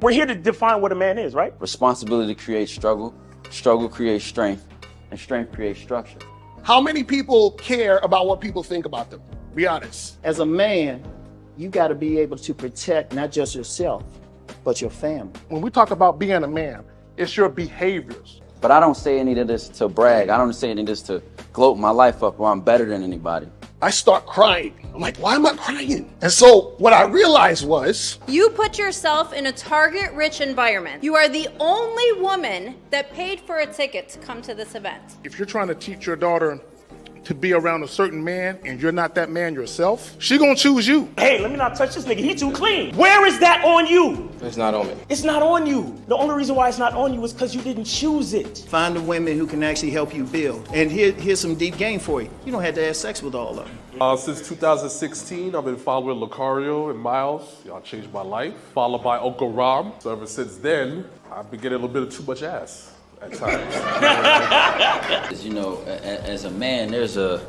We're here to define what a man is, right? Responsibility creates struggle, struggle creates strength, and strength creates structure. How many people care about what people think about them? Be honest. As a man, you got to be able to protect not just yourself, but your family. When we talk about being a man, it's your behaviors. But I don't say any of this to brag. I don't say any of this to gloat my life up or I'm better than anybody. I start crying. I'm like, why am I crying? And so what I realized was, you put yourself in a target-rich environment. You are the only woman that paid for a ticket to come to this event. if you're trying to teach your daughter to be around a certain man and you're not that man yourself, she gonna choose you. Hey, let me not touch this nigga. He too clean. Where is that on you? It's not on me. It's not on you. The only reason why it's not on you is because you didn't choose it. Find the women who can actually help you build. And here's some deep game for you. You don't have to have sex with all of them. Since 2016, I've been following Lucario and Miles. Y'all changed my life. Followed by Uncle Ram. So ever since then, I've been getting a little bit of too much ass at times. As you know, as a man, there's a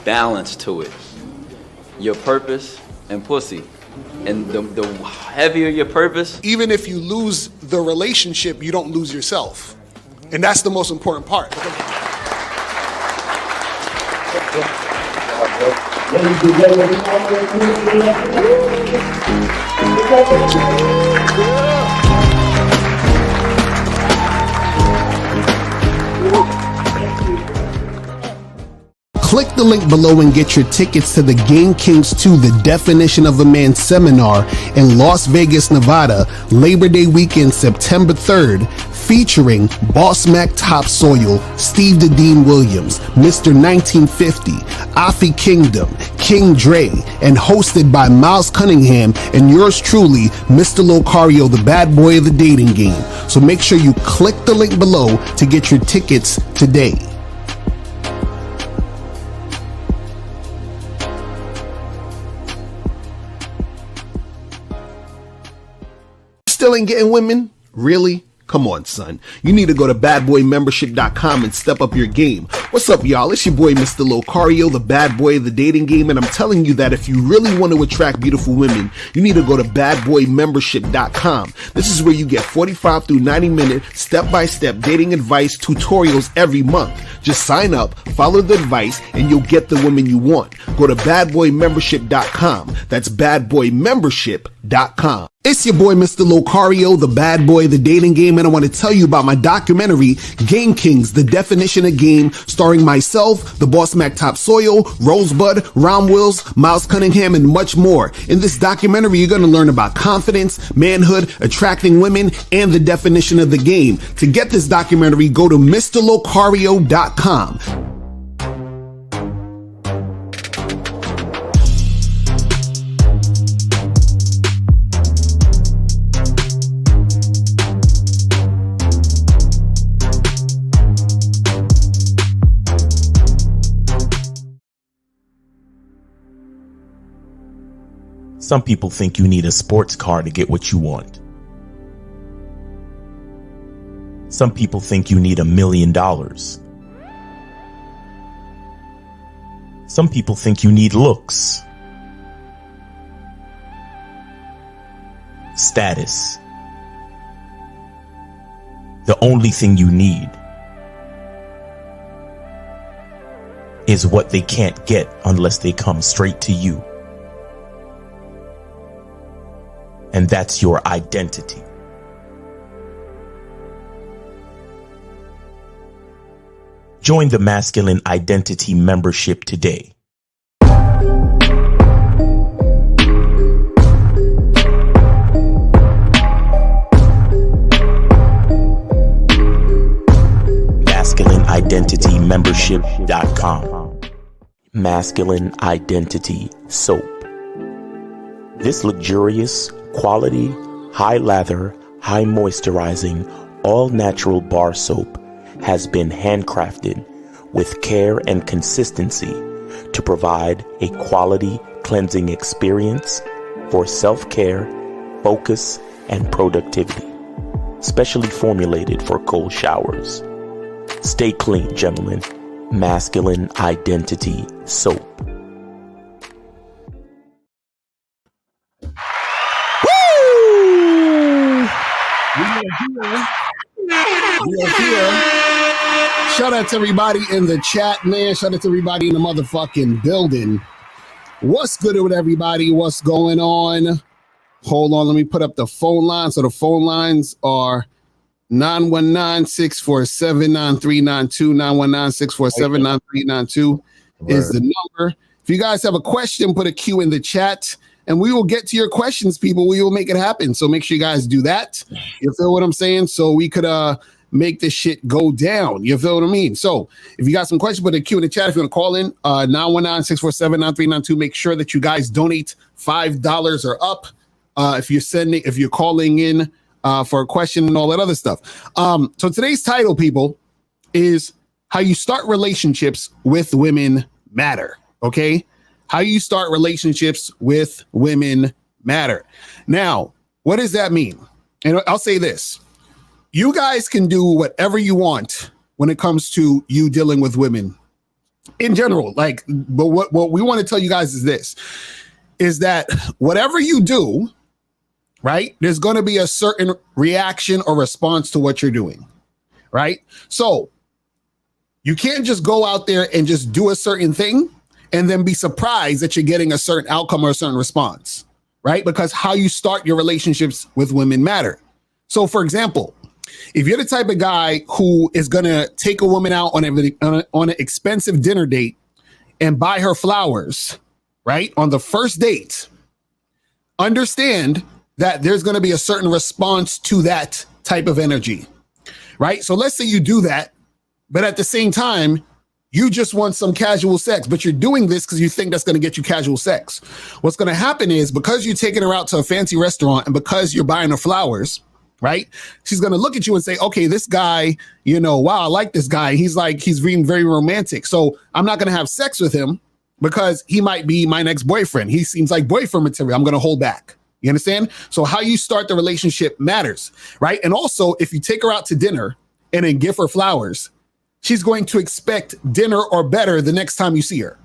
balance to it. Your purpose and pussy. And the heavier your purpose. Even if you lose the relationship, you don't lose yourself. And that's the most important part. Click the link below and get your tickets to the Game Kings 2, The Definition of a Man seminar in Las Vegas, Nevada, Labor Day weekend, September 3rd, featuring Boss Mac Topsoil, Steve the Dean Williams, Mr. 1950, Afi Kingdom, King Dre, and hosted by Miles Cunningham and yours truly, Mr. Lucario, the bad boy of the dating game. So make sure you click the link below to get your tickets today. Still ain't getting women? Really? Come on, son. You need to go to badboymembership.com and step up your game. What's up, y'all? It's your boy, Mr. Lucario, the bad boy of the dating game, and I'm telling you that if you really want to attract beautiful women, you need to go to badboymembership.com. This is where you get 45 through 90-minute step-by-step dating advice tutorials every month. Just sign up, follow the advice, and you'll get the women you want. Go to badboymembership.com. That's badboymembership.com. It's your boy, Mr. Lucario, the bad boy of the dating game, and I want to tell you about my documentary, Game Kings, The Definition of Game, starring myself, the Boss Mac Topsoil, Rosebud, Ron Wills, Miles Cunningham, and much more. In this documentary, you're going to learn about confidence, manhood, attracting women, and the definition of the game. To get this documentary, go to MrLucario.com. Some people think you need a sports car to get what you want. Some people think you need $1 million. Some people think you need looks, status. The only thing you need is what they can't get unless they come straight to you. And that's your identity. Join the Masculine Identity membership today. MasculineIdentityMembership.com. Masculine Identity Soap. This luxurious, quality, high lather, high moisturizing, all natural bar soap has been handcrafted with care and consistency to provide a quality cleansing experience for self-care, focus, and productivity. Specially formulated for cold showers. Stay clean, gentlemen. Masculine Identity Soap. We are here. Shout out to everybody in the chat, man. Shout out to everybody in the motherfucking building. What's good with everybody? What's going on? Hold on, let me put up the phone line. So the phone lines are 919-647-9392. 919-647-9392 is the number. If you guys have a question, put a Q in the chat, and we will get to your questions, people. We will make it happen. So make sure you guys do that. You feel what I'm saying? So we could make this shit go down. You feel what I mean? So if you got some questions, put a Q in the chat. If you want to call in, 919-647-9392. Make sure that you guys donate $5 or up. If you're calling in for a question and all that other stuff. So today's title, people, is how you start relationships with women matter. Okay? How you start relationships with women matter. Now, what does that mean? And I'll say this. You guys can do whatever you want when it comes to you dealing with women in general. But what we want to tell you guys is this, is that whatever you do, right, there's going to be a certain reaction or response to what you're doing, right? So you can't just go out there and just do a certain thing and then be surprised that you're getting a certain outcome or a certain response, right? Because how you start your relationships with women matter. So for example, if you're the type of guy who is going to take a woman out on an expensive dinner date and buy her flowers, right, on the first date, understand that there's going to be a certain response to that type of energy, right? So let's say you do that, but at the same time, you just want some casual sex, but you're doing this because you think that's going to get you casual sex. What's going to happen is because you're taking her out to a fancy restaurant and because you're buying her flowers, right? She's going to look at you and say, okay, this guy, wow, I like this guy. He's being very romantic. So I'm not going to have sex with him because he might be my next boyfriend. He seems like boyfriend material. I'm going to hold back. You understand? So how you start the relationship matters, right? And also, if you take her out to dinner and then give her flowers, she's going to expect dinner or better the next time you see her,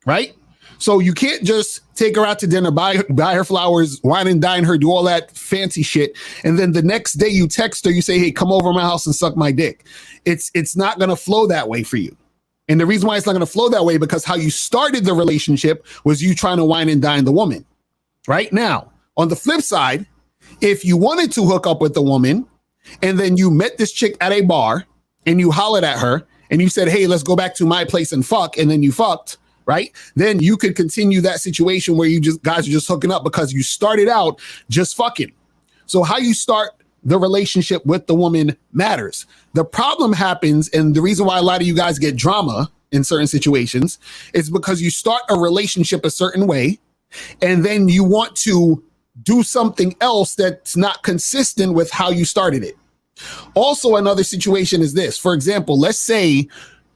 right? So you can't just take her out to dinner, buy her flowers, wine and dine her, do all that fancy shit, and then the next day you text her, you say, hey, come over to my house and suck my dick. It's not going to flow that way for you. And the reason why it's not going to flow that way, because how you started the relationship was you trying to wine and dine the woman, right? Now, on the flip side, if you wanted to hook up with the woman and then you met this chick at a bar and you hollered at her and you said, hey, let's go back to my place and fuck, and then you fucked, right? Then you could continue that situation where guys are just hooking up because you started out just fucking. So how you start the relationship with the woman matters. The problem happens, and the reason why a lot of you guys get drama in certain situations is because you start a relationship a certain way, and then you want to do something else that's not consistent with how you started it. Also, another situation is this. For example, let's say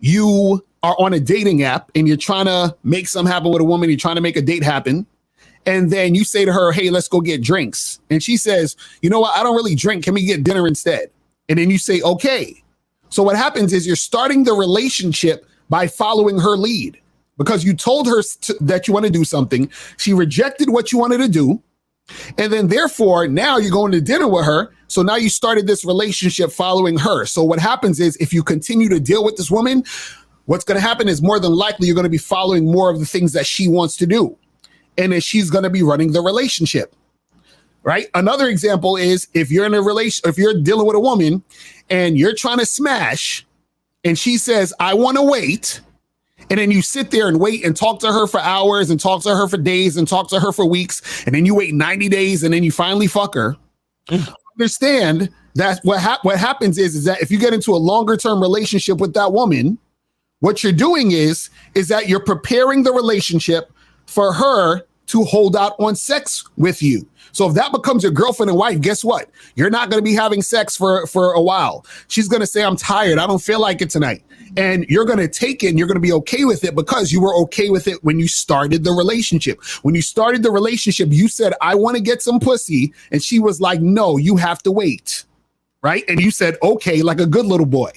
you are on a dating app and you're trying to make something happen with a woman. You're trying to make a date happen. And then you say to her, hey, let's go get drinks. And she says, you know what? I don't really drink. Can we get dinner instead? And then you say, okay. So what happens is you're starting the relationship by following her lead because you told her that you want to do something. She rejected what you wanted to do. And then therefore, now you're going to dinner with her. So now you started this relationship following her. So what happens is if you continue to deal with this woman, what's going to happen is more than likely you're going to be following more of the things that she wants to do. And then she's going to be running the relationship, right? Another example is if you're in a if you're dealing with a woman and you're trying to smash and she says, I want to wait. And then you sit there and wait and talk to her for hours and talk to her for days and talk to her for weeks. And then you wait 90 days and then you finally fuck her. Understand that what happens is that if you get into a longer term relationship with that woman, what you're doing is that you're preparing the relationship for her to hold out on sex with you. So if that becomes your girlfriend and wife, guess what? You're not going to be having sex for a while. She's going to say, I'm tired. I don't feel like it tonight. And you're going to take it and you're going to be okay with it because you were okay with it when you started the relationship. When you started the relationship, you said, I want to get some pussy. And she was like, no, you have to wait. Right. And you said, okay, like a good little boy.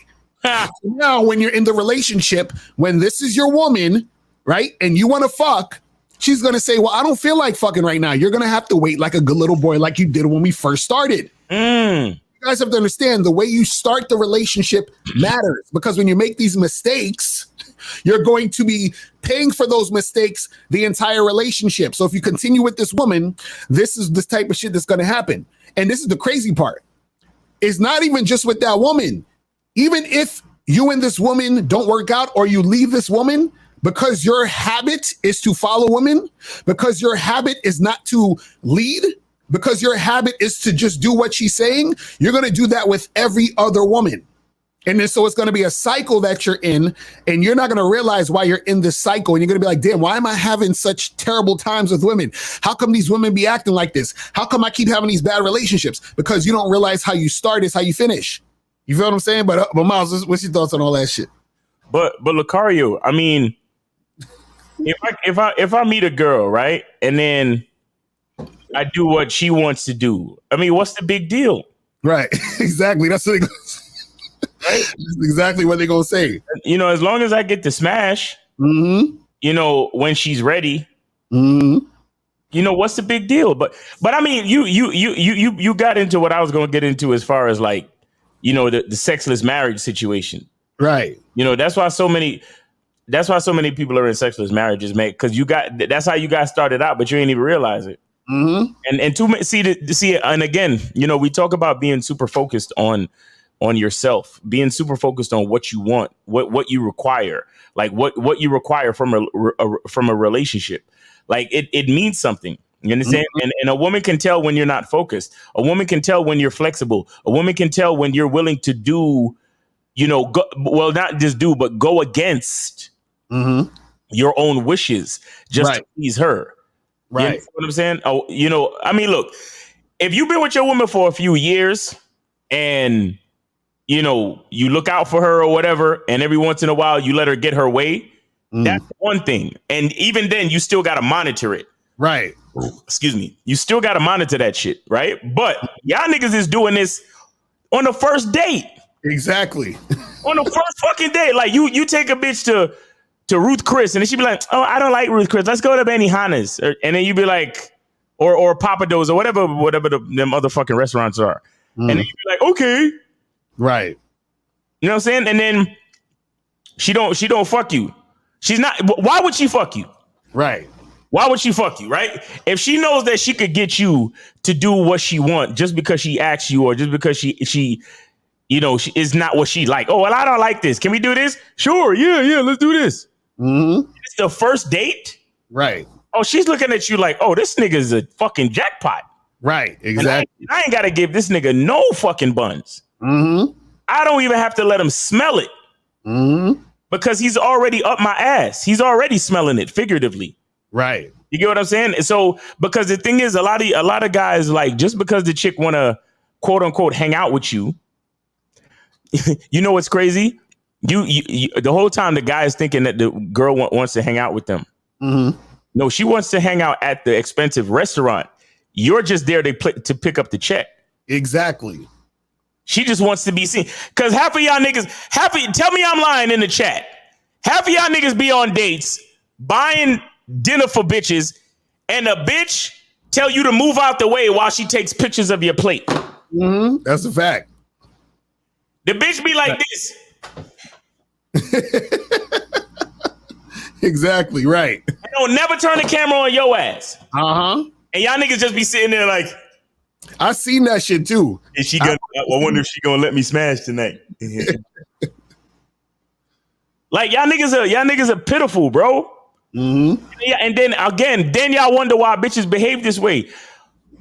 Now, when you're in the relationship, when this is your woman, right, and you want to fuck, she's going to say, well, I don't feel like fucking right now. You're going to have to wait like a good little boy like you did when we first started. You guys have to understand the way you start the relationship matters, because when you make these mistakes, you're going to be paying for those mistakes the entire relationship. So if you continue with this woman, this is this type of shit that's going to happen. And this is the crazy part. It's not even just with that woman. Even if you and this woman don't work out, or you leave this woman because your habit is to follow women, because your habit is not to lead, because your habit is to just do what she's saying, you're going to do that with every other woman. And then so it's going to be a cycle that you're in, and you're not going to realize why you're in this cycle. And you're going to be like, damn, why am I having such terrible times with women? How come these women be acting like this? How come I keep having these bad relationships? Because you don't realize how you start is how you finish. You feel what I'm saying? But Miles, what's your thoughts on all that shit? But Lucario, I mean, if I meet a girl, right, and then I do what she wants to do, I mean, what's the big deal? Right. Exactly. That's what right? That's exactly what they're gonna say. You know, as long as I get to smash, you know, when she's ready, you know, what's the big deal? But I mean, you got into what I was gonna get into as far as like, you know, the sexless marriage situation. Right. You know, that's why so many people are in sexless marriages, man, because that's how you guys started out, but you ain't even realize it. And see, and again, you know, we talk about being super focused on yourself, being super focused on what you want, what you require, like what you require from a relationship. Like it means something. You understand? And a woman can tell when you're not focused. A woman can tell when you're flexible. A woman can tell when you're willing to do, you know, not just do, but go against your own wishes just to please her. Right. You know what I'm saying? Oh, you know, I mean, look, if you've been with your woman for a few years and, you know, you look out for her or whatever, and every once in a while you let her get her way, that's one thing. And even then, you still got to monitor it. Right. Excuse me. You still got to monitor that shit. Right. But y'all niggas is doing this on the first date. Exactly. On the first fucking date. Like you take a bitch to Ruth Chris, and then she'd be like, oh, I don't like Ruth Chris. Let's go to Benihana's. And then you'd be like, or Papa Do's or whatever them motherfucking restaurants are. And then you'd be like, okay. Right. You know what I'm saying? And then she don't fuck you. She's not. Why would she fuck you? Right. Why would she fuck you? Right. If she knows that she could get you to do what she wants just because she asks you, or just because she you know, she is not what she like. Oh, well, I don't like this. Can we do this? Sure. Yeah. Let's do this. It's the first date. Right. Oh, she's looking at you like, oh, this nigga is a fucking jackpot. Right. Exactly. I ain't got to give this nigga no fucking buns. I don't even have to let him smell it because he's already up my ass. He's already smelling it figuratively. Right. You get what I'm saying? So, because the thing is, a lot of guys, like, just because the chick want to quote unquote hang out with you, you know what's crazy? You the whole time the guy is thinking that the girl wants to hang out with them. No, she wants to hang out at the expensive restaurant. You're just there to pick up the check. Exactly. She just wants to be seen. Because half of y'all niggas, tell me I'm lying in the chat. Half of y'all niggas be on dates, buying dinner for bitches, and a bitch tell you to move out the way while she takes pictures of your plate. That's a fact. The bitch be like this. Exactly, right. And don't never turn the camera on your ass. And y'all niggas just be sitting there like, I seen that shit too. Is she gonna? I wonder if she gonna let me smash tonight. Like y'all niggas are pitiful, bro. And then again, y'all wonder why bitches behave this way,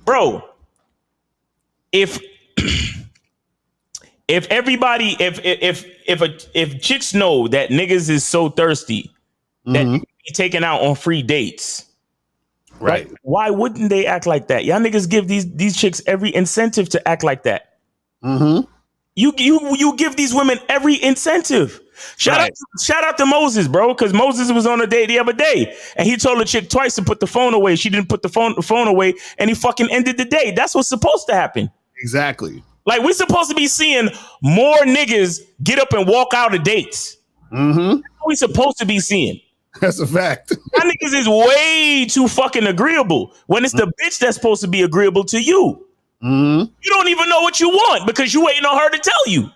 bro. If everybody, if chicks know that niggas is so thirsty that you be taken out on free dates. Right. Why wouldn't they act like that? Y'all niggas give these chicks every incentive to act like that. You give these women every incentive. Shout out to Moses, bro, because Moses was on a date the other day and he told the chick twice to put the phone away. She didn't put the phone away, and he fucking ended the date. That's what's supposed to happen. Exactly. Like, we're supposed to be seeing more niggas get up and walk out of dates. That's what we supposed to be seeing. That's a fact. Y'all niggas is way too fucking agreeable when it's the bitch that's supposed to be agreeable to you. You don't even know what you want because you're waiting on her to tell you.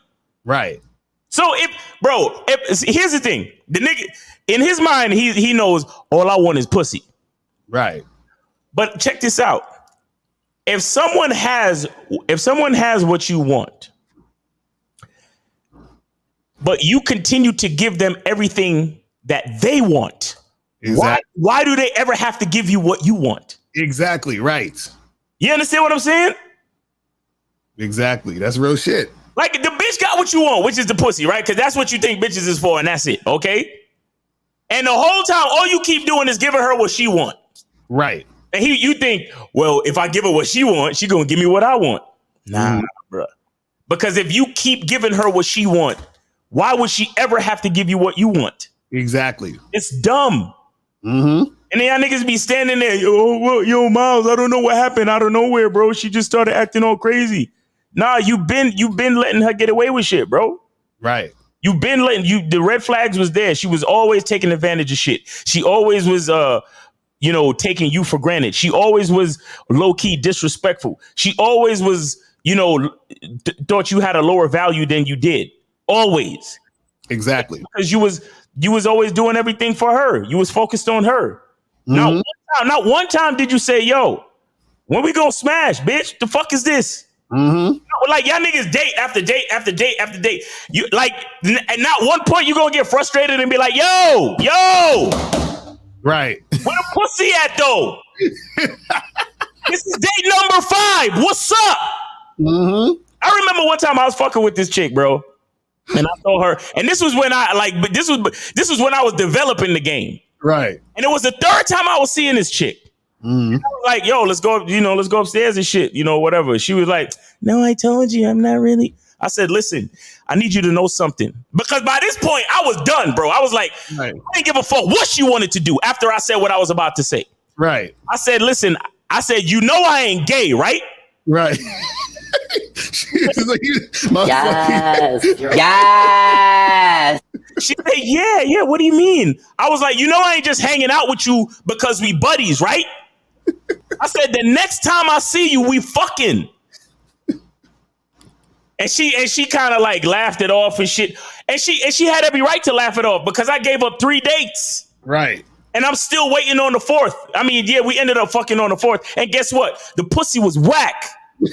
Right. So here's the thing. The nigga, in his mind, he knows all I want is pussy. Right. But check this out. If someone has what you want, but you continue to give them everything that they want, why do they ever have to give you what you want? Exactly. Right. You understand what I'm saying? Exactly. That's real shit. Like the bitch got what you want, which is the pussy, right? Because that's what you think bitches is for, and that's it, okay? And the whole time, all you keep doing is giving her what she want. Right. And you think, well, if I give her what she wants, she gonna give me what I want. Nah, bro. Because if you keep giving her what she want, why would she ever have to give you what you want? Exactly. It's dumb. Mm-hmm. And then y'all niggas be standing there, yo, Miles, I don't know what happened out of nowhere, bro. She just started acting all crazy. Nah, you've been letting her get away with shit, bro. Right. You've been the red flags was there. She was always taking advantage of shit. She always was taking you for granted. She always was low-key disrespectful. She always was, thought you had a lower value than you did. Always. Exactly. Because you was always doing everything for her. You was focused on her. Not one time did you say, yo, when we gonna smash, bitch? The fuck is this? Like y'all niggas date after date after date after date. You like, and not one point you gonna get frustrated and be like, yo. Right. Where the pussy at though? This is date number 5. What's up? I remember one time I was fucking with this chick, bro. And I told her, and this was when this was when I was developing the game. Right. And it was the 3rd time I was seeing this chick. I was like, yo, let's go upstairs and shit, whatever. She was like, no, I told you, I'm not really. I said, listen, I need you to know something. Because by this point, I was done, bro. I was like, I didn't give a fuck what she wanted to do after I said what I was about to say. Right. I said, listen, I ain't gay, right? Right. Yes. She said, yeah, what do you mean? I was like, I ain't just hanging out with you because we buddies, right? I said, the next time I see you, we fucking. And she kind of like laughed it off and shit. And she had every right to laugh it off because I gave up 3 dates. Right. And I'm still waiting on the 4th. I mean, yeah, we ended up fucking on the 4th. And guess what? The pussy was whack. The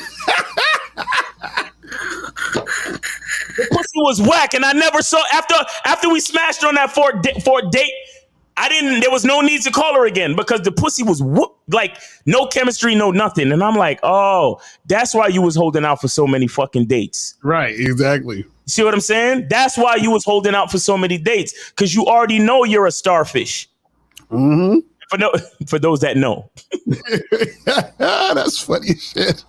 pussy was whack. And I never saw, after we smashed on that fourth date, there was no need to call her again because the pussy was like no chemistry, no nothing. And I'm like, oh, that's why you was holding out for so many fucking dates. Right, exactly. See what I'm saying? That's why you was holding out for so many dates because you already know you're a starfish. For those that know. That's funny as shit.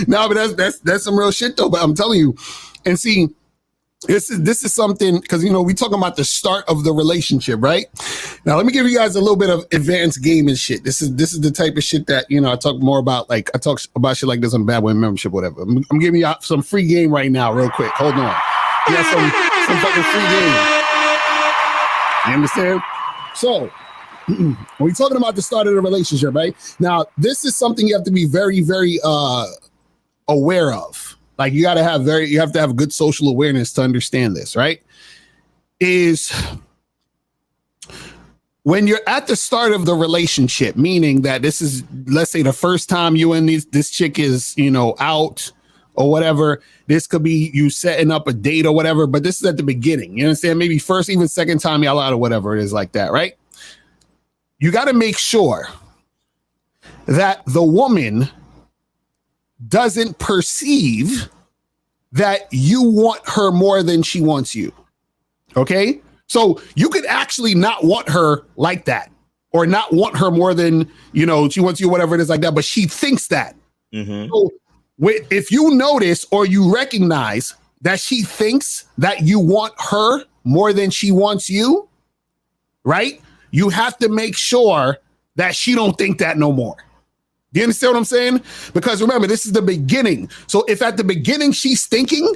No, but that's some real shit though. But I'm telling you, and see, this is something because we talking about the start of the relationship, right? Now let me give you guys a little bit of advanced game and shit. This is the type of shit that I talk more about. Like I talk about shit like this on Bad Boy Membership, whatever. I'm giving you some free game right now, real quick. Hold on. You got some fucking free game. You understand? So we're talking about the start of the relationship, right? Now, this is something you have to be very, very aware of. Like you have to have good social awareness to understand this, right? Is when you're at the start of the relationship, meaning that this is, let's say the first time you and this chick is, out or whatever. This could be you setting up a date or whatever, but this is at the beginning. You understand? Maybe first, even second time y'all out or whatever it is like that, right? You got to make sure that the woman doesn't perceive that you want her more than she wants you. Okay? So you could actually not want her like that or not want her more than, she wants you, whatever it is like that, but she thinks that. So if you notice or you recognize that she thinks that you want her more than she wants you, right? You have to make sure that she don't think that no more. Do you understand what I'm saying? Because remember, this is the beginning. So if at the beginning she's thinking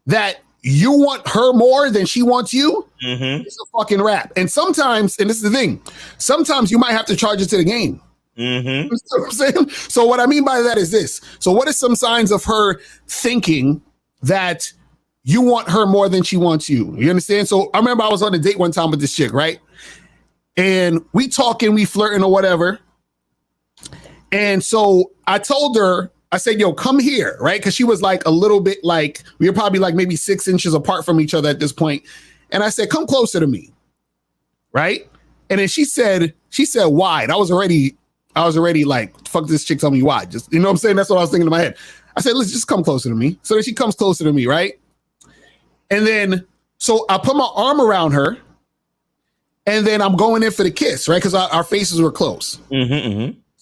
that you want her more than she wants you, it's a fucking wrap. And sometimes, and this is the thing, sometimes you might have to charge it to the game. You know what I'm saying? So what I mean by that is this. So what are some signs of her thinking that you want her more than she wants you? You understand? So I remember I was on a date one time with this chick, right? And we talking, we flirting or whatever. And so I told her, I said, yo, come here, right? Because she was like a little bit like, we were probably like maybe 6 inches apart from each other at this point. And I said, come closer to me, right? And then she said, why? And I was already like, fuck this chick, tell me why. Just, you know what I'm saying? That's what I was thinking in my head. I said, let's just come closer to me. So then she comes closer to me, right? And then, so I put my arm around her and then I'm going in for the kiss, right? Because our faces were close.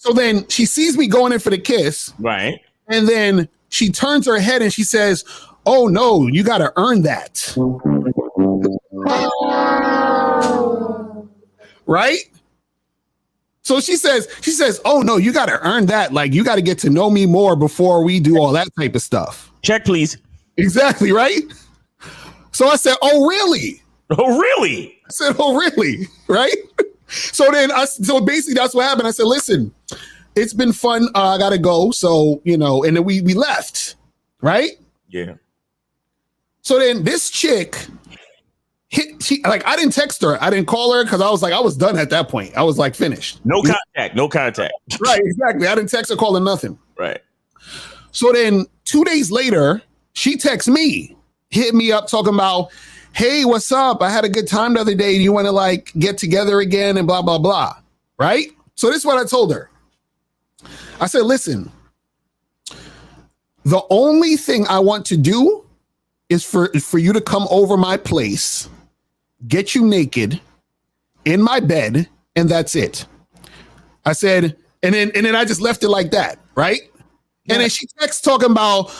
So then she sees me going in for the kiss. Right. And then she turns her head and she says, oh no, you got to earn that. Right? So she says, oh no, you got to earn that. Like you got to get to know me more before we do all that type of stuff. Check, please. Exactly, right? So I said, oh really? Oh really? I said, oh really? Right? So basically that's what happened. I said, listen, it's been fun. I gotta go. So, you know, and then we left, right? Yeah. So then this chick I didn't text her. I didn't call her because I was done at that point. I was like finished. No contact. Right, exactly. I didn't text her, call her, nothing. Right. So then 2 days later, she texts me, hit me up talking about, hey, what's up? I had a good time the other day. Do you want to like get together again and blah, blah, blah. Right? So this is what I told her. I said, listen, the only thing I want to do is for you to come over my place, get you naked in my bed, and that's it. I said, and then I just left it like that, right? Yeah. And then she texts talking about,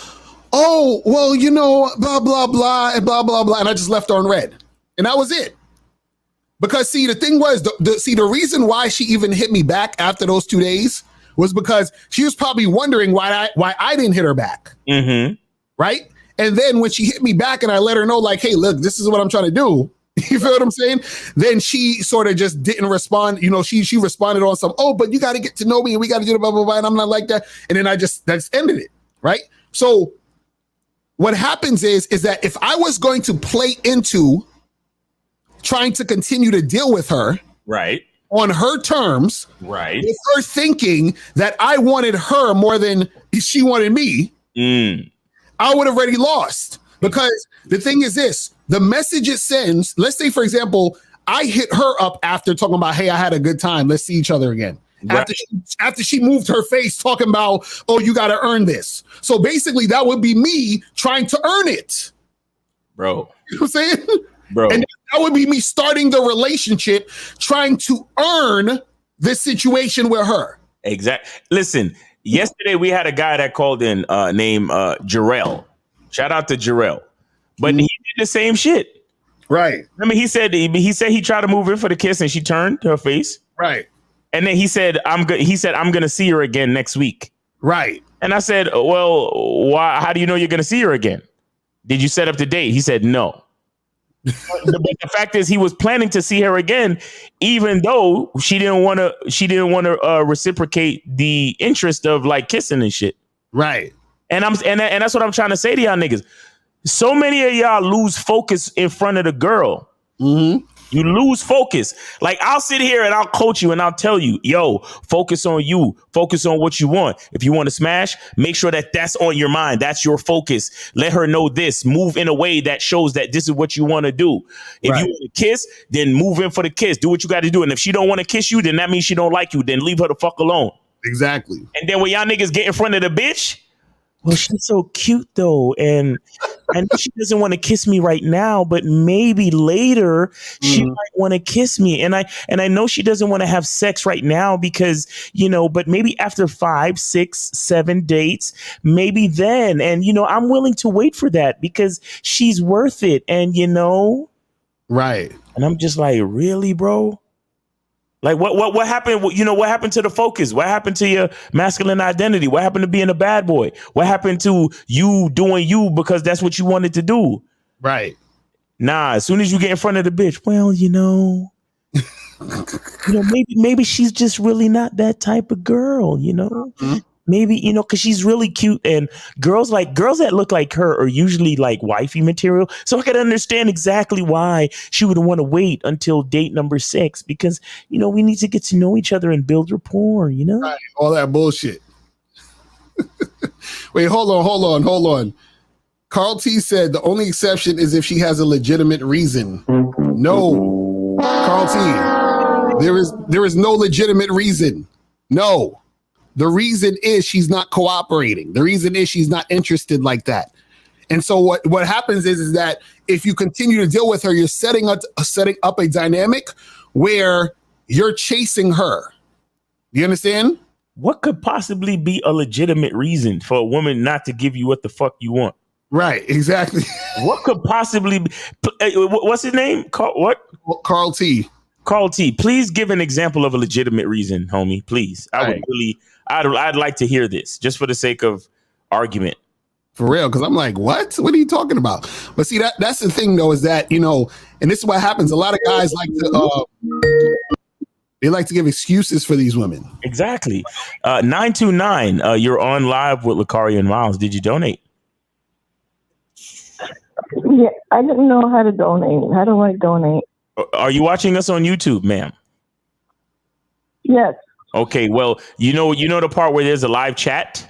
oh, well, you know, blah, blah, blah, and blah, blah, blah. And I just left her on red. And that was it. Because see, the thing was, the reason why she even hit me back after those 2 days was because she was probably wondering why I didn't hit her back. Right? And then when she hit me back and I let her know, like, hey, look, this is what I'm trying to do. You feel what I'm saying? Then she sort of just didn't respond. You know, she responded on some, oh, but you got to get to know me and we got to do the blah, blah, blah. And I'm not like that. And then that just ended it. Right? So what happens is that if I was going to play into trying to continue to deal with her, right, on her terms, right, with her thinking that I wanted her more than she wanted me, I would have already lost. Because the thing is this, the message it sends, let's say, for example, I hit her up after talking about, hey, I had a good time. Let's see each other again. Right. After she moved her face talking about, oh, you got to earn this. So basically that would be me trying to earn it. Bro. You know what I'm saying? Bro. And that would be me starting the relationship, trying to earn this situation with her. Exactly. Listen, yesterday we had a guy that called in named Jarrell. Shout out to Jarrell. But he did the same shit. Right. I mean, he said he tried to move in for the kiss and she turned her face. Right. And then he said, I'm going to see her again next week. Right. And I said, well, why? How do you know you're going to see her again? Did you set up the date? He said, no. But the fact is, he was planning to see her again, even though she didn't want to reciprocate the interest of like kissing and shit. Right. And that's what I'm trying to say to y'all niggas. So many of y'all lose focus in front of the girl. You lose focus. Like, I'll sit here and I'll coach you and I'll tell you, yo, focus on you. Focus on what you want. If you want to smash, make sure that that's on your mind. That's your focus. Let her know this. Move in a way that shows that this is what you want to do. If you want to kiss, then move in for the kiss. Do what you got to do. And if she don't want to kiss you, then that means she don't like you. Then leave her the fuck alone. Exactly. And then when y'all niggas get in front of the bitch, well, she's so cute though, and she doesn't want to kiss me right now, but maybe later she might want to kiss me. And I know she doesn't want to have sex right now because, you know, but maybe after 5, 6, 7 dates, maybe then. And, you know, I'm willing to wait for that because she's worth it. And, you know, right. And I'm just like, really, bro? Like what happened? You know, what happened to the focus? What happened to your masculine identity? What happened to being a bad boy? What happened to you doing you because that's what you wanted to do? Right. Nah, as soon as you get in front of the bitch, well, you know, maybe she's just really not that type of girl, Maybe, because she's really cute, and girls that look like her are usually like wifey material. So I could understand exactly why she would want to wait until date number 6, because, we need to get to know each other and build rapport, Right, all that bullshit. Wait, hold on. Carl T said the only exception is if she has a legitimate reason. No, Carl T, there is no legitimate reason. No. The reason is she's not cooperating. The reason is she's not interested like that. And so what happens is that if you continue to deal with her, you're setting up a dynamic where you're chasing her. Do you understand? What could possibly be a legitimate reason for a woman not to give you what the fuck you want? Right, exactly. What could possibly be? What's his name? Carl T. Carl T. Please give an example of a legitimate reason, homie. Please. I'd like to hear this just for the sake of argument. For real, because I'm like, what? What are you talking about? But see, that's the thing, though, is that, and this is what happens. A lot of guys they like to give excuses for these women. Exactly. 929, you're on live with Lucario and Miles. Did you donate? Yeah, I didn't know how to donate. How do I donate? Are you watching us on YouTube, ma'am? Yes. Okay, well, you know the part where there's a live chat?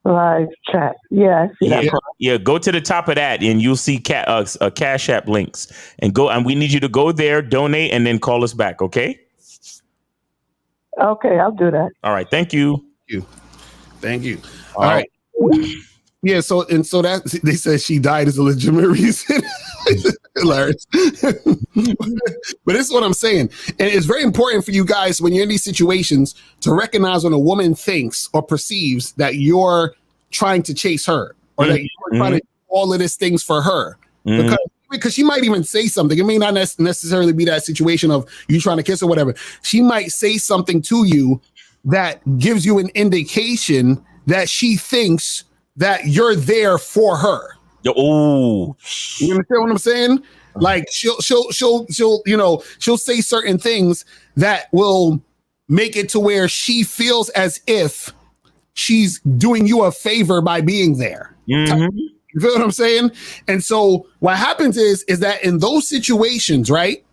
Live chat. Yeah, I see that part. Yeah, go to the top of that and you'll see Cash App links. And we need you to go there, donate, and then call us back, okay? Okay, I'll do that. All right, thank you. Thank you. All right. Yeah, so that they said she died is a legitimate reason. Hilarious. But this is what I'm saying. And it's very important for you guys when you're in these situations to recognize when a woman thinks or perceives that you're trying to chase her or that you're trying to do all of these things for her. Because she might even say something. It may not necessarily be that situation of you trying to kiss or whatever. She might say something to you that gives you an indication that she thinks that you're there for her. Oh, you understand what I'm saying? Like she'll say certain things that will make it to where she feels as if she's doing you a favor by being there. Mm-hmm. You feel what I'm saying? And so what happens is that in those situations, right?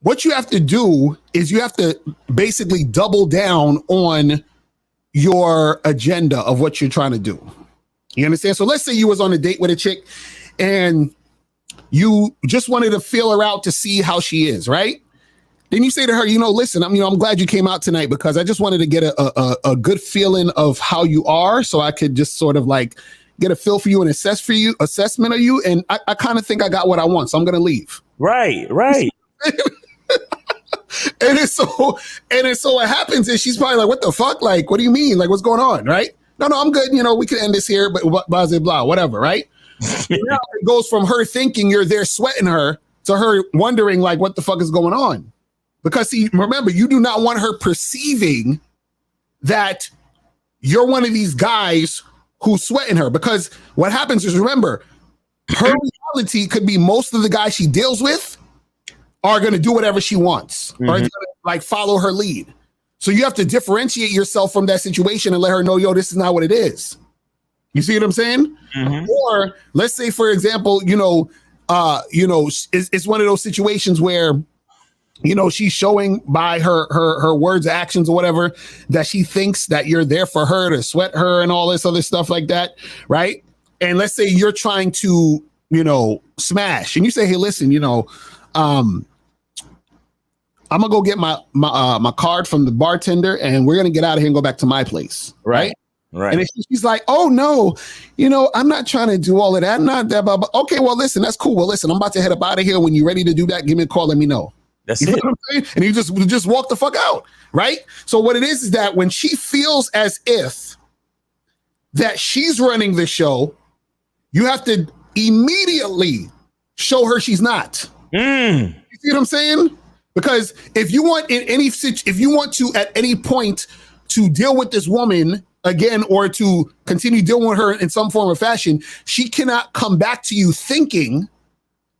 What you have to do is you have to basically double down on your agenda of what you're trying to do. You understand? So let's say you was on a date with a chick and you just wanted to feel her out to see how she is, right? Then you say to her, listen, I'm glad you came out tonight because I just wanted to get a good feeling of how you are so I could just sort of like get a feel for you and assessment of you. And I kind of think I got what I want, so I'm going to leave. Right. And so what happens is she's probably like, what the fuck? Like, what do you mean? Like, what's going on? Right? No, I'm good. We can end this here, but blah, blah, blah, whatever. Right? Now it goes from her thinking you're there sweating her to her wondering like, what the fuck is going on? Because see, remember, you do not want her perceiving that you're one of these guys who's sweating her. Because what happens is, remember, her reality could be most of the guys she deals with are going to do whatever she wants or going to like follow her lead. So you have to differentiate yourself from that situation and let her know, yo, this is not what it is. You see what I'm saying? Mm-hmm. Or let's say, for example, it's one of those situations where, she's showing by her words, actions or whatever, that she thinks that you're there for her to sweat her and all this other stuff like that. Right. And let's say you're trying to, smash and you say, hey, listen, I'm gonna go get my card from the bartender, and we're gonna get out of here and go back to my place, right? Right. And if she's like, "Oh no, I'm not trying to do all of that. Not that, but okay. Well, listen, that's cool. Well, listen, I'm about to head up out of here. When you're ready to do that, give me a call. Let me know." That's it. And you just walk the fuck out, right? So what it is that when she feels as if that she's running the show, you have to immediately show her she's not. You see what I'm saying? Because if you want to at any point to deal with this woman again or to continue dealing with her in some form or fashion, she cannot come back to you thinking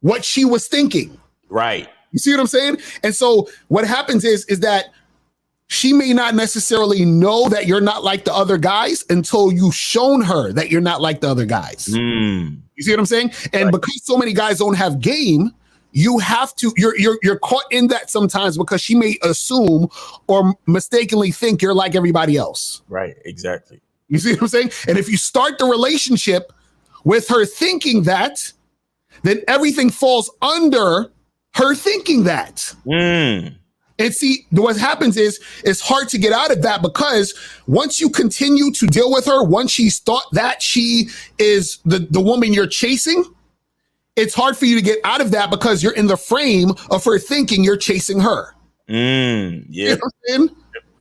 what she was thinking. Right. You see what I'm saying? And so what happens is that she may not necessarily know that you're not like the other guys until you've shown her that you're not like the other guys. You see what I'm saying? And because so many guys don't have game, you have to, you're caught in that sometimes because she may assume or mistakenly think you're like everybody else. Right, exactly. You see what I'm saying? And if you start the relationship with her thinking that, then everything falls under her thinking that. And see, what happens is it's hard to get out of that because once you continue to deal with her, once she's thought that she is the woman you're chasing, it's hard for you to get out of that because you're in the frame of her thinking you're chasing her. Yeah. You know what I'm saying?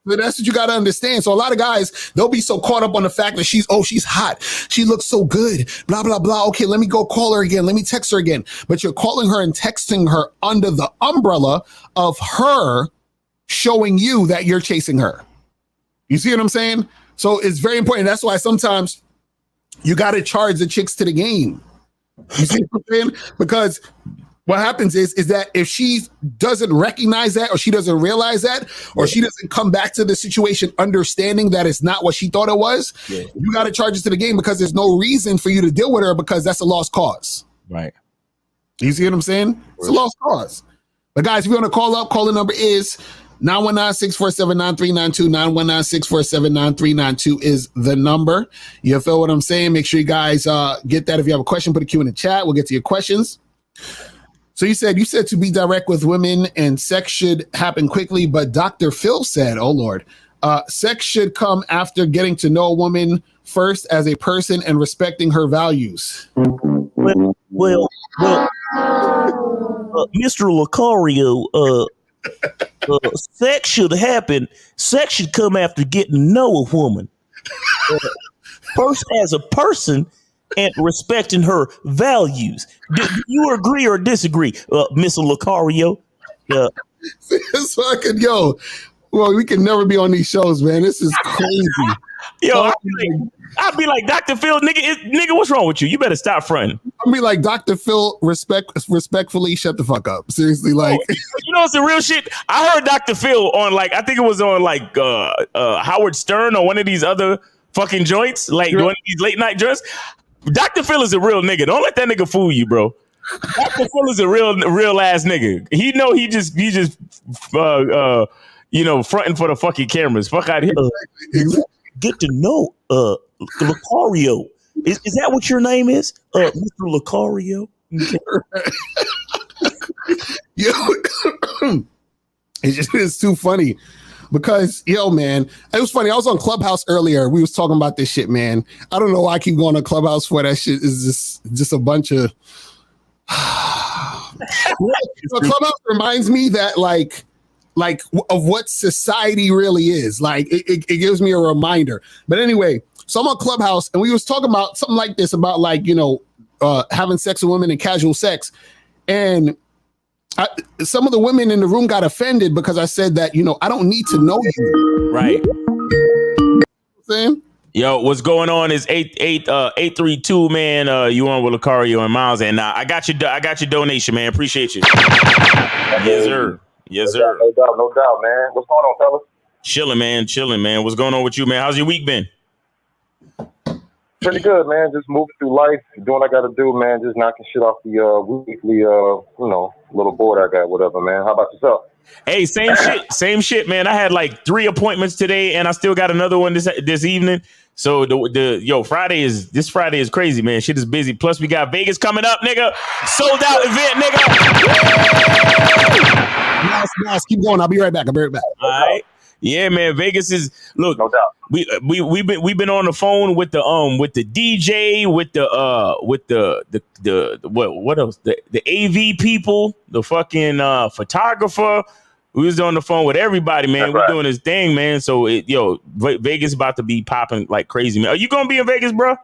But that's what you got to understand. So a lot of guys, they'll be so caught up on the fact that she's hot. She looks so good, blah, blah, blah. Okay, let me go call her again. Let me text her again. But you're calling her and texting her under the umbrella of her showing you that you're chasing her. You see what I'm saying? So it's very important. That's why sometimes you got to charge the chicks to the game. You see what I'm saying? Because what happens is that if she doesn't recognize that or she doesn't realize that or she doesn't come back to the situation understanding that it's not what she thought it was, you got to charge it to the game because there's no reason for you to deal with her because that's a lost cause. Right. You see what I'm saying? It's a lost cause. But guys, if you want to call up, calling number is 919-647-9392. 919-647-9392 is the number. You feel what I'm saying? Make sure you guys get that. If you have a question, put a Q in the chat. We'll get to your questions. So you said to be direct with women and sex should happen quickly, but Dr. Phil said, oh Lord, sex should come after getting to know a woman first as a person and respecting her values. Well, Mr. Lucario, sex should happen. Sex should come after getting to know a woman first as a person and respecting her values. Do you agree or disagree, Mr. Lucario? It's fucking, well, we can never be on these shows, man. This is crazy. I'd be like, Dr. Phil, nigga, what's wrong with you? You better stop fronting. I'll be like, Dr. Phil, respectfully, shut the fuck up. Seriously, like. You know, it's the real shit. I heard Dr. Phil on I think it was on Howard Stern or one of these other fucking joints, one of these late night joints. Dr. Phil is a real nigga. Don't let that nigga fool you, bro. Dr. Phil is a real ass nigga. He know he just fronting for the fucking cameras. Fuck out of here. Get to know Lucario. Is that what your name is? Mr. Lucario? It's too funny. Because, man, it was funny. I was on Clubhouse earlier. We was talking about this shit, man. I don't know why I keep going to Clubhouse for that shit. Is just a bunch of... Clubhouse reminds me that, like of what society really is. Like, it gives me a reminder. But anyway, so I'm on Clubhouse, and we was talking about something like this, about, having sex with women and casual sex. And... some of the women in the room got offended because I said that, I don't need to know you. Right. Saying? Yo, what's going on is 832, man. You on with Lucario and Miles, and I got your donation, man. Appreciate you. Yes, sir. Yes, sir. No doubt, man. What's going on, fellas? Chilling, man. What's going on with you, man? How's your week been? Pretty good, man. Just moving through life, doing what I got to do, man. Just knocking shit off the weekly, little board I got, whatever, man. How about yourself? Hey, same shit, man. I had 3 appointments today, and I still got another one this evening. So Friday is crazy, man. Shit is busy. Plus, we got Vegas coming up, nigga. Sold out event, nigga. Nice. Keep going. I'll be right back. All right. Yeah, man. Vegas is no doubt. We've been on the phone with the DJ, with the what else? The AV people, the fucking photographer. We was on the phone with everybody, man. That's We're right. doing this thing, man. So Vegas about to be popping like crazy, man. Are you gonna be in Vegas, bro?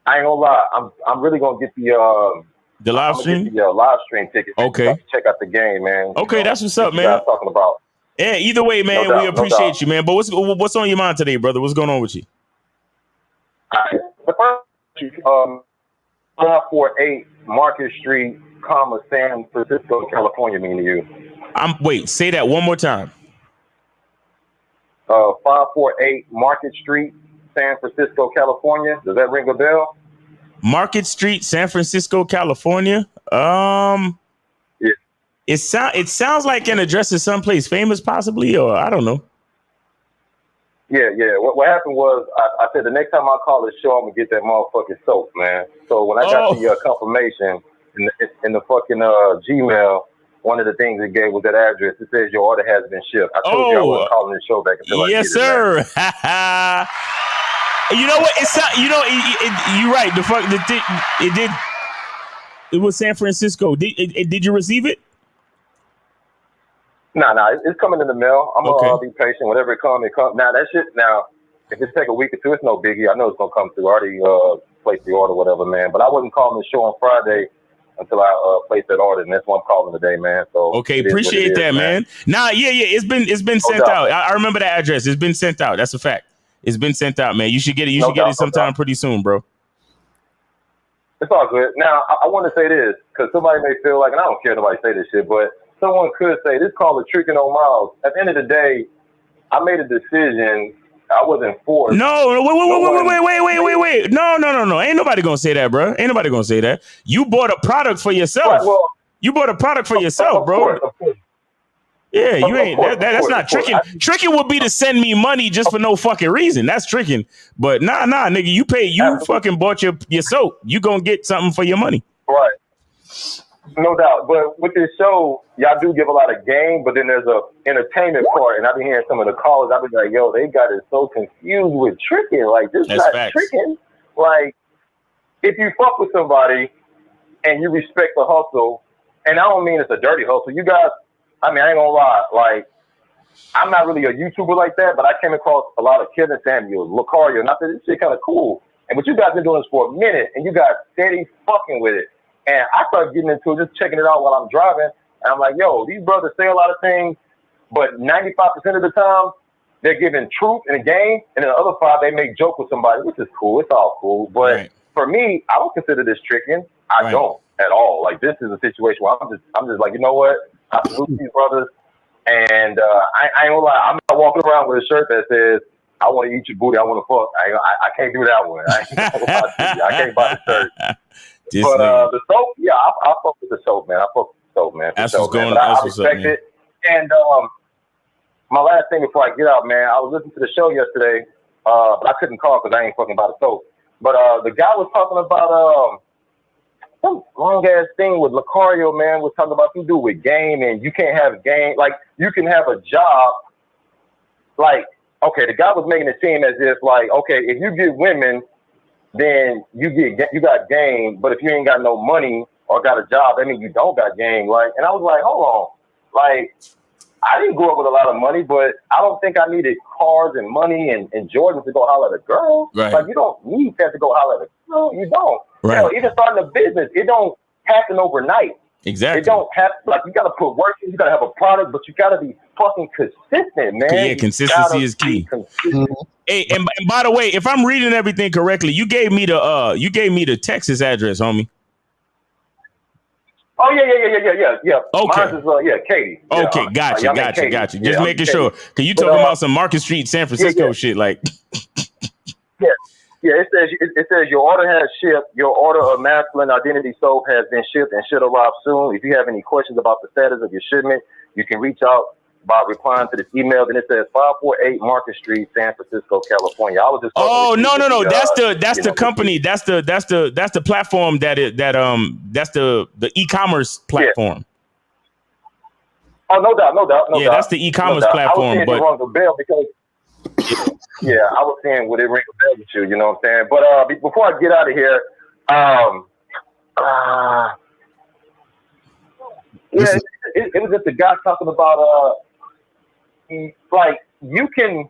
I ain't gonna lie. I'm really gonna get the live stream. Get the live stream tickets. Okay. Check out the game, man. Okay, that's what's up, what you man. guys talking about. Yeah, either way, man, No doubt, we appreciate you, man. But what's on your mind today, brother? What's going on with you? The first 548 Market Street, comma San Francisco, California mean to you? Wait, say that one more time. 548 Market Street, San Francisco, California. Does that ring a bell? Market Street, San Francisco, California. Yeah. It sounds like an address is someplace famous, possibly, or I don't know. Yeah. What happened was I said the next time I call the show, I'm gonna get that motherfucking soap, man. So when I got the confirmation in the fucking Gmail, one of the things it gave was that address. It says your order has been shipped. I told you I wasn't calling the show back until yes, sir. You know what? You're right. It was San Francisco. Did you receive it? Nah, it's coming in the mail. I'm gonna be patient. Whatever it comes, it comes. Now that shit. Now, if it take a week or two, it's no biggie. I know it's gonna come through. I already placed the order, whatever, man. But I wasn't calling the show on Friday until I placed that order, and that's why I'm calling today, man. So appreciate that, man. Nah, it's been sent out. I remember the address. It's been sent out. That's a fact. It's been sent out, man. You should get it. You should get it sometime pretty soon, bro. It's all good. Now, I want to say this because somebody may feel like, and I don't care if nobody say this shit, but someone could say this called a tricking on Miles. At the end of the day, I made a decision. I wasn't forced. No, wait. No. Ain't nobody gonna say that, bro. Ain't nobody gonna say that. You bought a product for yourself. Right, well, you bought a product for yourself, bro. Of course. Yeah, you ain't. That's not tricking. Tricking would be to send me money just for no fucking reason. That's tricking. But nah, nigga, you pay. You fucking bought your soap. You gonna get something for your money. Right. No doubt. But with this show, y'all do give a lot of game, but then there's a entertainment part. And I've been hearing some of the callers. I've been like, yo, they got it so confused with tricking. Like, this is not tricking. Like, if you fuck with somebody and you respect the hustle, and I don't mean it's a dirty hustle. You guys, I mean, I ain't gonna lie. Like, I'm not really a YouTuber like that, but I came across a lot of Kevin Samuels, Lucario, and I said, this shit kind of cool. But you guys been doing this for a minute, and you got steady fucking with it. And I started getting into it, just checking it out while I'm driving. And I'm like, yo, these brothers say a lot of things, but 95% of the time, they're giving truth in a game. And then the other 5, they make joke with somebody, which is cool. It's all cool. But for me, I don't consider this tricking. I don't at all. Like, this is a situation where I'm just like, you know what? I salute these brothers. And I ain't gonna lie, I'm not walking around with a shirt that says, I want to eat your booty, I want to fuck. I can't do that one. I can't buy the shirt. But the soap, yeah, I fuck with the soap, man. I fuck with the soap, man. That's what's going on. I respect it. And my last thing before I get out, man, I was listening to the show yesterday, but I couldn't call because I ain't fucking about the soap. But the guy was talking about some long ass thing with Lucario, man. Was talking about you do with game, and you can't have game. Like, you can have a job. Like, okay, the guy was making it seem as if, like, okay, if you get women, then you got game, but if you ain't got no money or got a job, that means you don't got game. Like, and I was like, hold on, like, I didn't grow up with a lot of money, but I don't think I needed cars and money and Jordans to go holler at a girl. Right. Like, you don't need that to go holler at a girl. You don't. Right. You know, even starting a business, it don't happen overnight. Exactly. It don't have, like, you got to put work in, you got to have a product, but you got to be fucking consistent, man. Yeah, consistency is key. Hey, and by the way, if I'm reading everything correctly, you gave me the Texas address, homie. Oh yeah. Okay. Mine's is Katie. Okay, yeah, gotcha. Just making sure. Cause you talking about some Market Street, San Francisco shit, like. Yeah. It says your order has shipped. Your order of masculine identity soap has been shipped and should arrive soon. If you have any questions about the status of your shipment, you can reach out by replying to this email. Then it says 548 Market Street, San Francisco, California. I was just no. That's the company. That's the platform that's the e-commerce platform. Yeah. Oh, no doubt. Yeah, that's the e-commerce platform. I was saying it rung a bell because I was saying would it ring a bell with you? You know what I'm saying? But before I get out of here, it was just a guy talking about like, you can,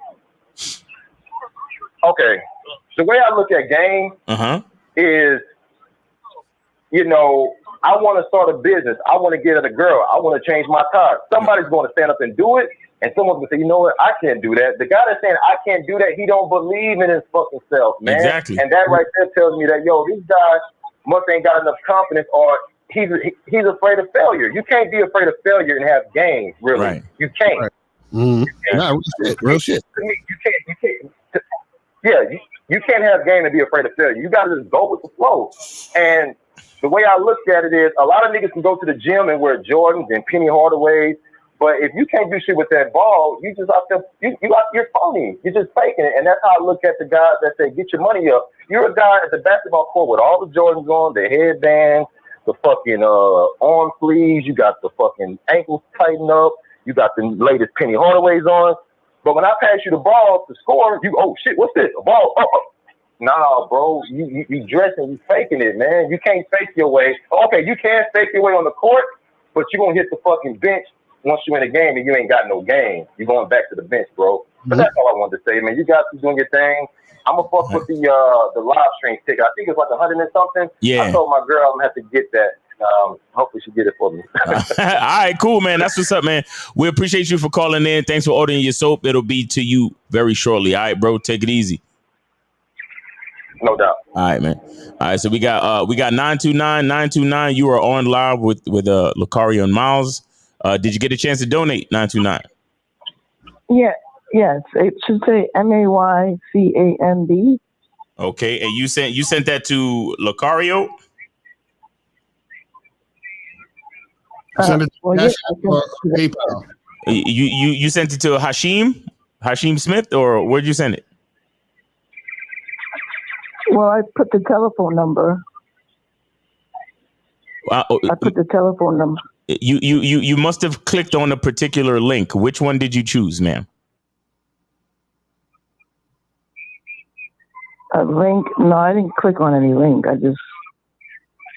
okay, the way I look at game is, you know, I want to start a business. I want to get at a girl. I want to change my tire. Somebody's going to stand up and do it, and someone's going to say, you know what, I can't do that. The guy that's saying I can't do that, he don't believe in his fucking self, man. Exactly. And that right there tells me that, yo, these guys must ain't got enough confidence, or he's afraid of failure. You can't be afraid of failure and have game. Really, Right. you can't. Right. Mm-hmm. No, real shit. You can't. Yeah, you can't have game and be afraid of failure. You got to just go with the flow. And the way I look at it is, a lot of niggas can go to the gym and wear Jordans and Penny Hardaways, but if you can't do shit with that ball, you just out there, you're phony. You're just faking it. And that's how I look at the guys that say, get your money up. You're a guy at the basketball court with all the Jordans on, the headbands, the fucking arm sleeves, you got the fucking ankles tightened up, you got the latest Penny Hardaways on. But when I pass you the ball to score, you, oh shit, what's this? A ball? Oh. Nah, bro, you dressing, you faking it, man. You can't fake your way. Okay, you can fake your way on the court, but you're gonna hit the fucking bench once you're in a game and you ain't got no game. You're going back to the bench, bro. But that's all I wanted to say, man. You guys keep doing your thing. I'm gonna fuck with the live stream ticket. I think it's like 100 and something. Yeah. I told my girl I'm gonna have to get that. Hopefully she get it for me. All right, cool, man. That's what's up, man. We appreciate you for calling in. Thanks for ordering your soap. It'll be to you very shortly. All right, bro. Take it easy. No doubt. All right, man. All right, so we got 929. You are on live with Lucario and Miles. Did you get a chance to donate? 929. Yeah. Yes. It should say MAYCAMB. Okay, and you sent that to Lucario? Send it Well, to yeah, Cash App or PayPal. You sent it to Hashim Smith, or where'd you send it? Well, I put the telephone number. I put the telephone number. You must have clicked on a particular link. Which one did you choose, ma'am? A link? No, I didn't click on any link. I just.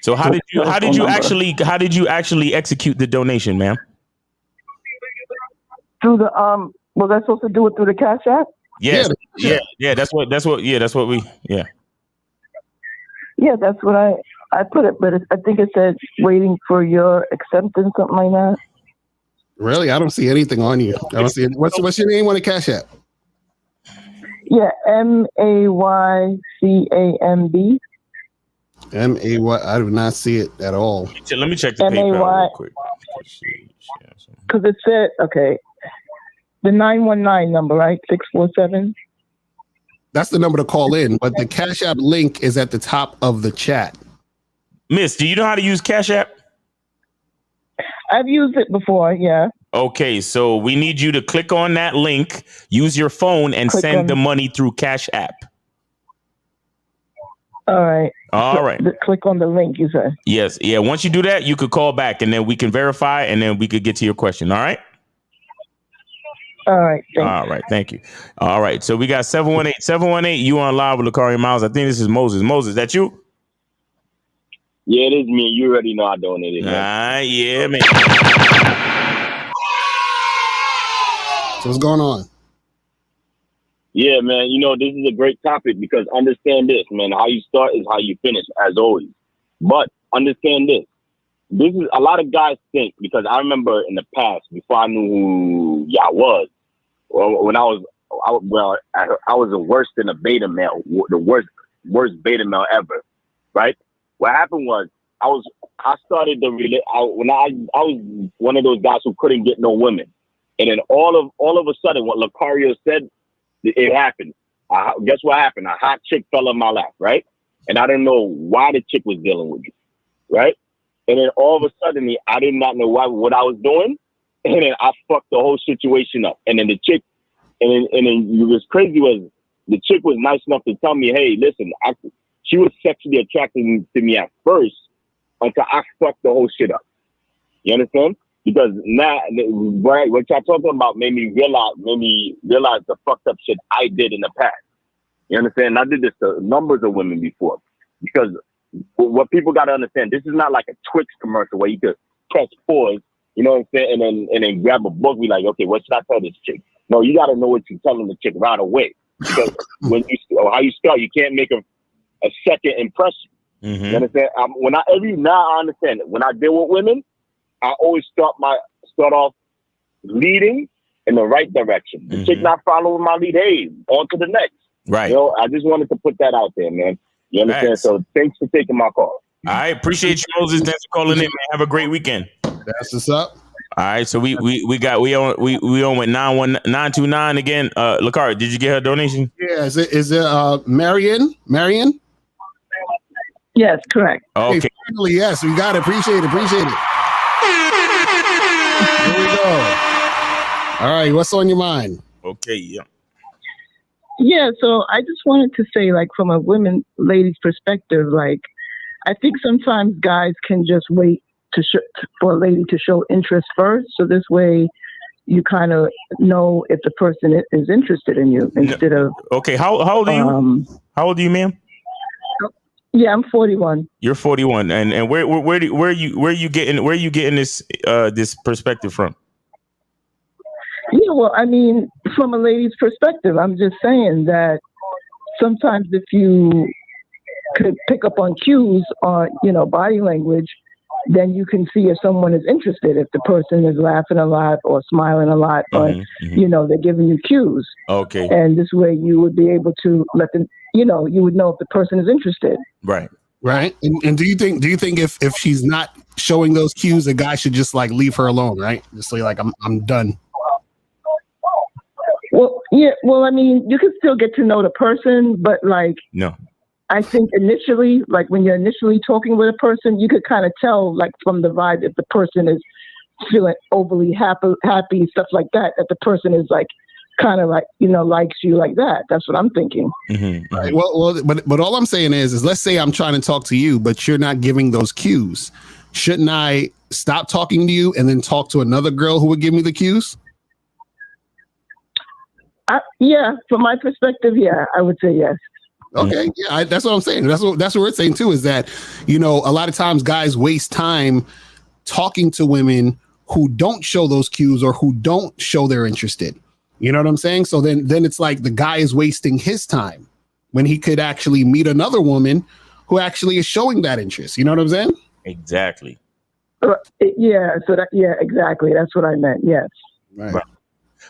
So how did you actually execute the donation, ma'am? Through the was I supposed to do it through the Cash App? Yes. Yeah. That's what we. Yeah, that's what I put it, but I think it said waiting for your acceptance, something like that. Really? I don't see anything on you. I don't see it. What's your name on the Cash App? Yeah, MAYCAMB. MAY. I do not see it at all. Let me check the PayPal real quick. Because it said, okay, the 919 number, right? 647. That's the number to call in, but the Cash App link is at the top of the chat. Miss, do you know how to use Cash App? I've used it before, yeah. Okay, so we need you to click on that link, use your phone, and send the money through Cash App. All right. Click on the link, you said. Yes. Yeah. Once you do that, you could call back and then we can verify and then we could get to your question. All right. All right. All right. Thank you. All right. So we got 718. You on live with Lucario Miles. I think this is Moses. Moses, that you? Yeah, it is me. You already know I donated. Yeah, man. So what's going on? Yeah, man. You know, this is a great topic because understand this, man. How you start is how you finish, as always. But understand this. This is a lot of guys think, because I remember in the past, before I knew who y'all was, when I was worse than a beta male, the worst beta male ever, right? What happened was I was one of those guys who couldn't get no women, and then all of a sudden, what Lucario said, it happened. Guess what happened? A hot chick fell in my lap, right? And I didn't know why the chick was dealing with me, right? And then all of a sudden, I did not know what I was doing, and then I fucked the whole situation up. And then the chick, and then what's crazy was the chick was nice enough to tell me, hey, listen, she was sexually attracted to me at first until I fucked the whole shit up. You understand? Because now, right, what y'all talking about made me realize the fucked up shit I did in the past. You understand? I did this to numbers of women before. Because what people got to understand, this is not like a Twix commercial where you could press pause, you know what I'm saying, and then grab a book, be like, okay, what should I tell this chick? No, you got to know what you're telling the chick right away. Because how you start, you can't make a second impression. Mm-hmm. You understand? Now I understand it. When I deal with women, I always start off leading in the right direction. The chick not following my lead, hey, on to the next. Right. You know, I just wanted to put that out there, man. You understand? Thanks. So thanks for taking my call. All right, appreciate you, Moses. Thanks for calling in, man. Have a great weekend. That's what's up. All right, so we on with 929 again. Lakari, did you get her donation? Yeah, is it Marion? Yes, correct. Okay. Hey, finally, yes, we got it. Appreciate it. Here we go. All right, what's on your mind? Okay, yeah. Yeah, so I just wanted to say, like, from a lady's perspective, like, I think sometimes guys can just wait for a lady to show interest first. So this way you kind of know if the person is interested in you instead of. Okay, how old are you? How old are you, ma'am? Yeah, I'm 41. You're 41, and where are you getting this this perspective from? Yeah, well, I mean, from a lady's perspective, I'm just saying that sometimes if you could pick up on cues on, body language, then you can see if someone is interested, if the person is laughing a lot or smiling a lot, or, they're giving you cues. Okay. And this way you would be able to let them, you would know if the person is interested. Right. And do you think if she's not showing those cues, a guy should just like leave her alone, right? Just say like, I'm done. Well, yeah. Well, I mean, you can still get to know the person, but like, no. I think initially, like when you're initially talking with a person, you could kind of tell, like from the vibe, if the person is feeling overly happy, stuff like that, that the person is like, kind of like, likes you like that. That's what I'm thinking. Mm-hmm. Right. Well, but all I'm saying is let's say I'm trying to talk to you, but you're not giving those cues. Shouldn't I stop talking to you and then talk to another girl who would give me the cues? Yeah, from my perspective, yeah, I would say yes. Okay, yeah, that's what I'm saying. That's what we're saying too. Is that a lot of times guys waste time talking to women who don't show those cues or who don't show they're interested. You know what I'm saying? So then it's like the guy is wasting his time when he could actually meet another woman who actually is showing that interest. You know what I'm saying? Exactly. Yeah. So exactly. That's what I meant. Yes. Right.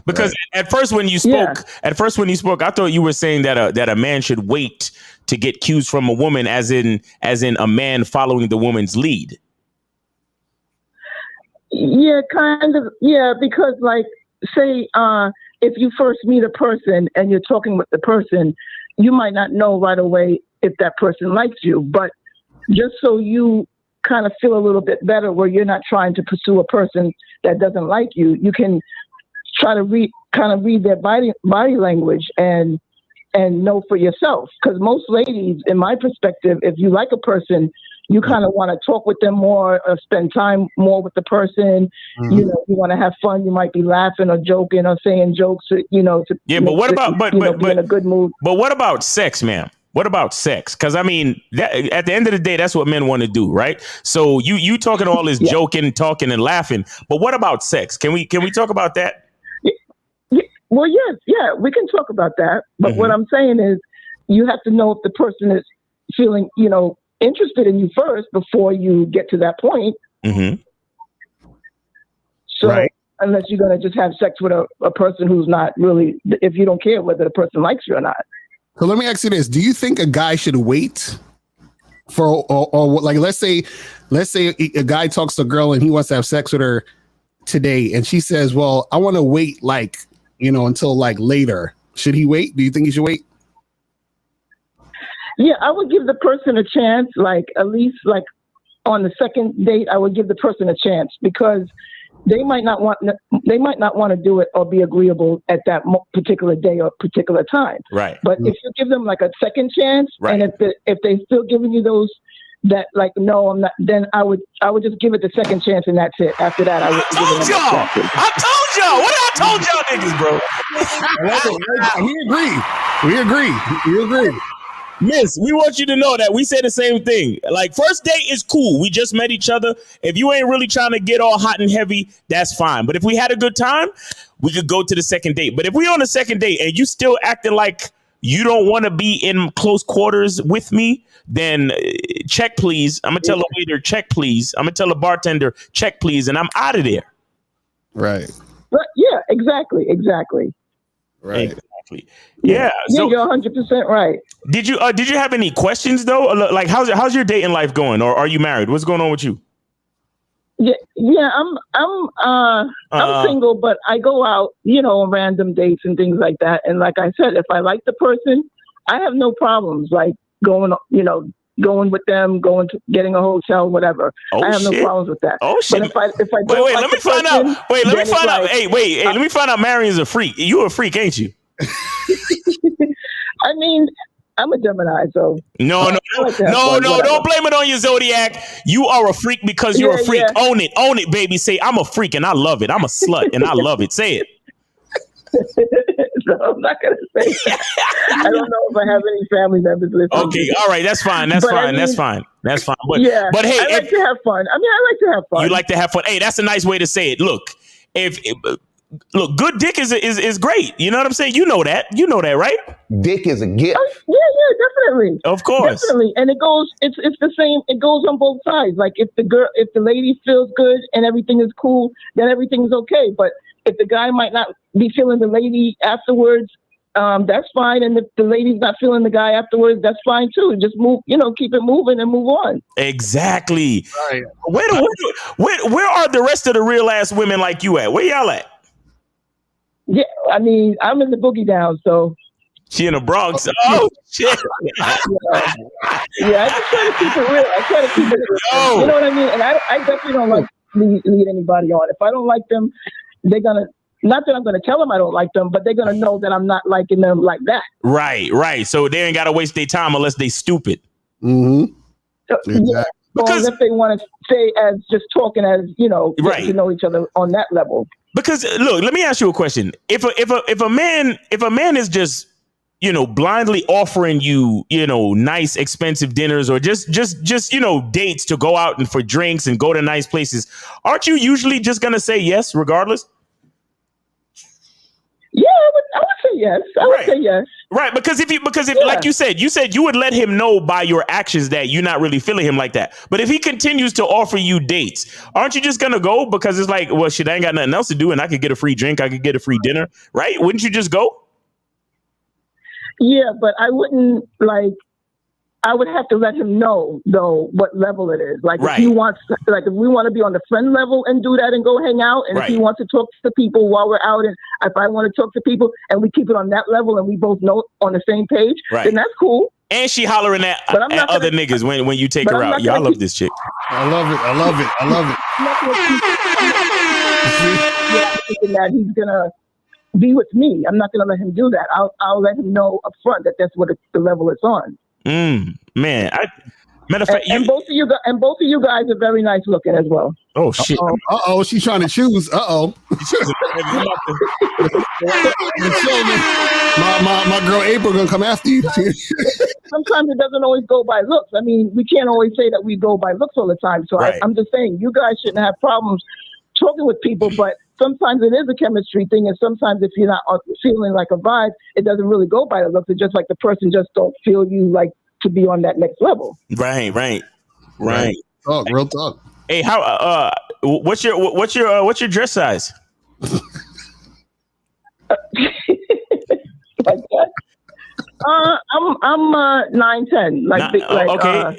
Because at first when you spoke, I thought you were saying that a man should wait to get cues from a woman, as in a man following the woman's lead. Yeah, kind of. Yeah, because like, say, if you first meet a person and you're talking with the person, you might not know right away if that person likes you, but just so you kind of feel a little bit better, where you're not trying to pursue a person that doesn't like you, you can try to read their body language and know for yourself. Because most ladies, in my perspective, if you like a person, you kind of want to talk with them more or spend time more with the person. Mm-hmm. You want to have fun. You might be laughing or joking or saying jokes. But what about be in a good mood? But what about sex, ma'am? What about sex? Because I mean, at the end of the day, that's what men want to do, right? So you talking all this joking, talking, and laughing. But what about sex? Can we talk about that? Well, yes, yeah, we can talk about that. But what I'm saying is, you have to know if the person is feeling, interested in you first before you get to that point. Mm-hmm. So, unless you're going to just have sex with a person who's not really, if you don't care whether the person likes you or not. So let me ask you this: do you think a guy should wait for, or like, let's say a guy talks to a girl and he wants to have sex with her today, and she says, "Well, I want to wait until like later." Should he wait? Do you think he should wait? Yeah, I would give the person a chance, like at least like on the second date, I would give the person a chance, because they might not want to do it or be agreeable at that particular day or particular time. Right. But if you give them like a second chance, and if they still giving you those that like, no, I'm not, then I would just give it the second chance, and that's it. After that, I told y'all. What I told y'all niggas, bro. We agree. Miss, we want you to know that we say the same thing. Like, first date is cool. We just met each other. If you ain't really trying to get all hot and heavy, that's fine. But if we had a good time, we could go to the second date. But if we on the second date and you still acting like you don't want to be in close quarters with me, then check, please. I'm going to tell the waiter, check, please. I'm going to tell the bartender, check, please. And I'm out of there. Right. But yeah, exactly. Right. Yeah. So you're 100% right. did you have any questions though? Like how's your dating life going, or are you married? What's going on with you? Yeah, I'm single, but I go out, on random dates and things like that. And like I said, if I like the person, I have no problems like going with them, getting a hotel, whatever. I have no problems with that. Oh shit! But if I don't wait, like let me the find person, out. Wait, let me then find it's out. like- Hey, let me find out. Marion's a freak. You a freak, ain't you? I mean, I'm a Gemini, so No, don't blame it on your zodiac. You are a freak because you're a freak. Yeah. Own it, baby. Say I'm a freak and I love it. I'm a slut and I love it. Say it. So I'm not gonna say that. I don't know if I have any family members listening. Okay, all right, that's fine. That's fine. But but hey, I like to have fun. I mean, I like to have fun. You like to have fun. Hey, that's a nice way to say it. Look, look, good dick is great. You know what I'm saying? You know that, right? Dick is a gift. Yeah, definitely. Of course. Definitely. And it's the same. It goes on both sides. Like if the lady feels good and everything is cool, then everything's okay. But if the guy might not be feeling the lady afterwards, that's fine. And if the lady's not feeling the guy afterwards, that's fine too. Just move, keep it moving and move on. Exactly. Right. Where are the rest of the real ass women like you at? Where y'all at? Yeah, I mean, I'm in the boogie down, so. She in the Bronx. Oh shit. Yeah, I just try to keep it real. I try to keep it real. You know what I mean? And I definitely don't like lead anybody on. If I don't like them, they're gonna. Not that I'm gonna tell them I don't like them, but they're gonna know that I'm not liking them like that. Right. So they ain't gotta waste their time unless they stupid. Mm-hmm. Exactly. Yeah. Because if they want to stay as just talking as getting to know each other on that level. Because look, let me ask you a question. If a man is just blindly offering you, nice expensive dinners or just dates to go out and for drinks and go to nice places, aren't you usually just gonna say yes regardless? Yeah, I would say yes. I would say yes. Right, because if like you said you would let him know by your actions that you're not really feeling him like that. But if he continues to offer you dates, aren't you just gonna go because it's like, well, shit, I ain't got nothing else to do and I could get a free drink, I could get a free dinner, right? Wouldn't you just go? Yeah, but I wouldn't I would have to let him know though what level it is. Like if he wants, if we want to be on the friend level and do that and go hang out, and if he wants to talk to people while we're out, and if I want to talk to people and we keep it on that level and we both know on the same page, then that's cool. And she hollering at other niggas when you take her out. Yeah, I love this chick. I love it. Yeah, thinking that he's gonna be with me. I'm not gonna let him do that. I'll let him know up front that that's what the level it's on. Man, matter of fact, both of you guys are very nice looking as well. Oh shit! Uh-oh, she's trying to choose. My girl April gonna come after you. Sometimes it doesn't always go by looks. I mean, we can't always say that we go by looks all the time. So I'm just saying, you guys shouldn't have problems talking with people, but sometimes it is a chemistry thing, and sometimes if you're not feeling like a vibe, it doesn't really go by the looks. It's just like the person just don't feel you like to be on that next level. Right. Talk, real talk. Hey, how? What's your dress size? Like that. I'm 9'10".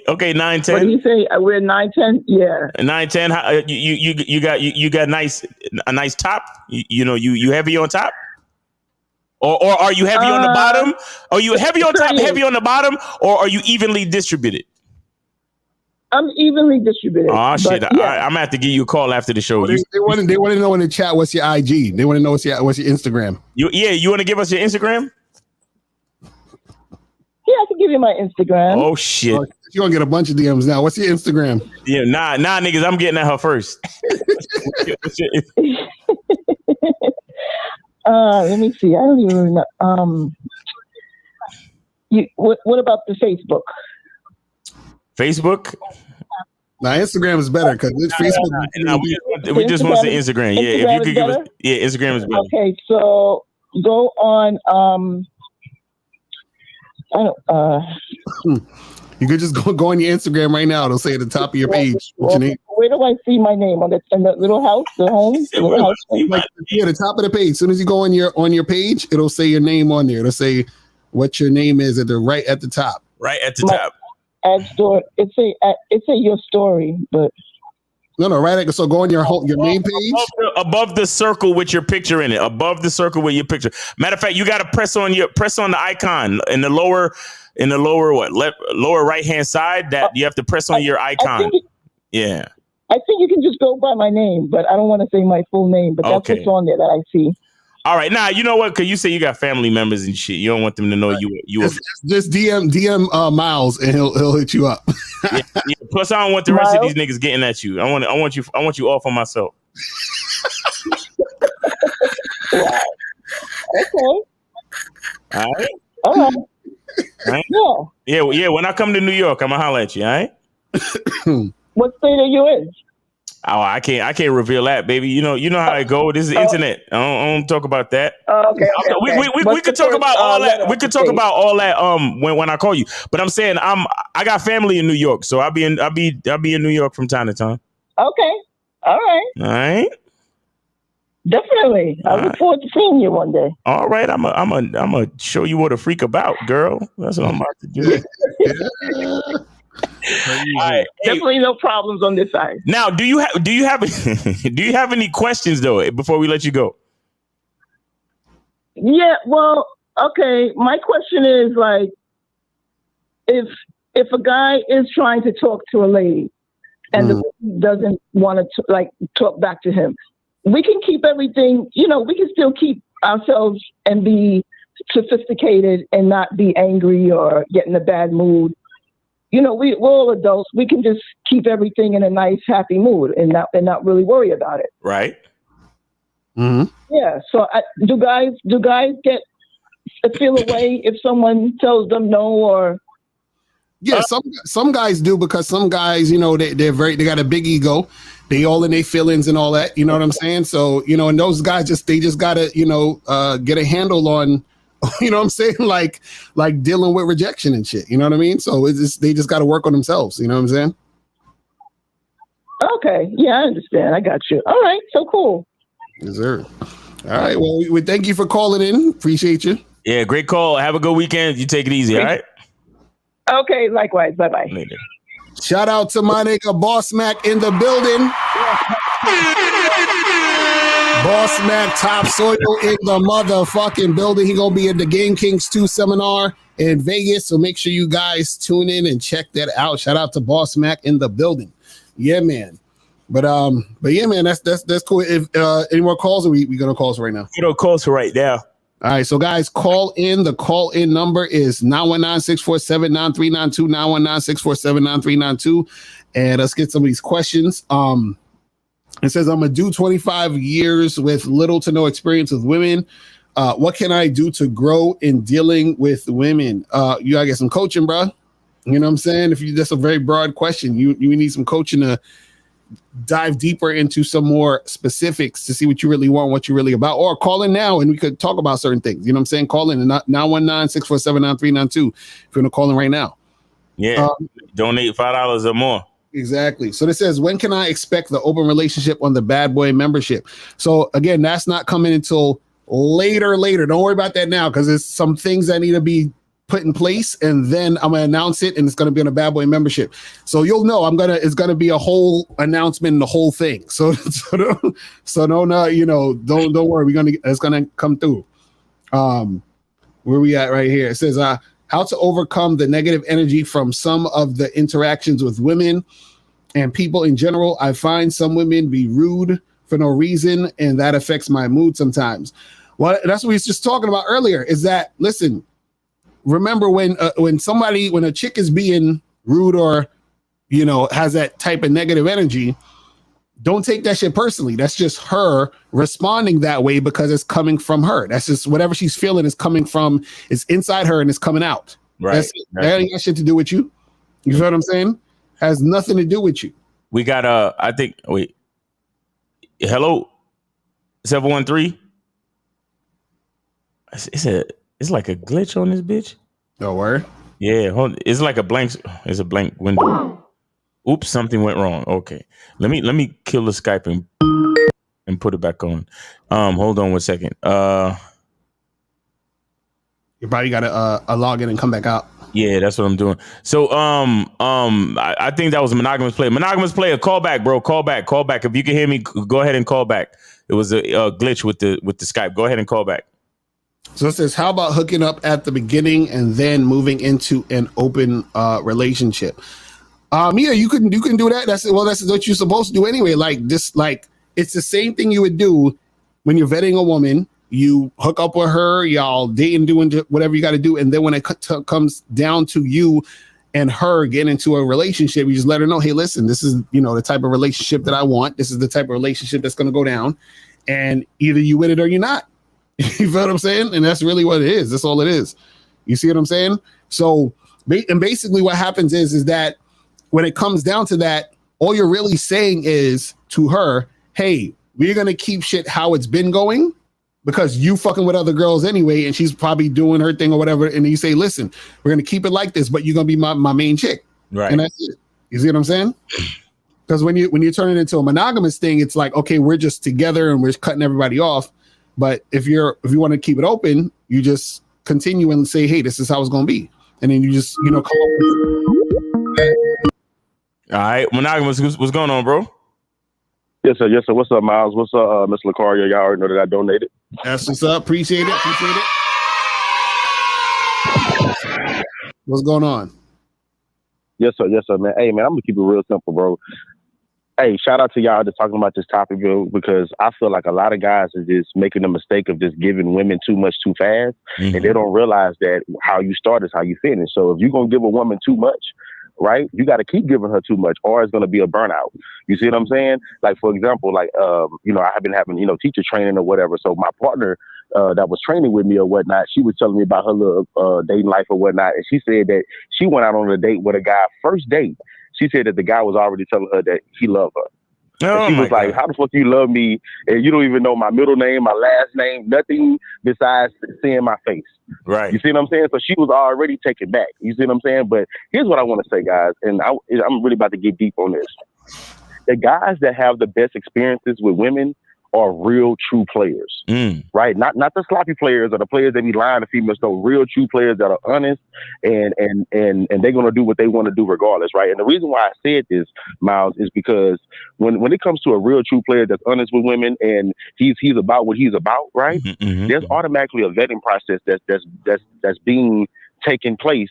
Okay, 9'10". What do you say? We're 9'10". Yeah, 9'10". You got a nice top. You heavy on top, or are you heavy on the bottom? Are you heavy on top, heavy on the bottom, or are you evenly distributed? I'm evenly distributed. Oh shit! I'm gonna have to give you a call after the show. They want to know in the chat what's your IG. They want to know what's your Instagram. You want to give us your Instagram? Yeah, I can give you my Instagram. Oh shit! You're gonna get a bunch of DMs now. What's your Instagram? Yeah, nah, niggas. I'm getting at her first. Let me see. I don't even really know. What about the Facebook? Facebook? Now Instagram is better because Facebook. We just want the Instagram. Yeah, if you could give us, Instagram is better. Okay, so go on. You could just go on your Instagram right now. It'll say at the top of your page what's your name. Where do I see my name? In the little house, the home, the little house. Like, yeah, the top of the page. As soon as you go on your page, it'll say your name on there. It'll say what your name is right at the top. Right at the top. Ad story. It say your story, but no. Right. So go on your main page. Above the circle with your picture in it. Above the circle with your picture. Matter of fact, you got to press on the icon in the lower lower right hand side. That you have to press on your icon. Yeah. I think you can just go by my name, but I don't want to say my full name. But that's what's on there that I see. All right, now you know what? Because you say you got family members and shit. You don't want them to know you. Just DM Miles and he'll hit you up. Yeah. Plus, I don't want the rest of these niggas getting at you. I want you off on myself. Wow. Okay. All right. All right. Yeah. Yeah. When I come to New York, I'm gonna holler at you. All right. What state are you in? Oh, I can't reveal that, baby. You know how it go. This is internet. I don't talk about that. Okay. We could talk about all that. We could talk about all that when I call you. But I'm saying I got family in New York, so I'll be in New York from time to time. Okay. All right. All right. Definitely. I look forward to seeing you one day. All right. I'm a show you what a freak about, girl. That's what I'm about to do. All right. Definitely no problems on this side. Now, do you have any questions though before we let you go? Yeah, well, okay. My question is like, if a guy is trying to talk to a lady and the lady doesn't want to talk back to him, we can keep everything. We can still keep ourselves and be sophisticated and not be angry or get in a bad mood. We're all adults. We can just keep everything in a nice, happy mood and not really worry about it. Right. Mm-hmm. Yeah. So do guys get feel away if someone tells them no or? Yeah, some guys do, because some guys, they got a big ego. They all in their feelings and all that. You know what I'm saying? So and those guys they just gotta get a handle on. You know what I'm saying? Like dealing with rejection and shit. You know what I mean? So they just got to work on themselves. You know what I'm saying? Okay. Yeah, I understand. I got you. All right. So cool. Yes, sir. All right. Well, we thank you for calling in. Appreciate you. Yeah. Great call. Have a good weekend. You take it easy. All right. Okay. Likewise. Bye-bye. Later. Shout out to my nigga Boss Mac in the building. Boss Mac Top Soil in the motherfucking building. He gonna be at the Game Kings 2 seminar in Vegas, so make sure you guys tune in and check that out. Shout out to Boss Mac in the building. Yeah, man. But yeah, man, that's cool. If any more calls, or we gonna calls right now? Calls right now. All right, so guys, call in. The call-in number is 919-647-9392, 919-647-9392. And let's get some of these questions. It says, I'm a dude 25 years with little to no experience with women. What can I do to grow in dealing with women? You gotta get some coaching, bro. You know what I'm saying? That's a very broad question. You need some coaching to dive deeper into some more specifics to see what you really want, what you're really about, or call in now and we could talk about certain things. You know what I'm saying? Call in 919-647-9392 if you want to call in right now. Yeah. Donate $5 or more. Exactly. So this says, when can I expect the open relationship on the Bad Boy membership? So again, that's not coming until later. Don't worry about that now, because there's some things that need to be put in place, and then I'm gonna announce it, and it's gonna be on a Bad Boy membership. So you'll know it's gonna be a whole announcement and the whole thing. So don't worry. It's gonna come through. Where we at right here? It says how to overcome the negative energy from some of the interactions with women and people in general. I find some women be rude for no reason, and that affects my mood sometimes. Well, that's what we was just talking about earlier, is that, listen, remember when a chick is being rude or, has that type of negative energy, don't take that shit personally. That's just her responding that way because it's coming from her. That's just whatever she's feeling is coming from, it's inside her and it's coming out. Right. That ain't got shit to do with you. You feel what I'm saying? Has nothing to do with you. We got hello, 713. It's like a glitch on this bitch. No word. Yeah, it's like a blank. It's a blank window. Oops, something went wrong. Okay, let me kill the Skype and put it back on. Hold on 1 second. You probably gotta log in and come back out. Yeah, that's what I'm doing. So I think that was a monogamous player. Monogamous player, call back, bro. Call back. If you can hear me, go ahead and call back. It was a glitch with the Skype. Go ahead and call back. So it says, how about hooking up at the beginning and then moving into an open relationship? Yeah, you can do that. That's what you're supposed to do anyway. Like this, like it's the same thing you would do when you're vetting a woman. You hook up with her, y'all dating, doing whatever you got to do, and then when it comes down to you and her getting into a relationship, you just let her know, hey, listen, this is the type of relationship that I want. This is the type of relationship that's going to go down, and either you with it or you're not. You feel what I'm saying? And that's really what it is. That's all it is. You see what I'm saying? So, and basically what happens is that when it comes down to that, all you're really saying is to her, hey, we're going to keep shit how it's been going because you fucking with other girls anyway, and she's probably doing her thing or whatever. And you say, listen, we're going to keep it like this, but you're going to be my main chick. Right. And that's it. You see what I'm saying? Because when you turn it into a monogamous thing, it's like, okay, we're just together and we're cutting everybody off. But if you want to keep it open, you just continue and say, hey, this is how it's going to be. And then you just, come up with. All right. Monogamous, what's going on, bro? Yes, sir. What's up, Miles? What's up, Miss Lucario? Y'all already know that I donated. That's what's up. Appreciate it. What's going on? Yes, sir, man. Hey, man, I'm gonna keep it real simple, bro. Hey, shout out to y'all just talking about this topic, bro, because I feel like a lot of guys are just making the mistake of just giving women too much too fast, and they don't realize that how you start is how you finish. So if you're gonna give a woman too much, right, you got to keep giving her too much, or it's gonna be a burnout. You see what I'm saying? Like, for example, like I have been having teacher training or whatever. So my partner that was training with me or whatnot, she was telling me about her little dating life or whatnot, and she said that she went out on a date with a guy first date. She said that the guy was already telling her that he loved her. Oh, and she was like, how the fuck you love me and you don't even know my middle name, my last name, nothing besides seeing my face? Right. You see what I'm saying? So she was already taken back. You see what I'm saying? But here's what I want to say, guys, and I'm really about to get deep on this. The guys that have the best experiences with women are real true players, right? Not the sloppy players or the players that be lying to females. No, real true players that are honest and they're gonna do what they want to do regardless, right? And the reason why I said this, Miles, is because when it comes to a real true player that's honest with women and he's about what he's about, right? There's automatically a vetting process that's being taken place.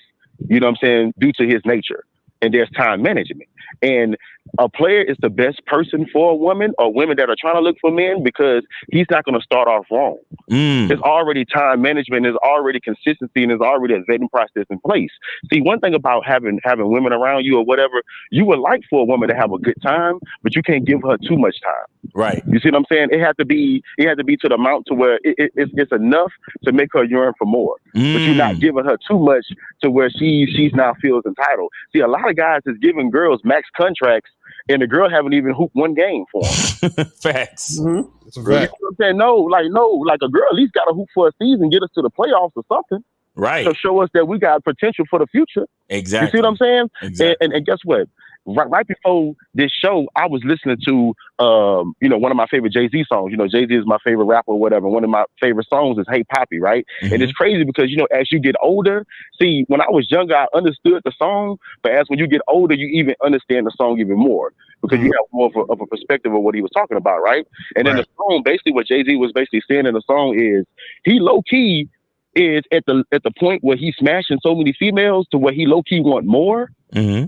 You know what I'm saying? Due to his nature, and there's time management. And a player is the best person for a woman or women that are trying to look for men because he's not going to start off wrong. There's already time management, there's already consistency, and there's already a vetting process in place. See, one thing about having women around you or whatever, you would like for a woman to have a good time, but you can't give her too much time. Right. You see what I'm saying? It had to be to the amount to where it's enough to make her yearn for more, but you're not giving her too much to where she's now feels entitled. See, a lot of guys is giving girls max contracts, and the girl haven't even hooped one game for them. Facts. It's a fact. You know what I'm saying? No, like a girl at least got to hoop for a season, get us to the playoffs or something. Right. To show us that we got potential for the future. Exactly. You see what I'm saying? Exactly. And guess what? Right before this show, I was listening to, one of my favorite Jay-Z songs. Jay-Z is my favorite rapper or whatever. One of my favorite songs is Hey Poppy, right? And it's crazy because, as you get older, see, when I was younger, I understood the song, but as when you get older, you even understand the song even more because you have more of a perspective of what he was talking about, right? And then the song, basically what Jay-Z was basically saying in the song is he low-key is at the point where he's smashing so many females to where he low-key want more,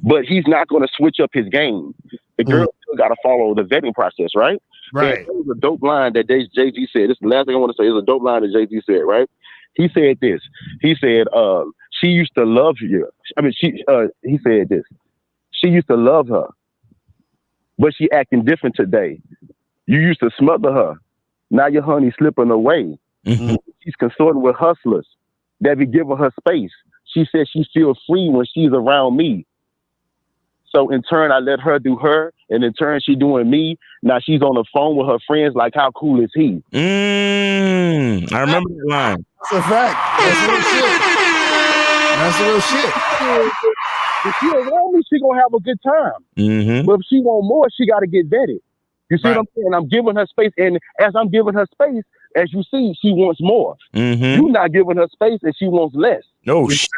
but he's not going to switch up his game. The girl still got to follow the vetting process, right? Right. And it was a dope line that Jay-Z said. This is the last thing I want to say. It's a dope line that Jay-Z said, right? He said this. He said, she used to love you. He said this. She used to love her, but she acting different today. You used to smother her. Now your honey slipping away. She's consorting with hustlers that be giving her space. She says she feels free when she's around me. So in turn, I let her do her, and in turn, she doing me. Now she's on the phone with her friends. Like, how cool is he? I remember that line. That's a fact. That's real shit. That's the real shit. If she around me, she gonna have a good time. Mm-hmm. But if she want more, she got to get vetted. You see what I'm saying? I'm giving her space, and as I'm giving her space, as you see, she wants more. Mm-hmm. You're not giving her space, and she wants less. No shit.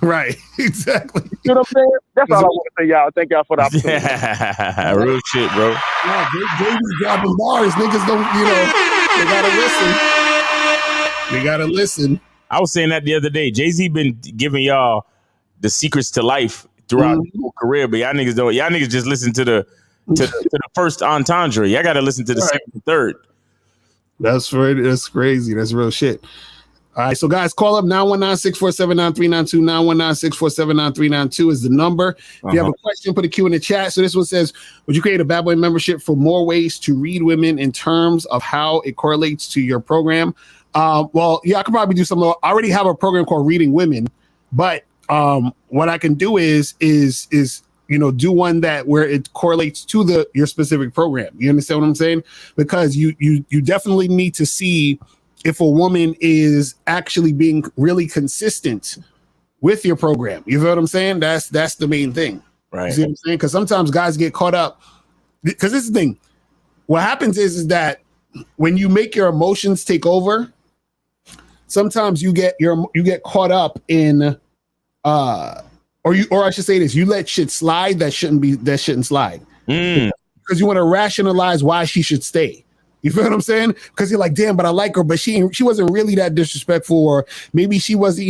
Right. Exactly. You know what I'm saying? That's all I want to say, y'all. Thank y'all for the opportunity. Real shit, bro. Yeah, JD's dropping bars. Niggas don't, they gotta listen. They gotta listen. I was saying that the other day. Jay-Z been giving y'all the secrets to life throughout his whole career, but y'all niggas don't. Y'all niggas just listen to the first entendre. Y'all got to listen to the second and third. That's right. That's crazy. That's real shit. All right, so guys, call up 919-647-9392. 919-647-9392 is the number. If you have a question, put a Q in the chat. So this one says, would you create a Bad Boy membership for more ways to read women in terms of how it correlates to your program? Well, yeah, I could probably do something. I already have a program called Reading Women, but what I can do is do one that where it correlates to your specific program. You understand what I'm saying? Because you definitely need to see if a woman is actually being really consistent with your program. You know what I'm saying? That's the main thing. Right. You see what I'm saying? Because sometimes guys get caught up. Because this is the thing. What happens is that when you make your emotions take over, sometimes you get caught up in or I should say this, you let shit slide that shouldn't slide. Because you want to rationalize why she should stay. You feel what I'm saying? Because you're like, damn, but I like her, but she wasn't really that disrespectful, or maybe she wasn't,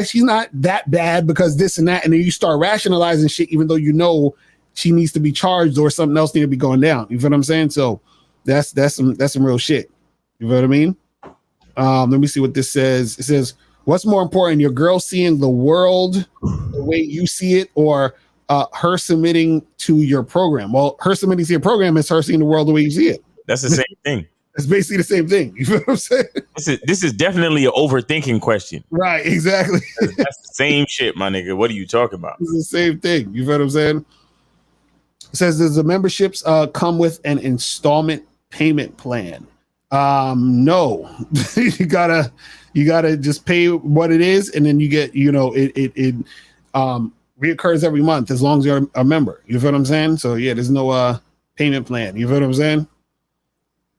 she's not that bad because this and that, and then you start rationalizing shit, even though you know she needs to be charged or something else needs to be going down. You feel what I'm saying? So that's some real shit. You feel what I mean? Let me see what this says. It says, what's more important, your girl seeing the world the way you see it, or her submitting to your program? Well, her submitting to your program is her seeing the world the way you see it. That's the same thing. It's basically the same thing. You feel what I'm saying? This is definitely an overthinking question. Right, exactly. That's the same shit, my nigga. What are you talking about? It's the same thing. You feel what I'm saying? It says, does the memberships come with an installment payment plan? No. you gotta just pay what it is, and then you get, it reoccurs every month as long as you're a member. You feel what I'm saying? So yeah, there's no payment plan. You feel what I'm saying?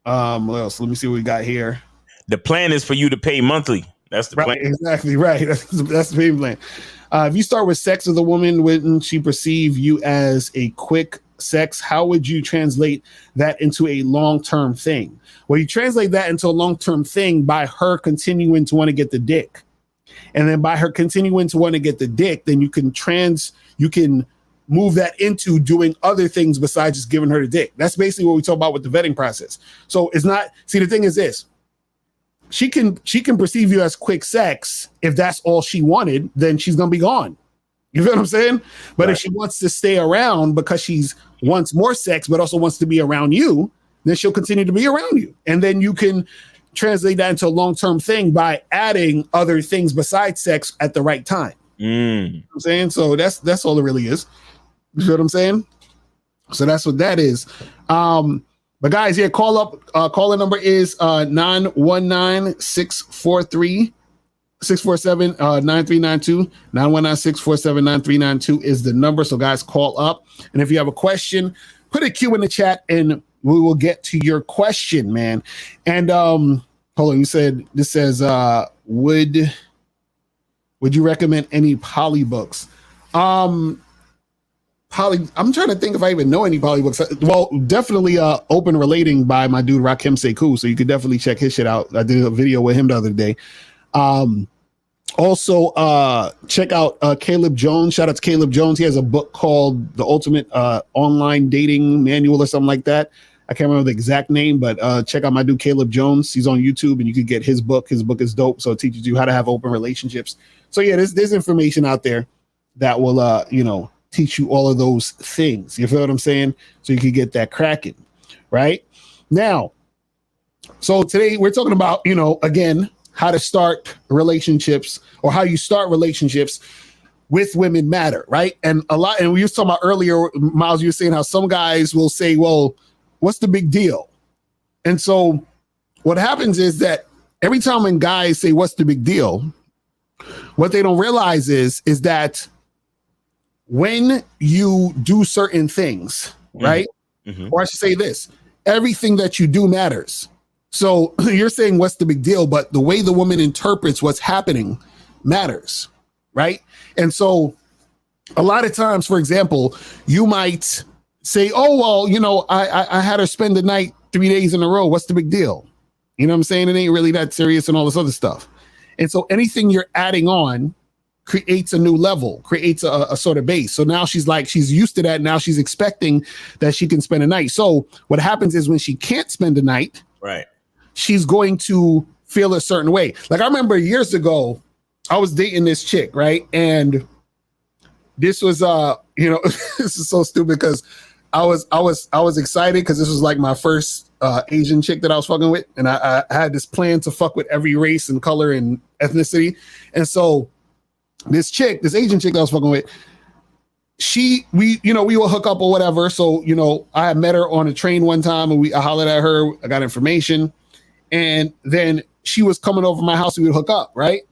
What else? Let me see what we got here. The plan is for you to pay monthly. That's the plan. Exactly right. That's the payment plan. If you start with sex with a woman, wouldn't she perceive you as a quick sex? How would you translate that into a long-term thing? Well, you translate that into a long-term thing by her continuing to want to get the dick. And then by her continuing to want to get the dick, then you can move that into doing other things besides just giving her the dick. That's basically what we talk about with the vetting process. So it's not, see, the thing is this, she can perceive you as quick sex. If that's all she wanted, then she's going to be gone. You feel what I'm saying? But if she wants to stay around because she's wants more sex, but also wants to be around you, then she'll continue to be around you. And then you can translate that into a long-term thing by adding other things besides sex at the right time. You know what I'm saying? So that's all it really is. You know what I'm saying? So that's what that is. But guys, yeah, call up. Caller number is 919-643-647-9392. 919-647-9392 is the number. So guys, call up. And if you have a question, put a Q in the chat and we will get to your question, man. And hold on, you said this says would you recommend any poly books? I'm trying to think if I even know any poly books. Well, definitely Open Relating by my dude Rakim Sekou. So you could definitely check his shit out. I did a video with him the other day. Also check out Caleb Jones. Shout out to Caleb Jones. He has a book called The Ultimate Online Dating Manual or something like that. I can't remember the exact name, but check out my dude Caleb Jones. He's on YouTube and you can get his book. His book is dope. So it teaches you how to have open relationships. So yeah, there's information out there that will teach you all of those things. You feel what I'm saying? So you can get that cracking, right? Now, so today we're talking about, again, how to start relationships or how you start relationships with women matter, right? And we were talking about earlier, Miles, you were saying how some guys will say, well, what's the big deal? And so what happens is that every time when guys say, what's the big deal? What they don't realize is that when you do certain things, right? Or I should say this, everything that you do matters. So you're saying what's the big deal, but the way the woman interprets what's happening matters, right? And so a lot of times, for example, you might say, oh, well, you know, I had her spend the night 3 days in a row. What's the big deal? You know what I'm saying? It ain't really that serious and all this other stuff. And so anything you're adding on creates a new level, creates a sort of base. So now she's used to that. Now she's expecting that she can spend a night. So what happens is when she can't spend a night, right, she's going to feel a certain way. Like I remember years ago, I was dating this chick, right? And this was, you know, this is so stupid because I was excited because this was like my first Asian chick that I was fucking with. And I had this plan to fuck with every race and color and ethnicity. And so this Asian chick that I was fucking with, we will hook up or whatever. So, you know, I had met her on a train one time and I hollered at her, I got information. And then she was coming over my house, we would hook up, right?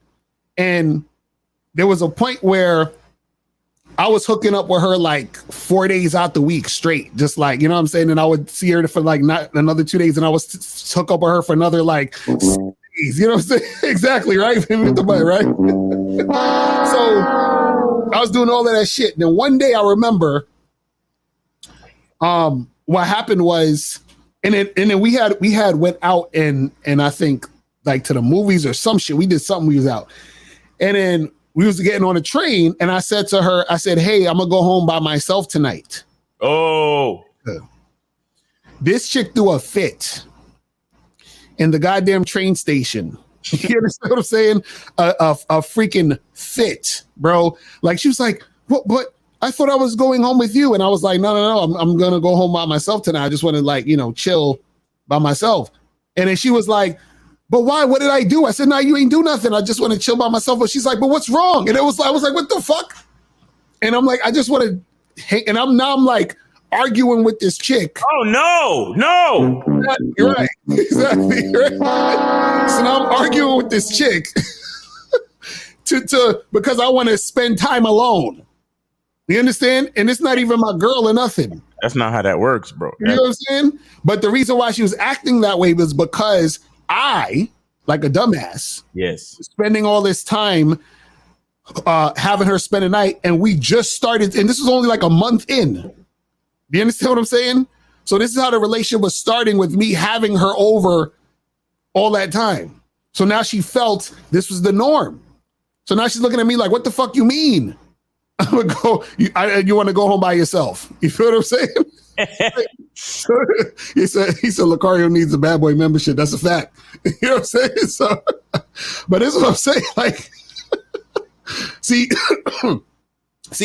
And there was a point where I was hooking up with her like 4 days out the week straight, just like, you know what I'm saying? And I would see her for like not another 2 days and I was hook up with her for another like 6 days, you know what I'm saying? Exactly, right? With the money, right? So I was doing all of that shit. And then one day I remember what happened was, and then we had went out and I think like to the movies or some shit. We did something, we was out. And then we was getting on a train and I said to her, I said, hey, I'm gonna go home by myself tonight. Oh. This chick threw a fit in the goddamn train station. You understand what I'm saying? A freaking fit, bro. Like she was like, what? I thought I was going home with you. And I was like, no. I'm gonna go home by myself tonight. I just want to like, you know, chill by myself. And then she was like, but why? What did I do? I said, no, you ain't do nothing. I just want to chill by myself. But she's like, but what's wrong? And I was like, what the fuck? And I'm like, I just want to hang. And I'm like arguing with this chick. Oh, no. You're right. Exactly. Right. So now I'm arguing with this chick because I want to spend time alone. You understand? And it's not even my girl or nothing. That's not how that works, bro. You know what I'm saying? But the reason why she was acting that way was because I, like a dumbass, yes, spending all this time having her spend a night, and we just started, and this was only like a month in. Do you understand what I'm saying? So this is how the relationship was starting, with me having her over all that time. So now she felt this was the norm. So now she's looking at me like, what the fuck you mean? I'm gonna go, you want to go home by yourself? You feel what I'm saying? he said Lucario needs a bad boy membership. That's a fact. You know what I'm saying? So, but this is what I'm saying. Like, see,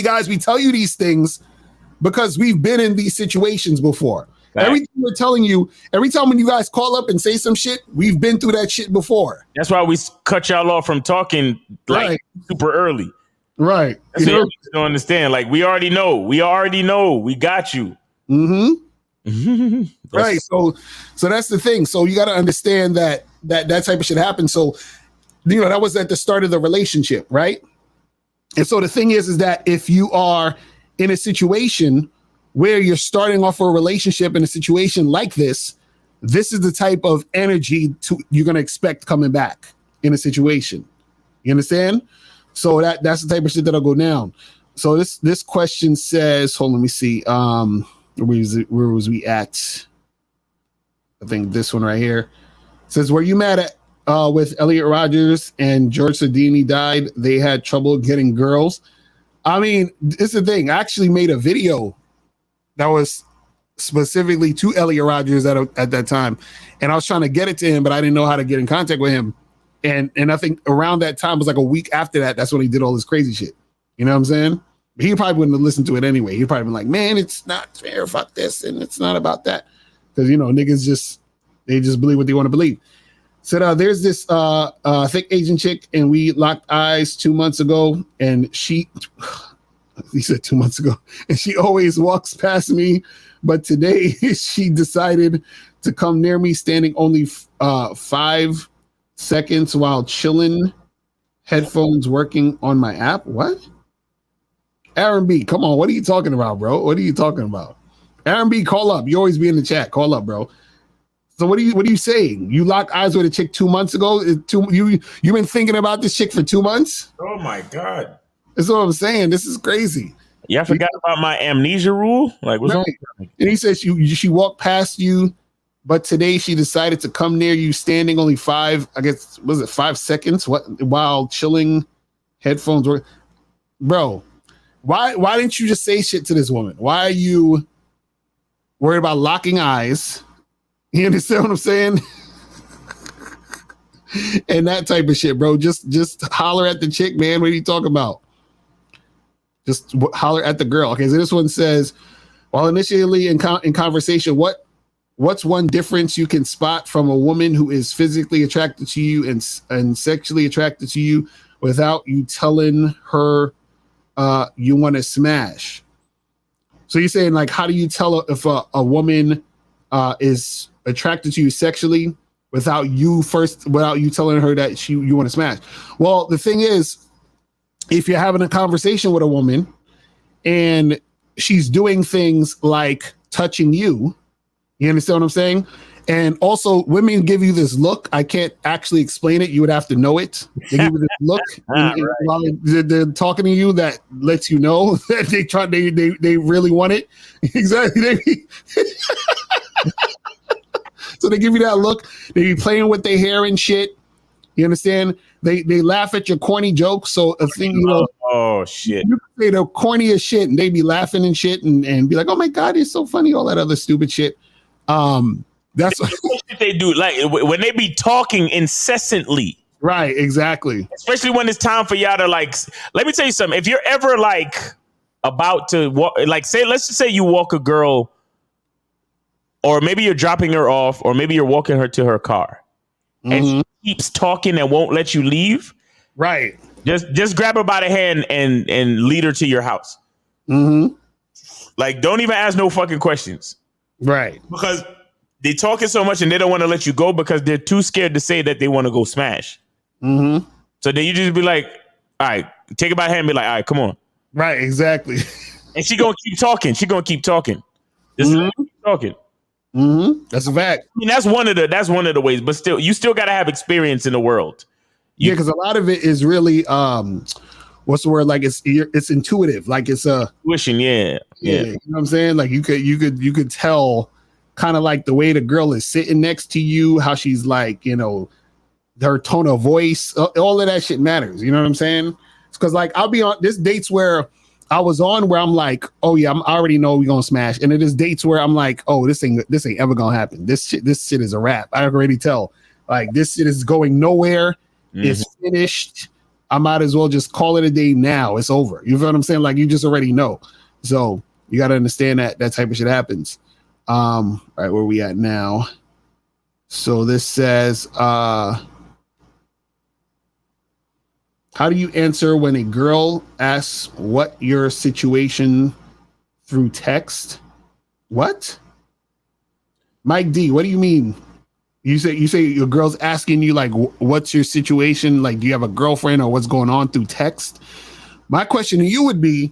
guys, we tell you these things because we've been in these situations before. Right. Everything we're telling you, every time when you guys call up and say some shit, we've been through that shit before. That's why we cut y'all off from talking like super early. Right. That's what you don't understand. Like, we already know. We got you. Mm-hmm. Right. So that's the thing. So you got to understand that type of shit happens. So, you know, that was at the start of the relationship, right? And so the thing is that if you are in a situation where you're starting off a relationship in a situation like this is the type of energy you're going to expect coming back in a situation. You understand? So that's the type of shit that'll go down. So this question says, hold on, let me see. Where was we at? I think this one right here. It says, were you mad at with Elliot Rodgers and George Sardini died? They had trouble getting girls. I mean, it's the thing. I actually made a video that was specifically to Elliot Rodgers at that time. And I was trying to get it to him, but I didn't know how to get in contact with him. And I think around that time was like a week after that. That's when he did all this crazy shit. You know what I'm saying? He probably wouldn't have listened to it anyway. He'd probably been like, man, it's not fair. Fuck this. And it's not about that. Because, you know, niggas they just believe what they want to believe. So there's this thick Asian chick, and we locked eyes 2 months ago. And he said 2 months ago, and she always walks past me. But today she decided to come near me, standing only 5 seconds while chilling. headphones working on my app. What? Aaron B, come on. What are you talking about, bro? What are you talking about? Aaron B, call up. You always be in the chat. Call up, bro. So what are you saying? You locked eyes with a chick 2 months ago? You've been thinking about this chick for 2 months? Oh my God. That's what I'm saying. This is crazy. Yeah, I forgot about my amnesia rule. Like, what's wrong? And he says she walked past you, but today she decided to come near you standing only 5 seconds while chilling, headphones were. Bro, why didn't you just say shit to this woman? Why are you worried about locking eyes? You understand what I'm saying? And that type of shit, bro. Just holler at the chick, man. What are you talking about? Just holler at the girl. Okay, so this one says, while initially in conversation, what's one difference you can spot from a woman who is physically attracted to you and sexually attracted to you without you telling her you want to smash? So you're saying, like, how do you tell if a woman is attracted to you sexually without you telling her that you want to smash? Well, the thing is, if you're having a conversation with a woman and she's doing things like touching you, you understand what I'm saying? And also, women give you this look. I can't actually explain it. You would have to know it. They give you this look while they're talking to you that lets you know that they really want it. Exactly. So they give you that look. They be playing with their hair and shit. You understand? They laugh at your corny jokes. So a thing, oh shit, you can say the corniest shit, and they be laughing and shit, and be like, "Oh my God, you're so funny!" All that other stupid shit. That's what they do. Like when they be talking incessantly. Right. Exactly. Especially when it's time for y'all to like. Let me tell you something. If you're ever like about to walk, like let's just say you walk a girl, or maybe you're dropping her off, or maybe you're walking her to her car. And she keeps talking and won't let you leave. Right. Just grab her by the hand and lead her to your house. Like, don't even ask no fucking questions. Right. Because they talking so much and they don't want to let you go because they're too scared to say that they want to go smash. So then you just be like, all right, take her by the hand and be like, all right, come on. Right. Exactly. And she gonna keep talking. Just keep talking. That's a fact. I mean, that's one of the ways, but still, you still got to have experience in the world. Yeah, because a lot of it is really what's the word? Like it's intuitive. Like it's a intuition. Yeah. You know what I'm saying? Like you could tell kind of like the way the girl is sitting next to you, how she's like, her tone of voice, all of that shit matters. You know what I'm saying? It's because like I'll be on this dates where I was on where I'm like, oh yeah, I already know we're gonna smash, and it is dates where I'm like, oh, this ain't ever gonna happen. This shit is a wrap. I already tell. Like this shit is going nowhere. It's finished. I might as well just call it a day now. It's over. You feel what I'm saying? Like you just already know. So you got to understand that type of shit happens. All right, where we at now? So this says, how do you answer when a girl asks what your situation through text? What? Mike D, what do you mean? You say your girl's asking you like, what's your situation? Like, do you have a girlfriend or what's going on through text? My question to you would be,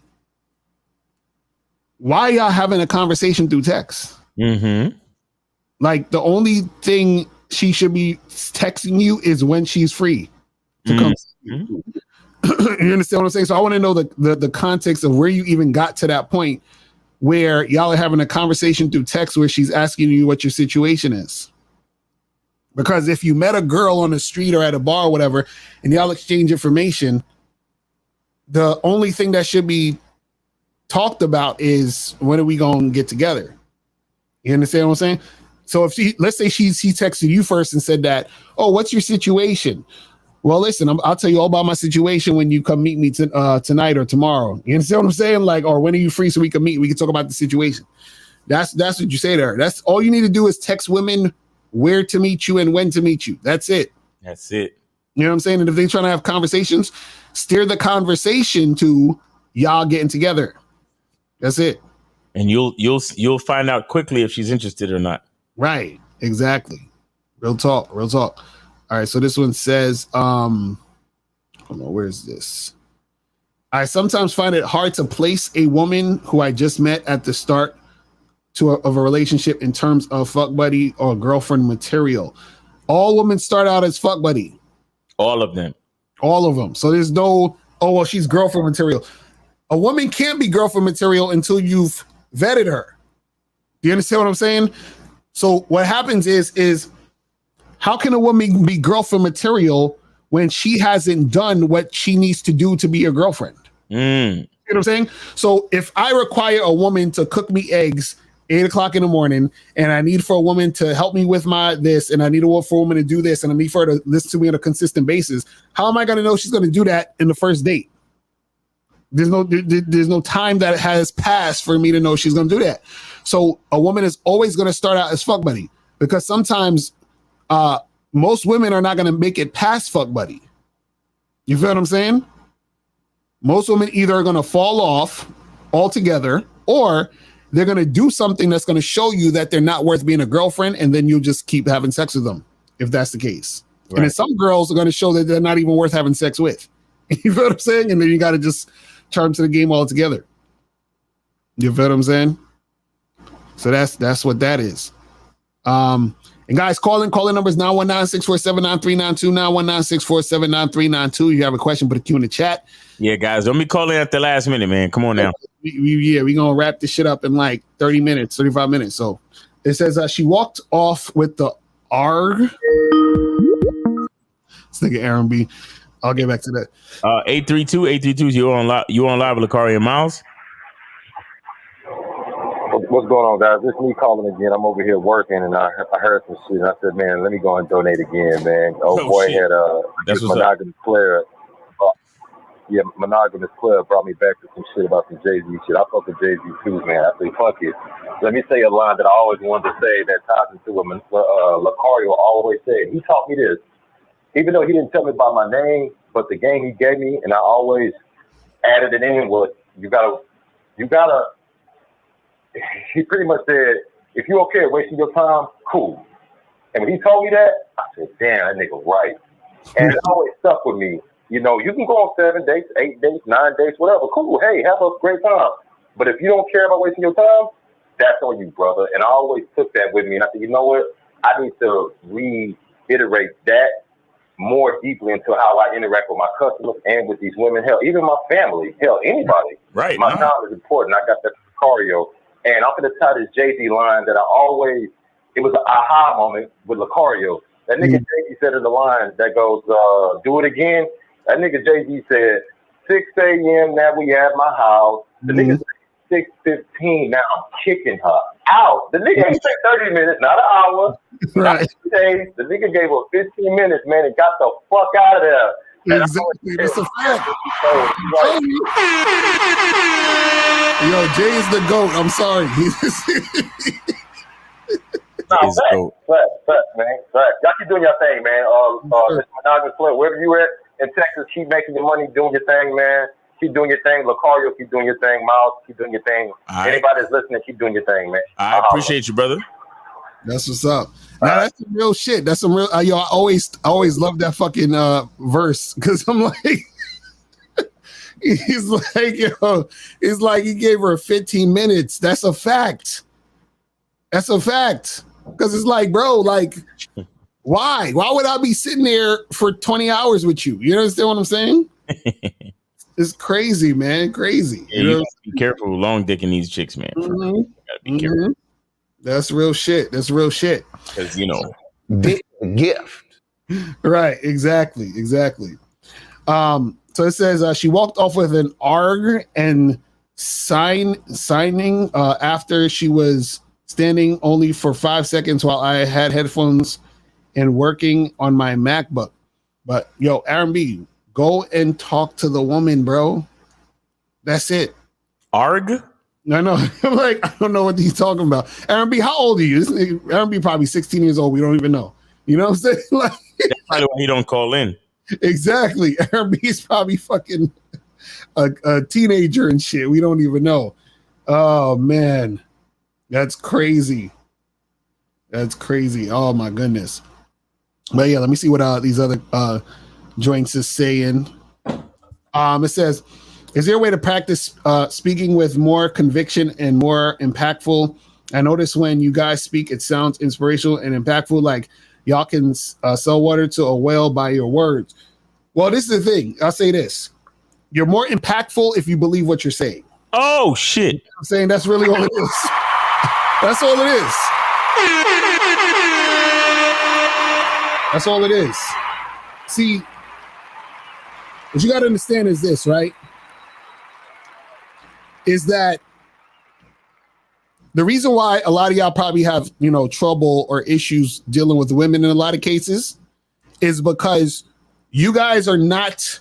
why y'all having a conversation through text? Like the only thing she should be texting you is when she's free to come. You understand what I'm saying? So I want to know the context of where you even got to that point where y'all are having a conversation through text where she's asking you what your situation is. Because if you met a girl on the street or at a bar or whatever, and y'all exchange information, the only thing that should be talked about is when are we going to get together? You understand what I'm saying? So if let's say she texted you first and said that, oh, what's your situation? Well, listen, I'll tell you all about my situation when you come meet me tonight or tomorrow. You understand what I'm saying? Like, or when are you free so we can meet? We can talk about the situation. That's what you say to her. That's all you need to do is text women where to meet you and when to meet you. That's it. That's it. You know what I'm saying? And if they're trying to have conversations, steer the conversation to y'all getting together. That's it. And you'll find out quickly if she's interested or not. Right. Exactly. Real talk. All right. So this one says, Hold on, where's this? I sometimes find it hard to place a woman who I just met at the start of a relationship in terms of fuck buddy or girlfriend material. All women start out as fuck buddy. All of them. All of them. So there's no, oh, well, she's girlfriend material. A woman can't be girlfriend material until you've vetted her. Do you understand what I'm saying? So what happens is how can a woman be girlfriend material when she hasn't done what she needs to do to be a girlfriend? You know what I'm saying? So if I require a woman to cook me eggs 8 o'clock in the morning, and I need for a woman to help me with my this, and I need for a woman to do this, and I need for her to listen to me on a consistent basis, how am I going to know she's going to do that in the first date? There's no time that has passed for me to know she's going to do that. So a woman is always going to start out as fuck buddy, because sometimes most women are not going to make it past fuck buddy. You feel what I'm saying? Most women either are going to fall off altogether, or they're going to do something that's going to show you that they're not worth being a girlfriend, and then you'll just keep having sex with them if that's the case. Right. And then some girls are going to show that they're not even worth having sex with. You feel what I'm saying? And then you got to just charm to the game altogether. You feel what I'm saying? So that's what that is. And guys, calling numbers 919-647-9392, 919-647-9392. You have a question, put a Q in the chat. Yeah, guys, don't be calling at the last minute, man. Come on now. We're going to wrap this shit up in like 30 minutes, 35 minutes. So it says she walked off with the ARG. This nigga Aaron B. I'll get back to that. 832, you on live with Lakari and Miles? What's going on, guys? It's me calling again. I'm over here working, and I heard some shit. And I said, man, let me go and donate again, man. Boy had a monogamous player. Monogamous player brought me back to some shit about some Jay-Z shit. I fuck with Jay-Z too, man. I say, fuck it. Let me say a line that I always wanted to say that ties into what Lacario always said. He taught me this. Even though he didn't tell me by my name, but the game he gave me, and I always added it in, was you gotta, he pretty much said, if you're okay wasting your time, cool. And when he told me that, I said, damn, that nigga right. And it always stuck with me. You know, you can go on 7 dates, 8 dates, 9 dates, whatever. Cool. Hey, have a great time. But if you don't care about wasting your time, that's on you, brother. And I always took that with me. And I said, you know what? I need to reiterate that more deeply into how I interact with my customers and with these women. Hell, even my family. Hell, anybody. Right. My time is important. I got that Lacario. And I'm going to tie this Jay-Z line that it was an aha moment with Lacario. That nigga Jay-Z said in the line that goes, do it again. That nigga Jay-Z said, 6 a.m. now we at my house. The nigga said 6:15, now I'm kicking her out. The nigga ain't say 30 minutes, not an hour. Right. Days. The nigga gave her 15 minutes, man, and got the fuck out of there. And exactly. That's a fact. Yo, Jay is the GOAT. I'm sorry. Fact, man. Y'all keep doing your thing, man. Mr. Monogamous Player, wherever you at in Texas, keep making your money, doing your thing, man. Keep doing your thing. Lacario, keep doing your thing. Miles, keep doing your thing. Anybody that's listening, keep doing your thing, man. I appreciate you, brother. That's what's up. Now that's some real shit. That's some real. I always love that fucking verse, because I'm like, he's like he gave her 15 minutes. That's a fact. That's a fact. Because it's like, bro, like, why? Why would I be sitting there for 20 hours with you? You understand what I'm saying? It's crazy, man. Crazy. Yeah, you gotta be careful long dicking these chicks, man. You gotta be careful. That's real shit. That's real shit. Because, you know, dick gift. Right. Exactly. So it says she walked off with an ARG and signing after she was standing only for 5 seconds while I had headphones and working on my MacBook. But yo, Aaron B, go and talk to the woman, bro. That's it. ARG? No. I'm like, I don't know what he's talking about. Aaron B, how old are you? Aaron B probably 16 years old. We don't even know. You know what I'm saying? Like, that's probably why he don't call in. Exactly. Aaron B is probably fucking a teenager and shit. We don't even know. Oh man. That's crazy. Oh my goodness. But yeah, let me see what these other joints is saying. It says, is there a way to practice speaking with more conviction and more impactful? I notice when you guys speak, it sounds inspirational and impactful, like y'all can sell water to a whale by your words. Well, this is the thing. I'll say this. You're more impactful if you believe what you're saying. Oh, shit. You know I'm saying that's really all it is. That's all it is. That's all it is. See, what you got to understand is this, right? Is that the reason why a lot of y'all probably have, trouble or issues dealing with women in a lot of cases is because you guys are not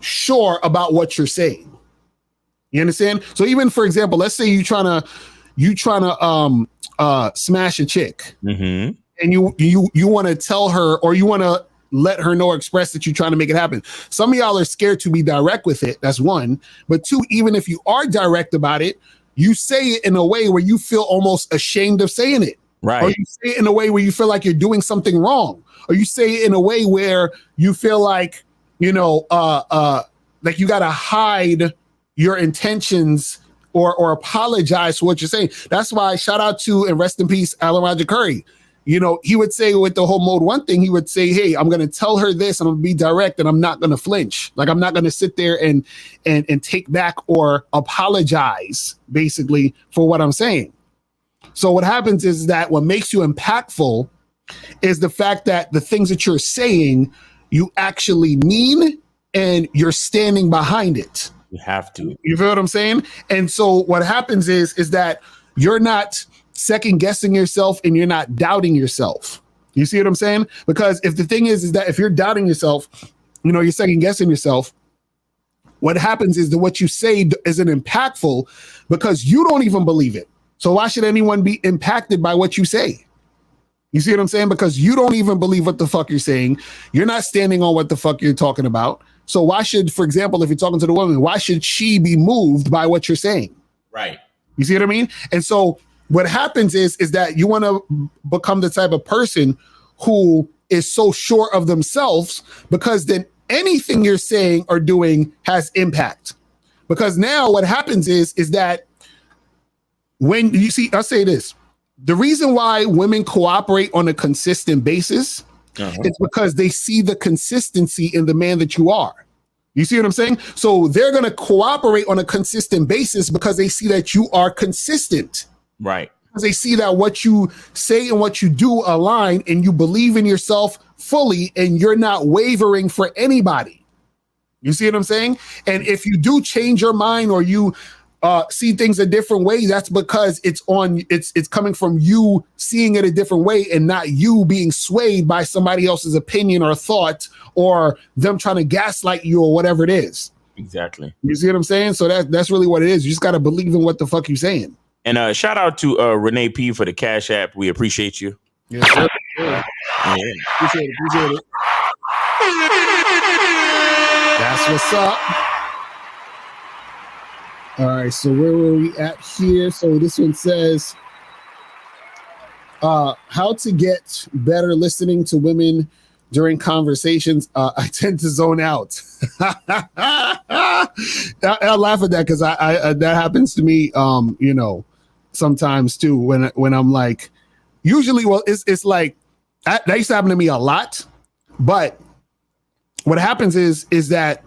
sure about what you're saying. You understand? So even, for example, let's say you trying to smash a chick, mm-hmm. and you want to tell her, or you want to let her know or express that you're trying to make it happen. Some of y'all are scared to be direct with it. That's one. But two, even if you are direct about it, you say it in a way where you feel almost ashamed of saying it. Right. Or you say it in a way where you feel like you're doing something wrong. Or you say it in a way where you feel like, like you got to hide your intentions or apologize for what you're saying. That's why shout out to, and rest in peace, Alan Roger Curry. He would say with the whole mode 1 thing, he would say, hey, I'm going to tell her this, and I'm going to be direct, and I'm not going to flinch. Like, I'm not going to sit there and take back or apologize, basically, for what I'm saying. So what happens is that what makes you impactful is the fact that the things that you're saying, you actually mean, and you're standing behind it. You have to. You feel what I'm saying? And so what happens is that you're not second guessing yourself and you're not doubting yourself. You see what I'm saying? Because if the thing is that if you're doubting yourself, you're second guessing yourself, what happens is that what you say isn't impactful because you don't even believe it. So why should anyone be impacted by what you say? You see what I'm saying? Because you don't even believe what the fuck you're saying. You're not standing on what the fuck you're talking about. So why should, for example, if you're talking to the woman, why should she be moved by what you're saying? Right. You see what I mean? And so what happens is that you want to become the type of person who is so sure of themselves, because then anything you're saying or doing has impact. Because now what happens is that when you see, I'll say this, the reason why women cooperate on a consistent basis is because they see the consistency in the man that you are. You see what I'm saying? So they're going to cooperate on a consistent basis because they see that you are consistent. Right. Because they see that what you say and what you do align, and you believe in yourself fully, and you're not wavering for anybody. You see what I'm saying? And if you do change your mind or you see things a different way, that's because it's coming from you seeing it a different way and not you being swayed by somebody else's opinion or thought or them trying to gaslight you or whatever it is. Exactly. You see what I'm saying? So that's really what it is. You just got to believe in what the fuck you're saying. And shout out to Renee P for the Cash App. We appreciate you. Yes, sir. Yeah. Appreciate it. That's what's up. All right, so where were we at here? So this one says, how to get better listening to women during conversations. I tend to zone out. I laugh at that because I that happens to me, sometimes too, when I'm like, usually, well, it's like, that used to happen to me a lot, but what happens is that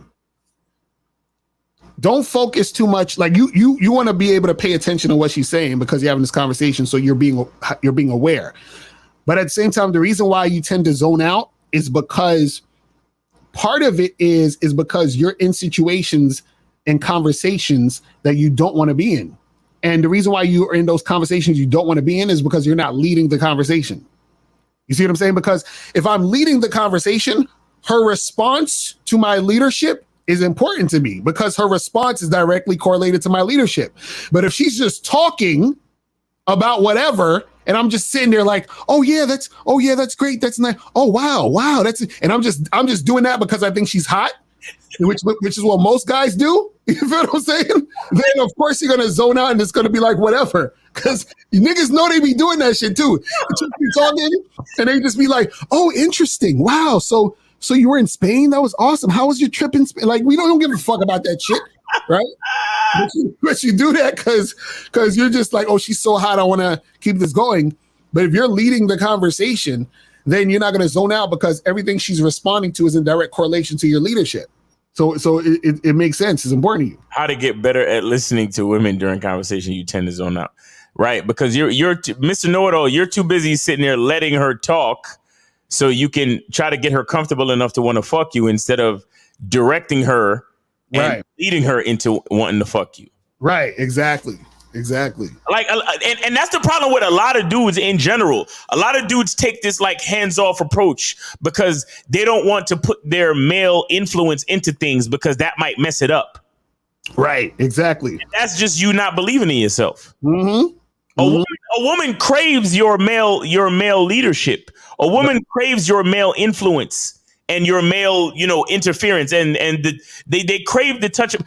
don't focus too much. Like you want to be able to pay attention to what she's saying because you're having this conversation. So you're being aware. But at the same time, the reason why you tend to zone out is because part of it is because you're in situations and conversations that you don't want to be in. And the reason why you are in those conversations you don't want to be in is because you're not leading the conversation. You see what I'm saying? Because if I'm leading the conversation, her response to my leadership is important to me because her response is directly correlated to my leadership. But if she's just talking about whatever, and I'm just sitting there like, oh yeah, that's great. That's nice. Oh, wow. And I'm just doing that because I think she's hot, which is what most guys do. You feel what I'm saying? Then of course you're gonna zone out and it's gonna be like whatever. Cause niggas know they be doing that shit too. They just be talking and they just be like, oh, interesting. Wow. So So you were in Spain? That was awesome. How was your trip in Spain? Like, we don't give a fuck about that shit, right? But you do that because you're just like, oh, she's so hot, I want to keep this going. But if you're leading the conversation, then you're not going to zone out because everything she's responding to is in direct correlation to your leadership. So it makes sense. It's important to you. How to get better at listening to women during conversation, you tend to zone out, right? Because you're Mr. Know-it-all, you're too busy sitting there letting her talk so you can try to get her comfortable enough to want to fuck you instead of directing her and leading her into wanting to fuck you. Right, exactly. Like, and that's the problem with a lot of dudes in general. A lot of dudes take this like hands-off approach because they don't want to put their male influence into things because that might mess it up. Right, exactly. And that's just you not believing in yourself. Mm-hmm. A woman craves your male leadership. A woman craves your male influence and your male, interference, and they crave the touch of.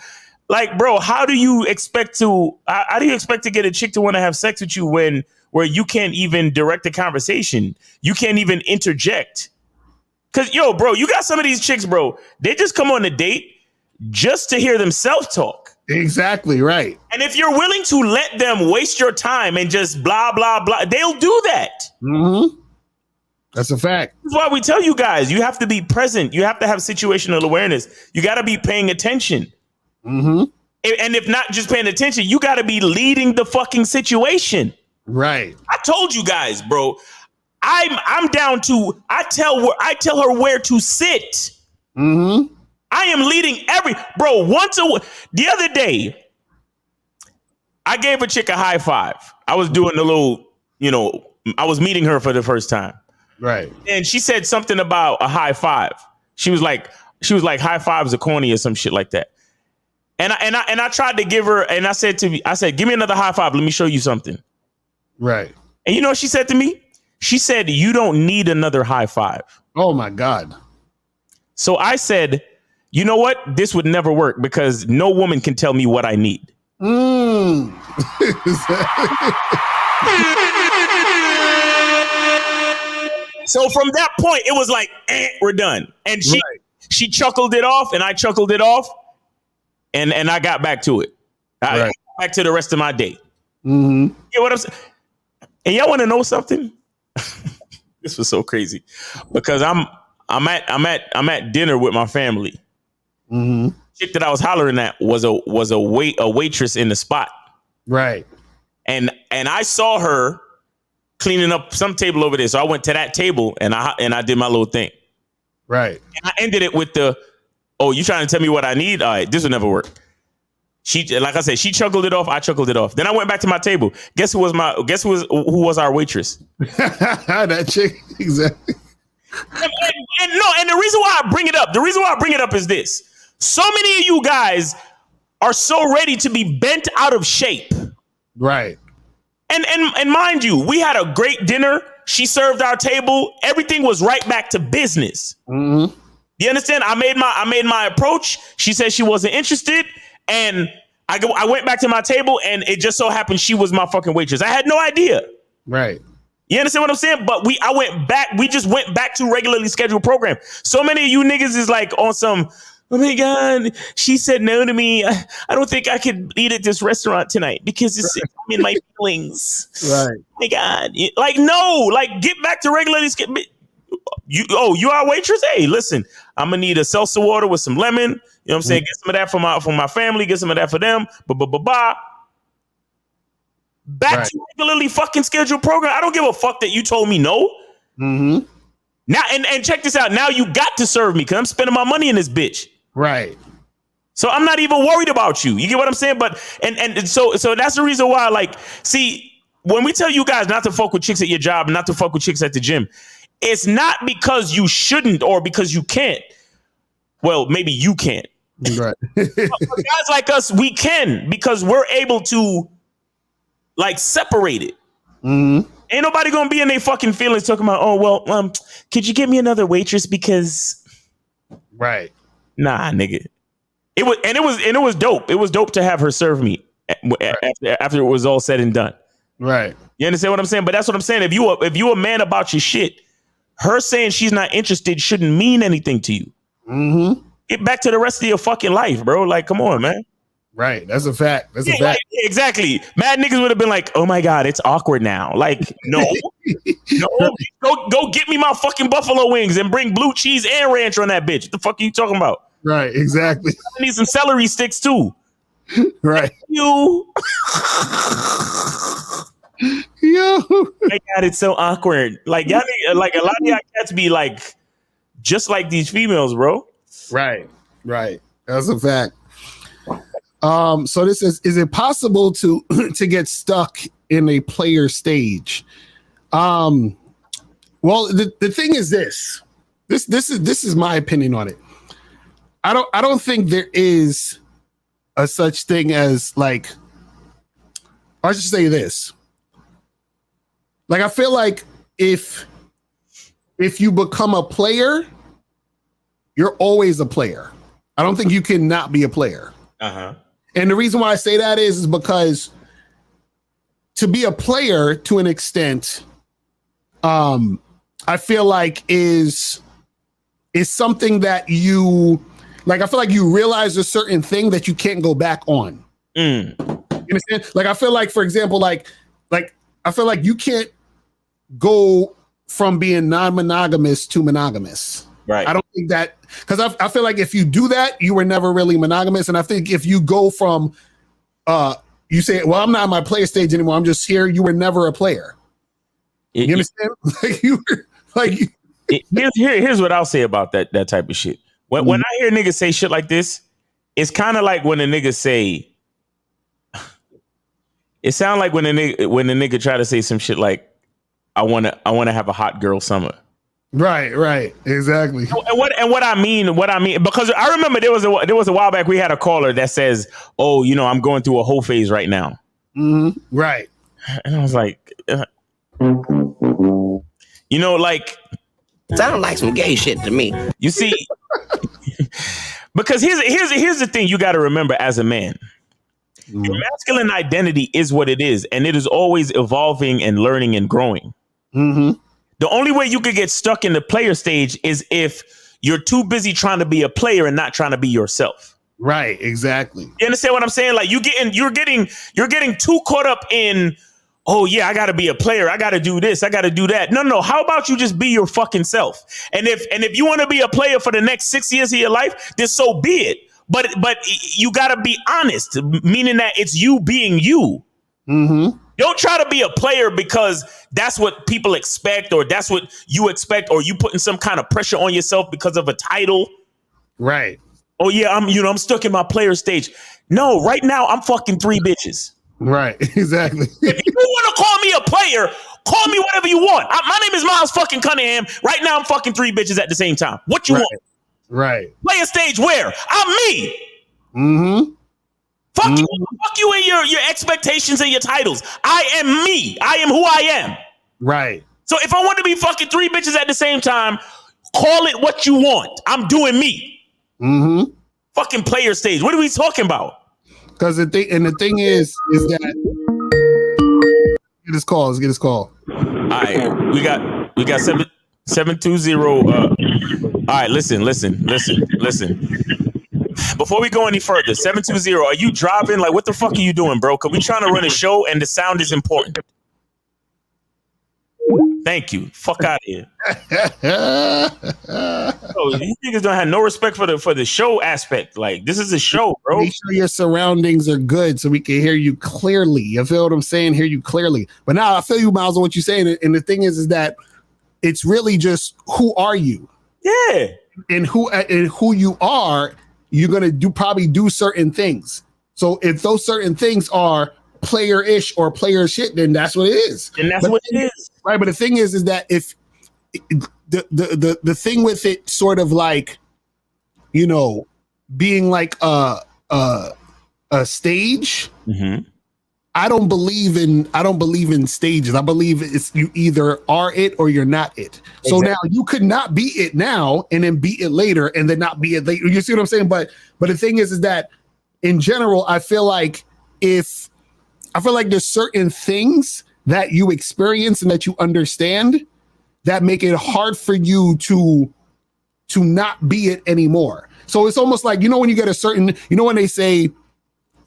Like, bro, how do you expect to get a chick to want to have sex with you where you can't even direct the conversation? You can't even interject. Cause bro, you got some of these chicks, bro, they just come on a date just to hear themselves talk. Exactly right. And if you're willing to let them waste your time and just blah, blah, blah, they'll do that. Mm-hmm. That's a fact. That's why we tell you guys, you have to be present. You have to have situational awareness. You got to be paying attention. Mm-hmm. And if not just paying attention, you got to be leading the fucking situation. Right. I told you guys, bro. I'm down to. I tell her where to sit. Mm-hmm. I am leading the other day, I gave a chick a high five. I was doing a little, I was meeting her for the first time. Right. And she said something about a high five. She was like high fives are corny or some shit like that. And I tried to give her, and I said, give me another high five. Let me show you something. Right. And you know what she said to me? She said, you don't need another high five. Oh my God. So I said, you know what? This would never work because no woman can tell me what I need. So from that point, it was like, we're done. And she chuckled it off and I chuckled it off. And I got back to it. I got back to the rest of my day. Mm-hmm. You know what I'm saying? And y'all want to know something? This was so crazy because I'm at dinner with my family. Mm-hmm. Chick that I was hollering at was a waitress in the spot. Right. And I saw her cleaning up some table over there. So I went to that table and I did my little thing. Right. And I ended it with oh, you trying to tell me what I need? All right, this will never work. Like I said, she chuckled it off. I chuckled it off. Then I went back to my table. Guess who was our waitress? That chick, exactly. And the reason why I bring it up is this. So many of you guys are so ready to be bent out of shape. Right. And mind you, we had a great dinner. She served our table. Everything was right back to business. Mm-hmm. You understand? I made my approach. She said she wasn't interested. And I went back to my table and it just so happened she was my fucking waitress. I had no idea. Right. You understand what I'm saying? But we just went back to regularly scheduled program. So many of you niggas is like on some, oh my God, she said no to me. I don't think I could eat at this restaurant tonight because I'm in my feelings. Right. Oh my God. Like, no, like get back to regularly scheduled. You are a waitress? Hey, listen, I'm gonna need a seltzer water with some lemon. You know what I'm saying? Get some of that for my family, get some of that for them. Back to regularly fucking scheduled program. I don't give a fuck that you told me no. Mm-hmm. Now and check this out. Now you got to serve me because I'm spending my money in this bitch. Right. So I'm not even worried about you. You get what I'm saying? But and so that's the reason why, like, see, when we tell you guys not to fuck with chicks at your job, not to fuck with chicks at the gym, it's not because you shouldn't or because you can't. Well, maybe you can't. Right. But guys like us, we can because we're able to like separate it. Mm-hmm. Ain't nobody gonna be in their fucking feelings talking about, oh well, could you get me another waitress because right. Nah, nigga. It was dope. It was dope to have her serve me after it was all said and done. Right. You understand what I'm saying? But that's what I'm saying. If you a man about your shit, her saying she's not interested shouldn't mean anything to you. Mm-hmm. Get back to the rest of your fucking life, bro. Like, come on, man. Right. That's a fact. That's a fact. Like, exactly. Mad niggas would have been like, oh my God, it's awkward now. Like, no. Go get me my fucking buffalo wings and bring blue cheese and ranch on that bitch. What the fuck are you talking about? Right, exactly. I need some celery sticks too. Right. You. Yo. My God, it's so awkward. Like, y'all need, like, a lot of y'all cats be like, just like these females, bro. Right. Right. That's a fact. So this is it possible to get stuck in a player stage? Well, the thing is this is my opinion on it. I don't think there is a such thing as like, I should say this. Like, I feel like if you become a player, you're always a player. I don't think you can not be a player. Uh-huh. And the reason why I say that is because to be a player to an extent, I feel like is something that you like. I feel like you realize a certain thing that you can't go back on. You understand? Like, I feel like, for example, like I feel like you can't go from being non-monogamous to monogamous. Right. I don't think that, because I feel like if you do that, you were never really monogamous. And I think if you go from, you say, well, I'm not in my player stage anymore, I'm just here, you were never a player. You understand? Here's what I'll say about that type of shit. When I hear niggas say shit like this, it's kind of like when a nigga say, it sounds like when a nigga try to say some shit like, I wanna have a hot girl summer. Right, exactly. And what I mean, because I remember there was a while back we had a caller that says, "Oh, you know, I'm going through a whole phase right now." Mm-hmm. Right. And I was like, you know, like, sound like some gay shit to me. You see, because here's the thing you got to remember as a man. Your masculine identity is what it is, and it is always evolving and learning and growing. Mm-hmm. The only way you could get stuck in the player stage is if you're too busy trying to be a player and not trying to be yourself. Right, exactly. You understand what I'm saying? Like, you're getting too caught up in, oh yeah, I got to be a player, I got to do this, I got to do that. No. How about you just be your fucking self? And if you want to be a player for the next 6 years of your life, then so be it. But you got to be honest, meaning that it's you being you. Mm-hmm. Don't try to be a player because that's what people expect, or that's what you expect, or you putting some kind of pressure on yourself because of a title. Right. Oh yeah, I'm stuck in my player stage. No, right now I'm fucking 3 bitches. Right, exactly. If you want to call me a player, call me whatever you want. My name is Miles fucking Cunningham. Right now I'm fucking 3 bitches at the same time. What you want? Right. Player stage where? I'm me. Mm-hmm. Fuck you and your expectations and your titles. I am me. I am who I am. Right. So if I want to be fucking 3 bitches at the same time, call it what you want. I'm doing me. Mm-hmm. Fucking player stage. What are we talking about? Because the thing is that get his call. Let's get his call. All right, we got 720. All right, listen. Before we go any further, 720, are you driving? Like, what the fuck are you doing, bro? Because we trying to run a show and the sound is important. Thank you. Fuck out of here. Bro, these niggas don't have no respect for the show aspect. Like, this is a show, bro. Make sure your surroundings are good so we can hear you clearly. You feel what I'm saying? Hear you clearly. But now I feel you, Miles, on what you're saying. And the thing is that it's really just, who are you? Yeah. And who you are, you're gonna probably do certain things. So if those certain things are player-ish or player shit, then that's what it is. And that's what it is. Right. But the thing is that if the thing with it sort of like, you know, being like a stage, mm-hmm. I don't believe in stages. I believe it's you either are it or you're not it. So now you could not be it now and then be it later and then not be it later. You see what I'm saying? But the thing is that in general, I feel like there's certain things that you experience and that you understand that make it hard for you to not be it anymore. So it's almost like, when you get a certain, when they say,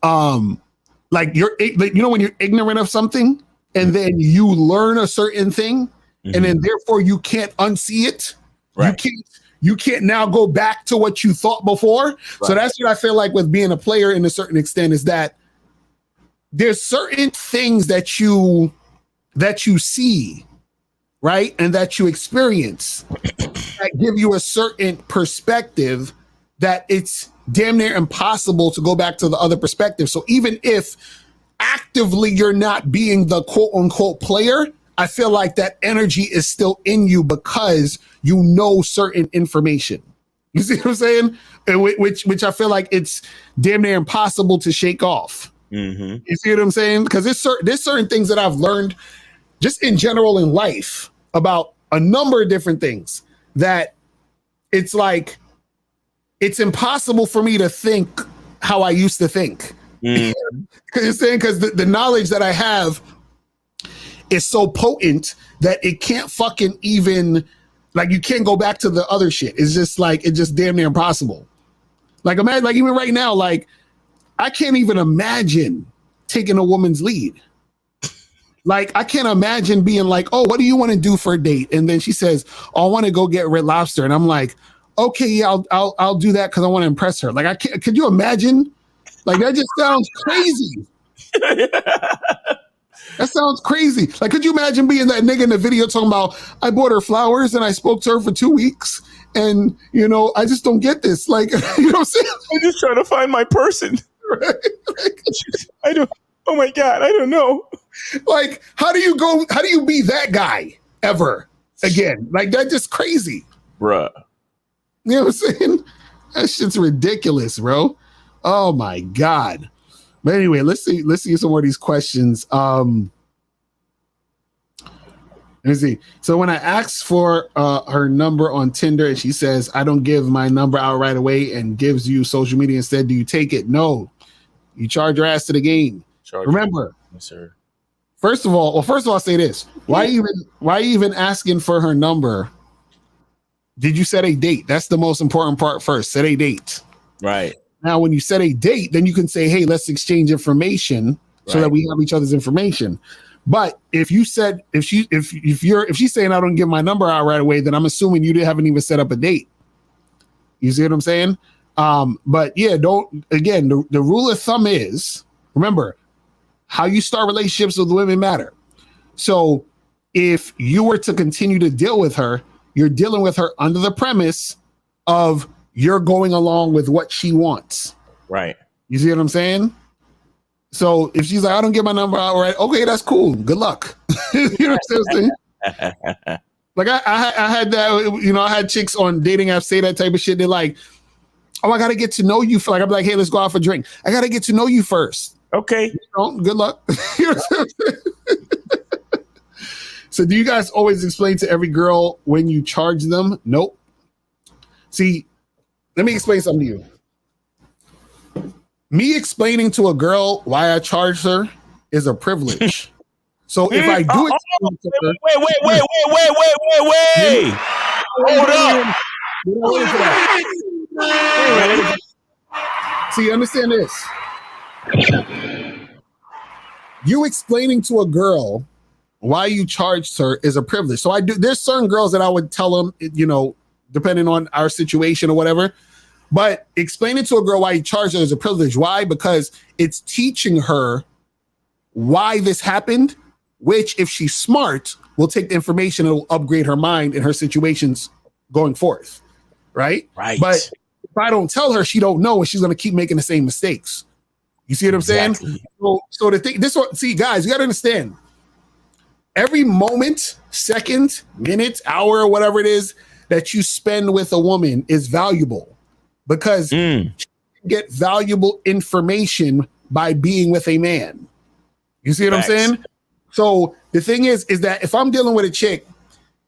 like when you're ignorant of something and then you learn a certain thing and then therefore you can't unsee it. Right. You can't now go back to what you thought before. Right. So that's what I feel like with being a player in a certain extent, is that there's certain things that you see, right? And that you experience that give you a certain perspective that it's damn near impossible to go back to the other perspective. So even if actively you're not being the quote unquote player, I feel like that energy is still in you because you know certain information. You see what I'm saying? Which I feel like it's damn near impossible to shake off. You see what I'm saying? Because there's certain things that I've learned just in general in life about a number of different things that it's like, it's impossible for me to think how I used to think. Because the knowledge that I have is so potent that it can't fucking even, like, you can't go back to the other shit. It's just like, it's just damn near impossible. Like, imagine, like, even right now, like, I can't even imagine taking a woman's lead. Like, I can't imagine being like, oh, what do you want to do for a date? And then she says, oh, I want to go get Red Lobster. And I'm like, okay, yeah, I'll do that because I want to impress her. Like, could you imagine? Like, that just sounds crazy. That sounds crazy. Like, could you imagine being that nigga in the video talking about, I bought her flowers and I spoke to her for 2 weeks and, I just don't get this. Like, you know what I'm saying? I'm just trying to find my person. Right? Like, oh my God, I don't know. Like, how do you be that guy ever again? Like, that's just crazy. Bruh. You know what I'm saying? That shit's ridiculous, bro. Oh my God. But anyway, let's see some more of these questions. Let me see. So when I asked for her number on Tinder and she says, I don't give my number out right away and gives you social media instead, do you take it? No. You charge your ass to the game. Remember. Yes, sir. First of all, I'll say this. Why even asking for her number? Did you set a date? That's the most important part first. Set a date. Right. Now, when you set a date, then you can say, hey, let's exchange information so that we have each other's information. But if she's saying I don't give my number out right away, then I'm assuming you haven't even set up a date. You see what I'm saying? But yeah, the rule of thumb is, remember, how you start relationships with women matter. So if you were to continue to deal with her, you're dealing with her under the premise of you're going along with what she wants. Right. You see what I'm saying? So if she's like, I don't get my number out right, okay, that's cool. Good luck. You know what I'm saying? Like I had that, I had chicks on dating apps say that type of shit. They're like, oh, I got to get to know you. Like, I'm like, hey, let's go out for a drink. I got to get to know you first. Okay. Good luck. You know what I'm saying? So do you guys always explain to every girl when you charge them? Nope. See, let me explain something to you. Me explaining to a girl why I charge her is a privilege. So if I do explain to her, wait. Hold up. See, understand this. You explaining to a girl why you charged her is a privilege. So there's certain girls that I would tell them, depending on our situation or whatever, but explaining to a girl why you charged her is a privilege. Why? Because it's teaching her why this happened, which if she's smart, will take the information and will upgrade her mind in her situations going forth. Right. But if I don't tell her, she don't know, and she's going to keep making the same mistakes. You see what I'm saying? So the thing, guys, you got to understand. Every moment, second, minute, hour, or whatever it is that you spend with a woman is valuable because you get valuable information by being with a man. You see what I'm saying? So the thing is that if I'm dealing with a chick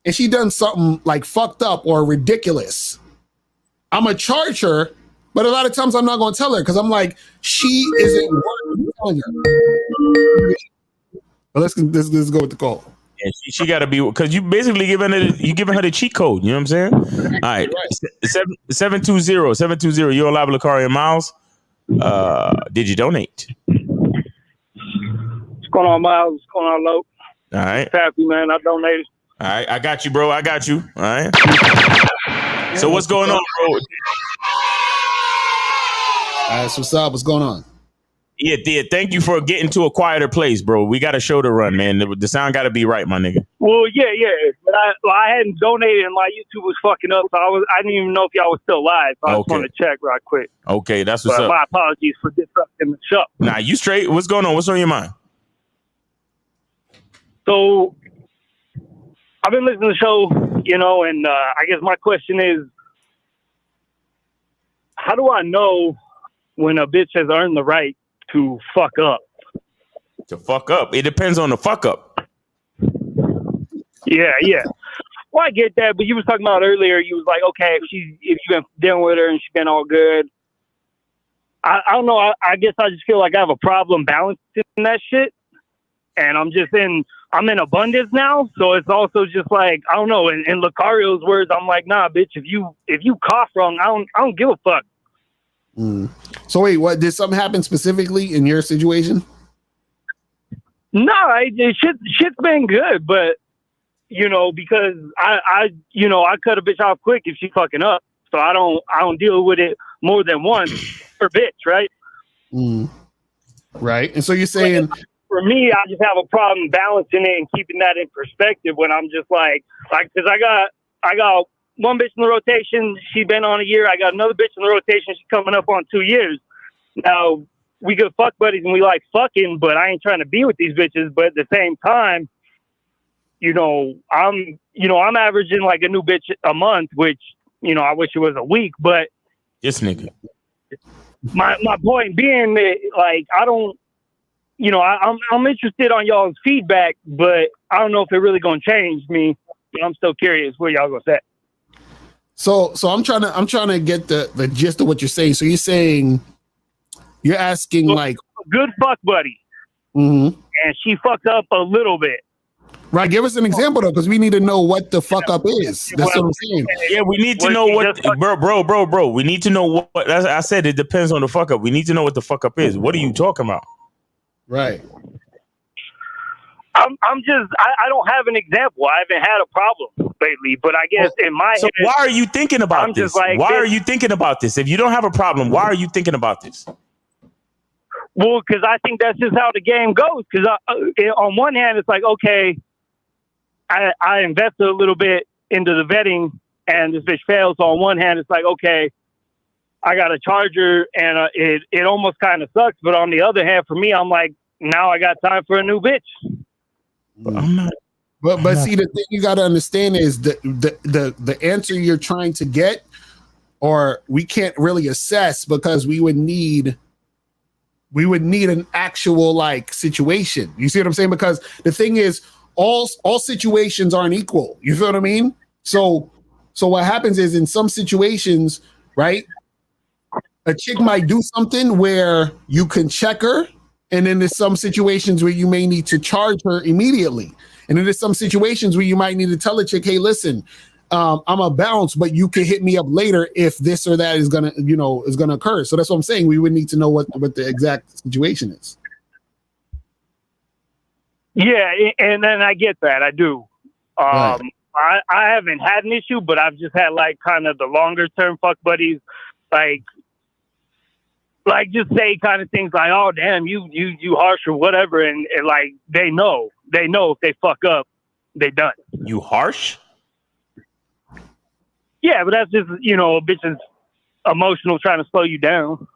and she done something like fucked up or ridiculous, I'm going to charge her, but a lot of times I'm not going to tell her because I'm like, she isn't worth telling her. But let's go with the call. Yeah, she got to be because you basically giving her the cheat code. You know what I'm saying? All right, 720. You're live, Lakari and Miles. Did you donate? What's going on, Miles? What's going on, Lo? All right, Happy man, I donated. all right, I got you, bro. I got you. All right. So what's going on, bro? All right, so what's up? What's going on? Yeah. Thank you for getting to a quieter place, bro. We got a show to run, man. The sound got to be right, my nigga. Well, yeah. But I hadn't donated and my YouTube was fucking up, so I didn't even know if y'all was still live. So I just wanted to check right quick. Okay, that's what's up. My apologies for disrupting the show. Nah, you straight. What's going on? What's on your mind? So I've been listening to the show, and I guess my question is, how do I know when a bitch has earned the right to fuck up? To fuck up? It depends on the fuck up. Yeah. Well, I get that, but you was talking about earlier, you was like, okay, if you've been dealing with her and she's been all good. I don't know. I guess I just feel like I have a problem balancing that shit. And I'm in abundance now. So it's also just like, I don't know. In Lucario's words, I'm like, nah, bitch, if you cough wrong, I don't give a fuck. So wait, what did something happen specifically in your situation? No, shit's been good, but because I cut a bitch off quick if she fucking up, so I don't deal with it more than once per bitch, right? Right, and so you're saying for me, I just have a problem balancing it and keeping that in perspective when I'm just like because I got one bitch in the rotation, she's been on a year. I got another bitch in the rotation, she's coming up on 2 years. Now, we good fuck buddies and we like fucking, but I ain't trying to be with these bitches. But at the same time, I'm averaging like a new bitch a month, which, I wish it was a week, but this nigga. My point being that, like, I don't, I'm interested on y'all's feedback, but I don't know if it really gonna change me. I'm still curious what y'all gonna say. So I'm trying to get the gist of what you're saying. So you're saying you're asking like a good fuck buddy, and she fucked up a little bit. Right, give us an example though, because we need to know what the fuck up is. That's what I'm saying. Yeah, we need to know what, bro. We need to know what. I said it depends on the fuck up. We need to know what the fuck up is. What are you talking about? Right. I'm just. I don't have an example. I haven't had a problem lately, but I guess in my head. Why are you thinking about this? Why are you thinking about this? If you don't have a problem, why are you thinking about this? Well, because I think that's just how the game goes. Because on one hand, it's like, okay, I invested a little bit into the vetting and this bitch fails. So on one hand, it's like, okay, I got a charger and it almost kind of sucks. But on the other hand, for me, I'm like, now I got time for a new bitch. But see, the thing you got to understand is the answer you're trying to get, or we can't really assess because we would need an actual like situation. You see what I'm saying? Because the thing is, all situations aren't equal. You feel what I mean? So what happens is in some situations, right? A chick might do something where you can check her, and then there's some situations where you may need to charge her immediately. And then there's some situations where you might need to tell a chick, hey, listen, I'm a bounce, but you can hit me up later if this or that is gonna occur. So that's what I'm saying. We would need to know what the exact situation is. Yeah, and then I get that. I do. Right. I haven't had an issue, but I've just had like kind of the longer term fuck buddies, like just say kind of things like, oh damn, you harsh or whatever, and like they know if they fuck up, they done. You harsh? Yeah, but that's just, a bitch is emotional trying to slow you down.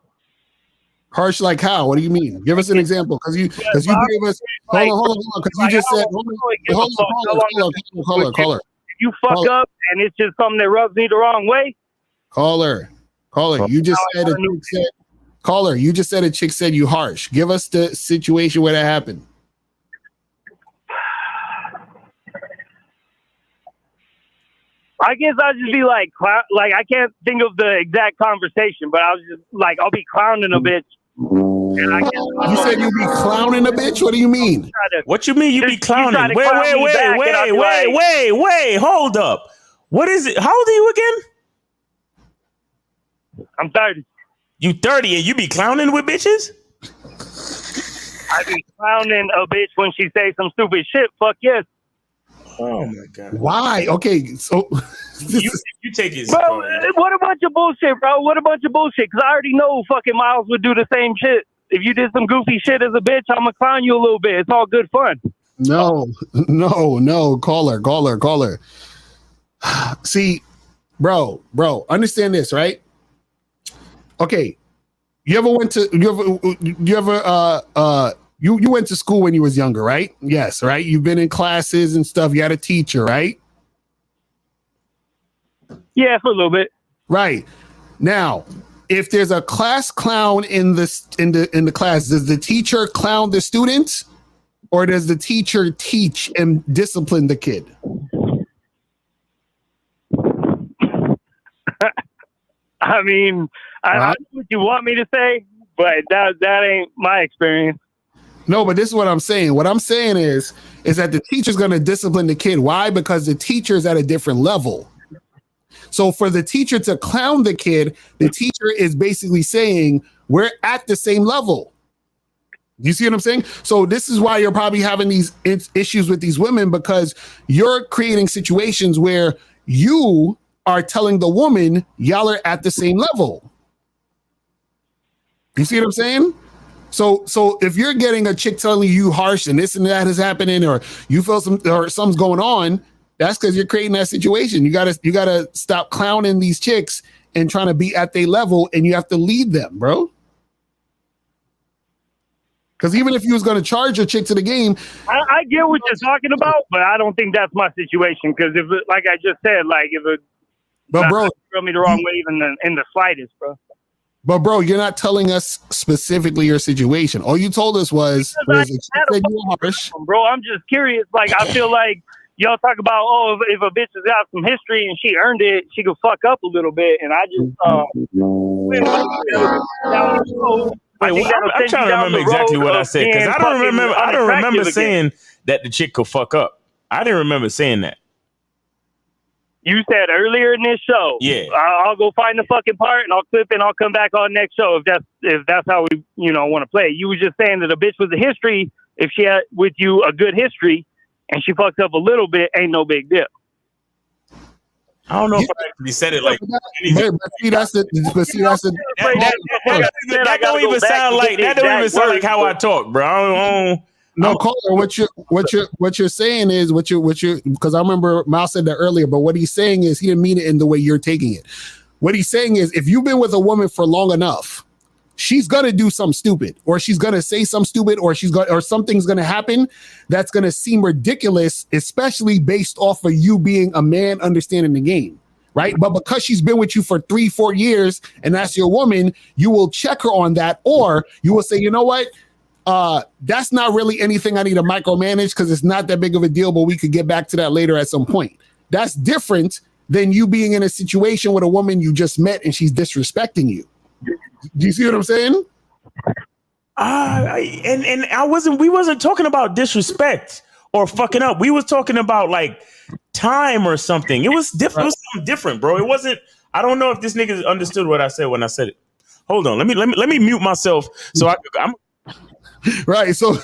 Harsh like how? What do you mean? Give us an example, because you gave us. Hold on, because you just said. Caller. If you fuck up and it's just something that rubs me the wrong way. Caller. You just said a chick said. Caller, you just said a chick said you harsh. Give us the situation where that happened. I guess I'll just be like I can't think of the exact conversation, but I was just like, I'll be clowning a bitch, You said you be clowning a bitch? What do you mean? What you mean you be clowning? Wait. Hold up. What is it? How old are you again? I'm 30. You 30 and you be clowning with bitches? I be clowning a bitch when she say some stupid shit. Fuck yes. Oh my god. Why? Okay, so you take it. Bro, what a bunch of bullshit, bro. What a bunch of bullshit. Because I already know fucking Miles would do the same shit. If you did some goofy shit as a bitch, I'm going to clown you a little bit. It's all good fun. No. Caller. See, bro, understand this, right? Okay. You went to school when you was younger, right? Yes, right? You've been in classes and stuff. You had a teacher, right? Yeah, for a little bit. Right. Now, if there's a class clown in the class, does the teacher clown the students, or does the teacher teach and discipline the kid? I mean, I know what you want me to say, but that ain't my experience. No, but this is what I'm saying. What I'm saying is that the teacher's going to discipline the kid. Why? Because the teacher's at a different level. So for the teacher to clown the kid, the teacher is basically saying, we're at the same level. You see what I'm saying? So this is why you're probably having these issues with these women, because you're creating situations where you are telling the woman, y'all are at the same level. You see what I'm saying? So if you're getting a chick telling you harsh and this and that is happening, or you feel something's going on, that's because you're creating that situation. You gotta stop clowning these chicks and trying to be at their level, and you have to lead them, bro. Because even if you was going to charge a chick to the game, I get what you're talking about, but I don't think that's my situation. Because if, like I just said, if it, but bro, rub me the wrong way, even in the slightest, bro. But bro, you're not telling us specifically your situation. All you told us was you were harsh. Bro, I'm just curious. I feel like y'all talk about, if a bitch has got some history and she earned it, she could fuck up a little bit. And I just, I'm trying to remember exactly what I said, because I don't remember saying that the chick could fuck up. I didn't remember saying that. You said earlier in this show. Yeah. I'll go find the fucking part and I'll clip it and I'll come back on next show if that's how we want to play. You was just saying that a bitch with a history, if she had with you a good history and she fucked up a little bit, ain't no big deal. I don't know if I actually said it like that don't even sound like how I talk, bro. No, Caller, what you're saying is because I remember Miles said that earlier, but what he's saying is he didn't mean it in the way you're taking it. What he's saying is if you've been with a woman for long enough, she's gonna do something stupid, or she's gonna say something stupid, or something's gonna happen that's gonna seem ridiculous, especially based off of you being a man understanding the game, right? But because she's been with you for 3-4 years and that's your woman, you will check her on that, or you will say, you know what? That's not really anything I need to micromanage because it's not that big of a deal, but we could get back to that later at some point. That's different than you being in a situation with a woman you just met and she's disrespecting you. Do you see what I'm saying? We wasn't talking about disrespect or fucking up. We was talking about time or something. It was different. It was something different, bro. It wasn't. I don't know if this nigga understood what I said when I said it. Hold on. Let me mute myself so I'm. Right. So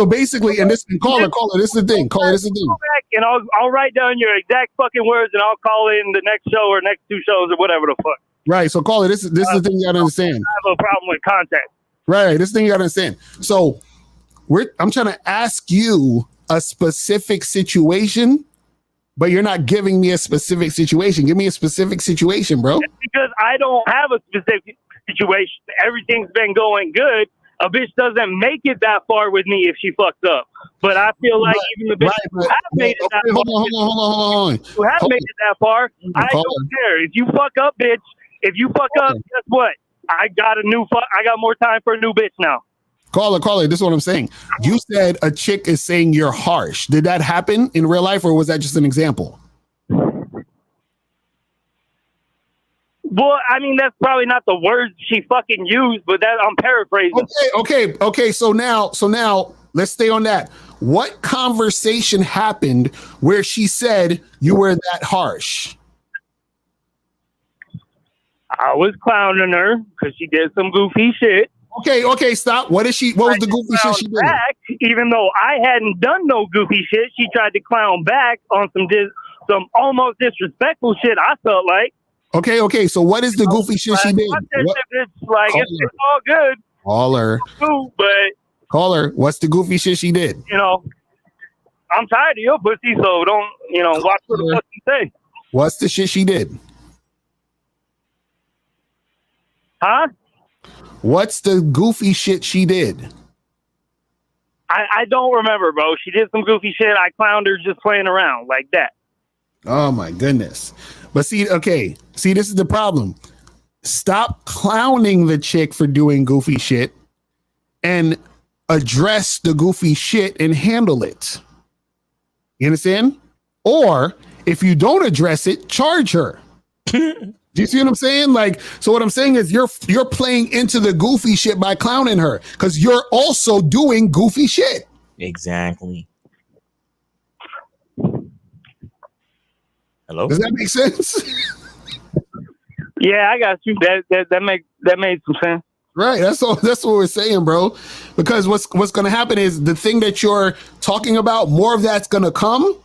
basically, and caller, this is the thing. Caller, this is the thing. Go back and I'll write down your exact fucking words and I'll call in the next show or next 2 shows or whatever the fuck. Right. So caller, this is the thing you gotta understand. I have a problem with contact. Right. This thing you gotta understand. So I'm trying to ask you a specific situation, but you're not giving me a specific situation. Give me a specific situation, bro. It's because I don't have a specific situation. Everything's been going good. A bitch doesn't make it that far with me if she fucks up. But I feel like even the bitch who have made it that far, hold on. Who have made it that far, I don't care. If you fuck up, bitch, guess what? I got more time for a new bitch now. Caller, this is what I'm saying. You said a chick is saying you're harsh. Did that happen in real life, or was that just an example? Well, I mean, that's probably not the words she fucking used, but that I'm paraphrasing. Okay. So now let's stay on that. What conversation happened where she said you were that harsh? I was clowning her because she did some goofy shit. Okay, stop. What was the goofy shit she did? Back, even though I hadn't done no goofy shit, she tried to clown back on some almost disrespectful shit, I felt like. Okay. So what is the goofy shit she did? It's like, it's all good. Call her. But Call her. What's the goofy shit she did? you know, I'm tired of your pussy, so don't, watch what the fuck you say. What's the shit she did? Huh? What's the goofy shit she did? I don't remember, bro. She did some goofy shit. I clowned her just playing around like that. Oh my goodness. But see, this is the problem. Stop clowning the chick for doing goofy shit and address the goofy shit and handle it. You understand? Or if you don't address it, charge her. Do you see what I'm saying? Like, so what I'm saying is you're playing into the goofy shit by clowning her because you're also doing goofy shit. Exactly. Hello? Does that make sense? Yeah, I got you. That made some sense. Right. That's what we're saying, bro. Because what's going to happen is the thing that you're talking about, more of that's going to come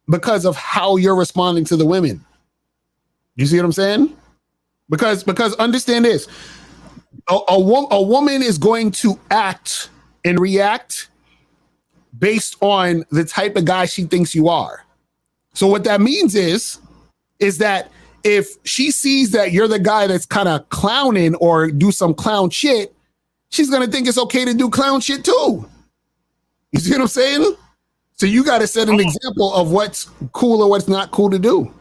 because of how you're responding to the women. You see what I'm saying? Because understand this, a woman is going to act and react based on the type of guy she thinks you are. So what that means is that if she sees that you're the guy that's kind of clowning or do some clown shit, she's going to think it's okay to do clown shit too. You see what I'm saying? So you got to set an example of what's cool or what's not cool to do.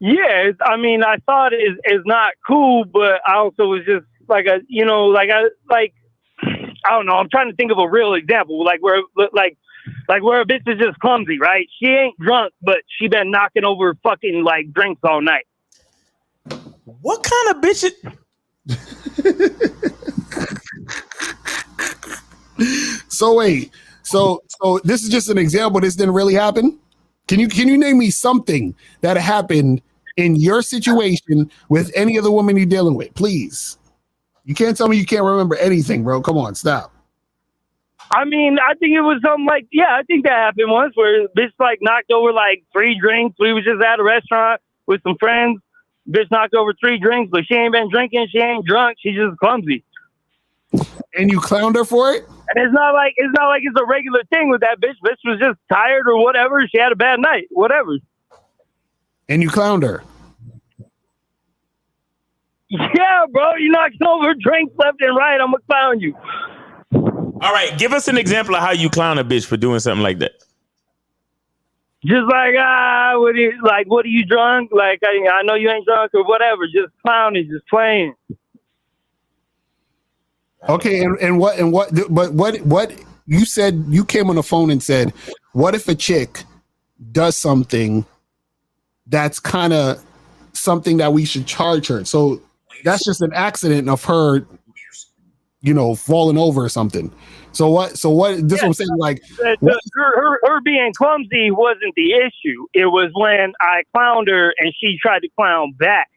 Yeah, I mean, I thought it's not cool, but I also was just like I don't know. I'm trying to think of a real example, like where a bitch is just clumsy, right? She ain't drunk, but she been knocking over fucking like drinks all night. What kind of bitch? So wait, so this is just an example. This didn't really happen. Can you name me something that happened in your situation with any other woman you're dealing with, please? You can't tell me you can't remember anything, bro. Come on, stop. I mean, I think it was something like, yeah, I think that happened once where bitch like knocked over like 3 drinks. We was just at a restaurant with some friends. Bitch knocked over 3 drinks, but she ain't been drinking. She ain't drunk. She's just clumsy. And you clowned her for it? And it's not like it's a regular thing with that bitch. Bitch was just tired or whatever. She had a bad night, whatever. And you clowned her? Yeah, bro. You knocked over drinks left and right. I'm gonna clown you. All right, give us an example of how you clown a bitch for doing something like that. Just like, what are you drunk? Like, I know you ain't drunk or whatever. Just clowning, just playing. Okay, but what you said, you came on the phone and said, what if a chick does something that's kind of something that we should charge her? So that's just an accident of her, falling over or something. So what this is what I'm saying, like her being clumsy wasn't the issue. It was when I clowned her and she tried to clown back.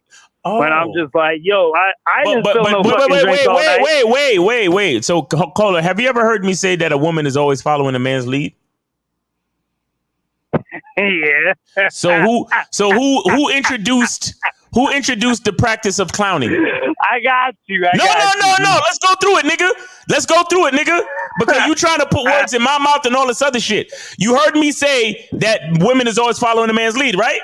Oh. When I'm just like, yo, I didn't spill no fucking drinks all night. Wait. So, caller, have you ever heard me say that a woman is always following a man's lead? Yeah. So who introduced the practice of clowning? I got you. No. Let's go through it, nigga. Because you trying to put words in my mouth and all this other shit. You heard me say that women is always following a man's lead, right?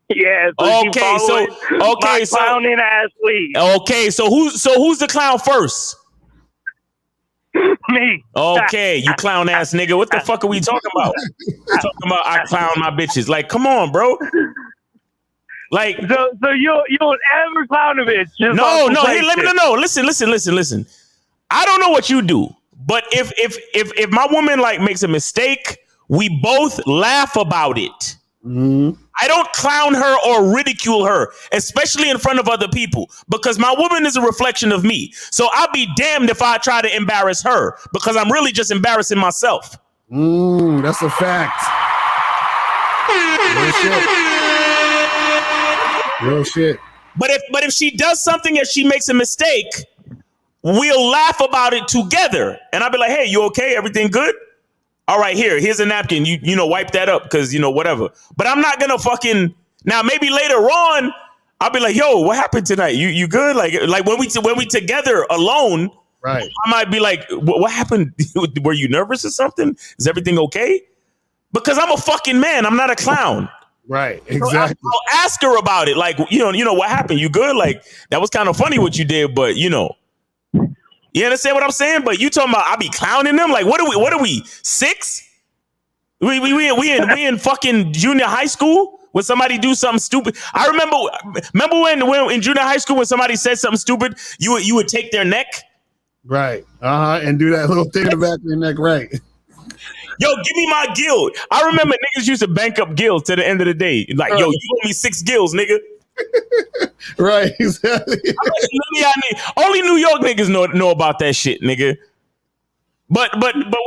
Yeah. So clowning ass lead. Okay. So who's the clown first? Me. Okay, you clown ass nigga. What the fuck are we talking about? Talking about I clown my bitches. Like, come on, bro. Like, so you don't ever clown a bitch. No. Hey, listen. I don't know what you do, but if my woman like makes a mistake We both laugh about it. Mm-hmm. I don't clown her or ridicule her, especially in front of other people, because my woman is a reflection of me. So I'll be damned if I try to embarrass her, because I'm really just embarrassing myself. That's a fact. Real shit. But if she does something and she makes a mistake, we'll laugh about it together. And I'll be like, hey, you okay? Everything good? All right, here's a napkin. You know, wipe that up because, you know, whatever. But I'm not gonna fucking now. Maybe later on, I'll be like, yo, what happened tonight? You good? Like when we together alone, right? I might be like, what happened? Were you nervous or something? Is everything okay? Because I'm a fucking man. I'm not a clown. Right. Exactly. So I'll ask her about it. Like, you know what happened? You good? Like, that was kind of funny what you did, but you know. You understand what I'm saying? But you talking about I be clowning them? Like, what are we 6? We in fucking junior high school when somebody do something stupid. I remember when in junior high school when somebody said something stupid, you would take their neck. Right. And do that little thing in the back of your neck, right? Yo, give me my guild. I remember niggas used to bank up guilds to the end of the day. Like, yo, you owe me 6 guilds, nigga. Right, exactly. Only New York niggas know about that shit, nigga. But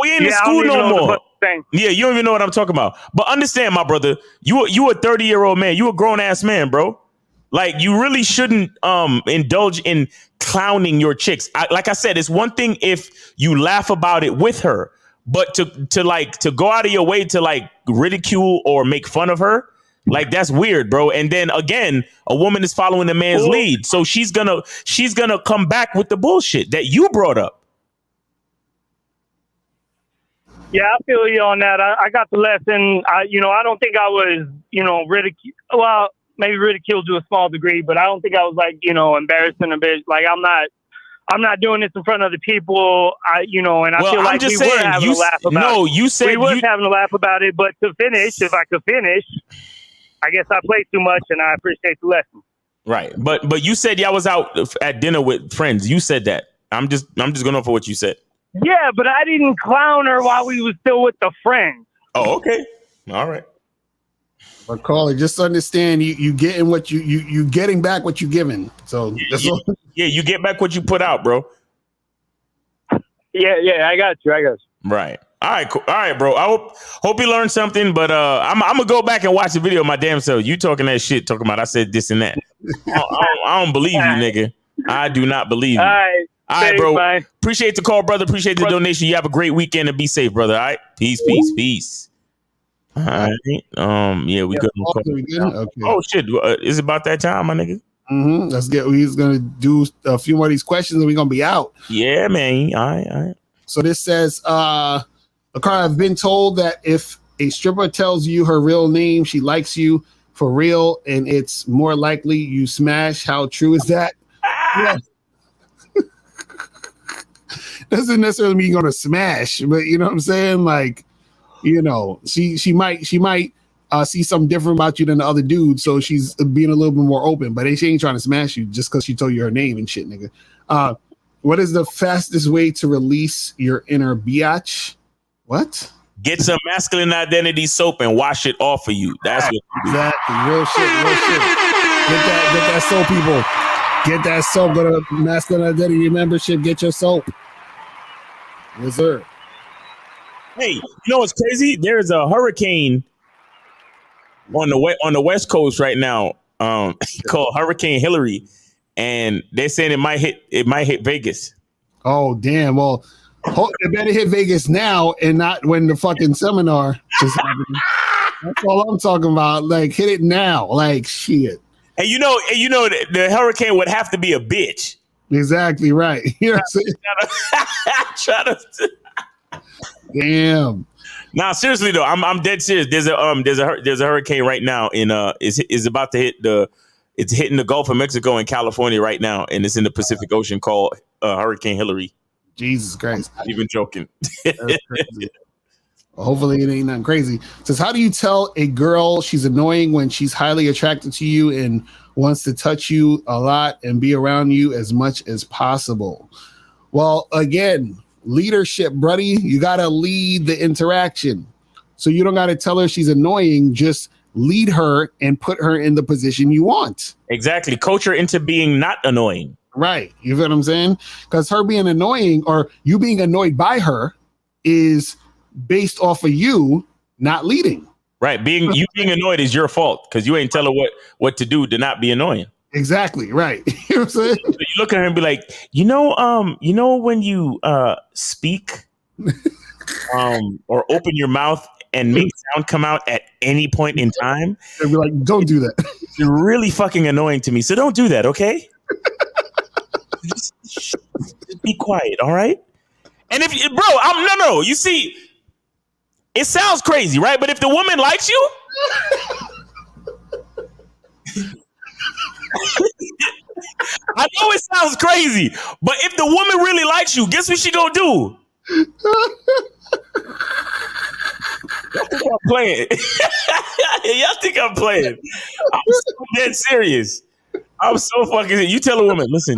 we ain't in school no more. Yeah, you don't even know what I'm talking about. But understand, my brother, you a 30-year-old man. You a grown ass man, bro. Like, you really shouldn't indulge in clowning your chicks. Like I said, it's one thing if you laugh about it with her, but to go out of your way to like ridicule or make fun of her. Like, that's weird, bro. And then again, a woman is following a man's lead. So she's gonna come back with the bullshit that you brought up. Yeah, I feel you on that. I got the lesson. I don't think I was, ridiculed. Well, maybe ridiculed to a small degree, but I don't think I was like, embarrassing a bit. Like, I'm not doing this in front of the people. And I feel like we were having a laugh about it. No, you said we were having a laugh about it. But to finish, if I could finish, I guess I played too much, and I appreciate the lesson. Right, but you said y'all was out at dinner with friends. You said that. I'm just going off for what you said. Yeah, but I didn't clown her while we was still with the friends. Oh, okay, all right. But Carly, just understand you getting what you getting back what you giving. So yeah, you get back what you put out, bro. Yeah, I got you. Right. All right, cool. All right, bro. I hope you learned something, but I'm gonna go back and watch the video of my damn self. You talking that shit, talking about I said this and that. I don't believe you, nigga. I do not believe you. All right, bro. Bye. Appreciate the call, brother. Appreciate the donation. You have a great weekend and be safe, brother. All right. Peace. All right. Yeah, we good. Okay. Oh shit. Is it about that time, my nigga? Mm-hmm. Let's get. He's gonna do a few more of these questions and we're gonna be out. Yeah, man. All right. So this says, I've been told that if a stripper tells you her real name, she likes you for real, and it's more likely you smash. How true is that? Yeah. Doesn't necessarily mean you're gonna smash, but you know what I'm saying? Like, she might see something different about you than the other dude, so she's being a little bit more open, but she ain't trying to smash you just because she told you her name and shit, nigga. What is the fastest way to release your inner biatch? What? Get some masculine identity soap and wash it off of you. That's what. Exactly. Real shit. Get that soap, people. Get that soap. Go to masculine identity membership. Get your soap. Yes, sir. Hey, you know what's crazy? There's a hurricane on the West Coast right now, called Hurricane Hillary, and they're saying it might hit Vegas. Oh damn! Well, it better hit Vegas now and not when the fucking seminar is happening. That's all I'm talking about. Like, hit it now. Like, shit. And you know, the hurricane would have to be a bitch. Exactly right. You know what I'm saying? Damn. Nah, seriously though, I'm dead serious. There's a hurricane right now is about to hit it's hitting the Gulf of Mexico and California right now, and it's in the Pacific Ocean called Hurricane Hillary. Jesus Christ. Not even joking. Hopefully it ain't nothing crazy. It says, how do you tell a girl she's annoying when she's highly attracted to you and wants to touch you a lot and be around you as much as possible? Well, again, leadership, buddy. You got to lead the interaction. So you don't got to tell her she's annoying. Just lead her and put her in the position you want. Exactly. Coach her into being not annoying. Right. You feel what I'm saying? Because her being annoying or you being annoyed by her is based off of you not leading. Right. Being annoyed is your fault because you ain't tell her what to do to not be annoying. Exactly. Right. You know what I'm saying? So you look at her and be like, when you speak or open your mouth and make sound come out at any point in time. They'd be like, don't do that. You're really fucking annoying to me. So don't do that, okay? just be quiet, all right? And if you, bro, no. You see, it sounds crazy, right? But if the woman likes you, I know it sounds crazy, but if the woman really likes you, guess what she gonna do? Y'all think I'm playing? Y'all think I'm playing? I'm so dead serious. I'm so fucking. You tell a woman, listen,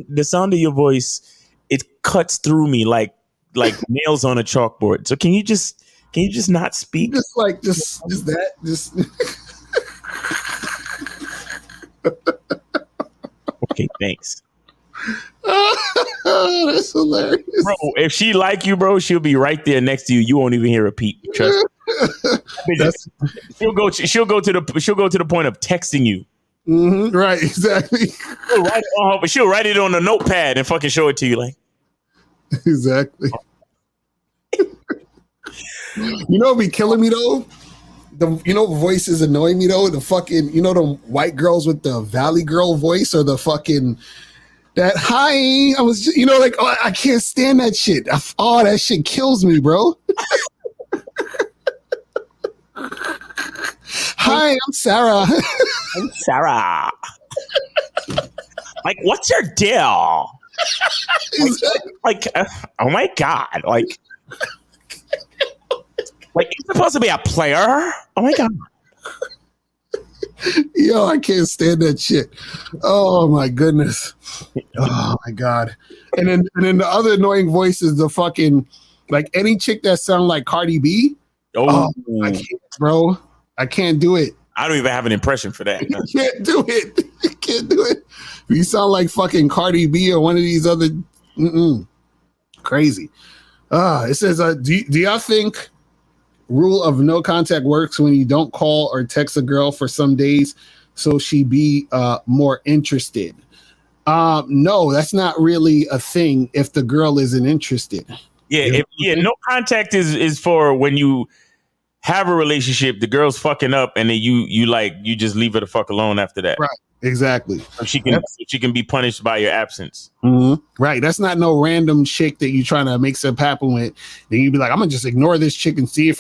the sound of your voice, it cuts through me like nails on a chalkboard. So can you just not speak? Just that. Okay, thanks. That's hilarious, bro. If she like you, bro, she'll be right there next to you. You won't even hear a peep. Trust me. She'll go to the point of texting you. Mm-hmm, right, exactly. She'll write it on a notepad and fucking show it to you, like. Exactly. You know, be killing me though. Voices annoy me though. The fucking, the white girls with the Valley Girl voice or the fucking that hi. I was, I can't stand that shit. That shit kills me, bro. Hi, I'm Sarah. I'm Sarah. Like, what's your deal? Oh my god, like you're supposed to be a player. Oh my god. Yo, I can't stand that shit. Oh my goodness. Oh my god. And then the other annoying voice is the fucking like any chick that sound like Cardi B. Oh I can't, bro. I can't do it. I don't even have an impression for that. You can't do it. You can't do it. You sound like fucking Cardi B or one of these other crazy. It says, do y'all think rule of no contact works when you don't call or text a girl for some days so she be more interested? No, that's not really a thing if the girl isn't interested. Yeah, no contact is for when you have a relationship, the girl's fucking up, and then you just leave her the fuck alone after that. Right. Exactly. So she can be punished by your absence. Mm-hmm. Right. That's not no random chick that you trying to make stuff happen with. Then you'd be like, I'm gonna just ignore this chick and see if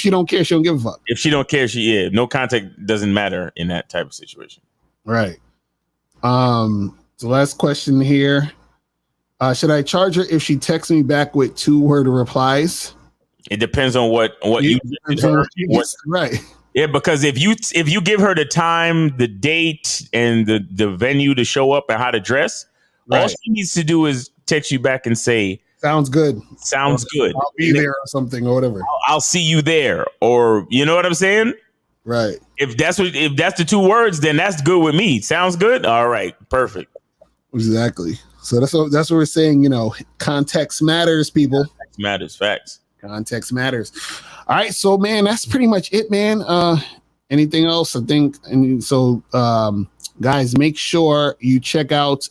she don't care, she don't give a fuck. If she don't care, no contact doesn't matter in that type of situation. Right. So last question here. Should I charge her if she texts me back with 2-word replies? It depends on what you did her. Right. Yeah, because if you give her the time, the date, and the venue to show up and how to dress, right, all she needs to do is text you back and say, "Sounds good. Sounds good. I'll be there," or something, or whatever. I'll see you there, or you know what I'm saying? Right. If that's the 2 words, then that's good with me. Sounds good. All right, perfect. Exactly. So that's what we're saying. Context matters, people. Context matters. Facts. Context matters. All right, so man, that's pretty much it, man. Anything else? I think, and so guys, make sure you check out.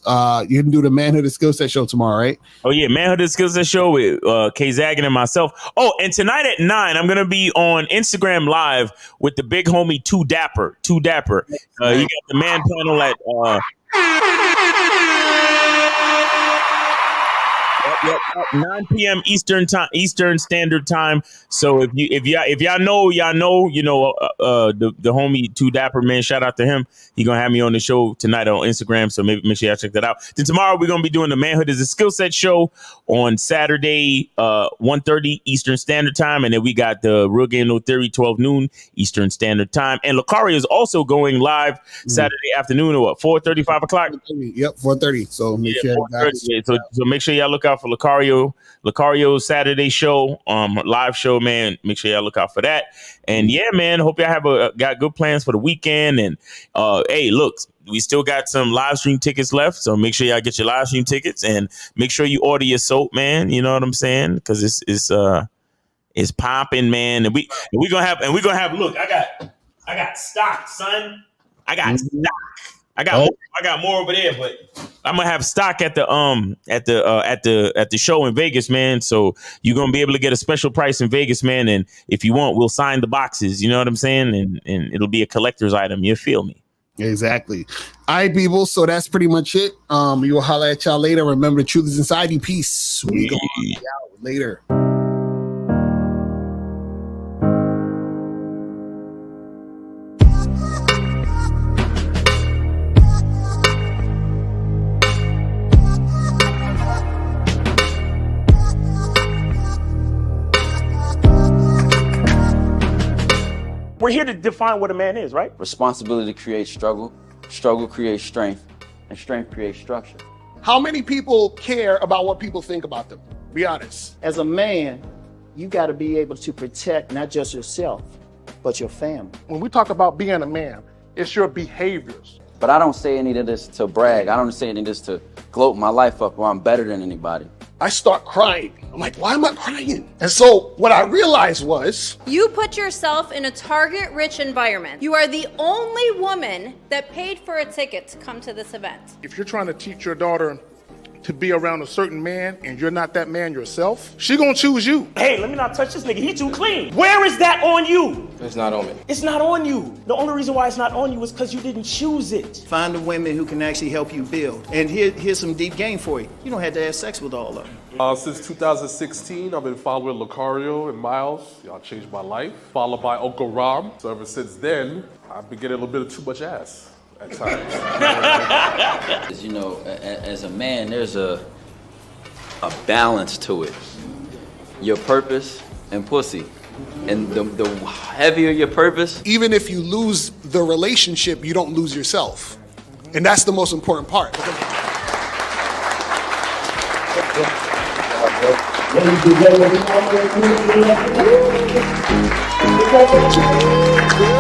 You can do the Manhood and Skill Set show tomorrow, right? Oh yeah, Manhood and Skill Set show with K Zaggin and myself. Oh, and tonight at 9, I'm gonna be on Instagram Live with the big homie Too Dapper. You got the man panel at. Yep, 9 p.m. Eastern Standard Time. So if y'all know, the homie Too Dapper, man, shout out to him. He gonna have me on the show tonight on Instagram. So maybe make sure y'all check that out. Then tomorrow we're gonna be doing the Manhood is a Skill Set show on Saturday, 1:30 Eastern Standard Time, and then we got the Real Game No Theory 12 noon Eastern Standard Time. And Lucario is also going live Saturday afternoon or 4:30, 5 o'clock. Yep, 4:30. So make sure so make sure y'all look out out for Lucario's Saturday show, live show, man. Make sure y'all look out for that. And yeah, man, hope y'all have got good plans for the weekend. And hey, look, we still got some live stream tickets left, so make sure y'all get your live stream tickets and make sure you order your soap, man. You know what I'm saying? Because it's popping, man. And we gonna have. Look, I got stock, son. I got stock. I got more over there, but I'm gonna have stock at the show in Vegas, man. So you're gonna be able to get a special price in Vegas, man. And if you want, we'll sign the boxes. You know what I'm saying? And it'll be a collector's item. You feel me? Exactly. All right, people. So that's pretty much it. We will holler at y'all later. Remember, the truth is inside you. Peace. We go out later. We're here to define what a man is, right? Responsibility creates struggle. Struggle creates strength. And strength creates structure. How many people care about what people think about them? Be honest. As a man, you got to be able to protect not just yourself, but your family. When we talk about being a man, it's your behaviors. But I don't say any of this to brag. I don't say any of this to gloat my life up or I'm better than anybody. I start crying. I'm like, why am I crying? And so what I realized was, You put yourself in a target-rich environment. You are the only woman that paid for a ticket to come to this event. If you're trying to teach your daughter to be around a certain man and you're not that man yourself, she gonna choose you. Hey, let me not touch this nigga. He too clean. Where is that on you? It's not on me. It's not on you. The only reason why it's not on you is because you didn't choose it. Find the women who can actually help you build. And here's some deep game for you. You don't have to have sex with all of them. Since 2016, I've been following Lucario and Miles. Y'all changed my life. Followed by Uncle Ram. So ever since then, I've been getting a little bit of too much ass at times. You know, as a man, there's a balance to it. Your purpose and pussy. And the heavier your purpose. even if you lose the relationship, you don't lose yourself. And that's the most important part. Ladies and gentlemen,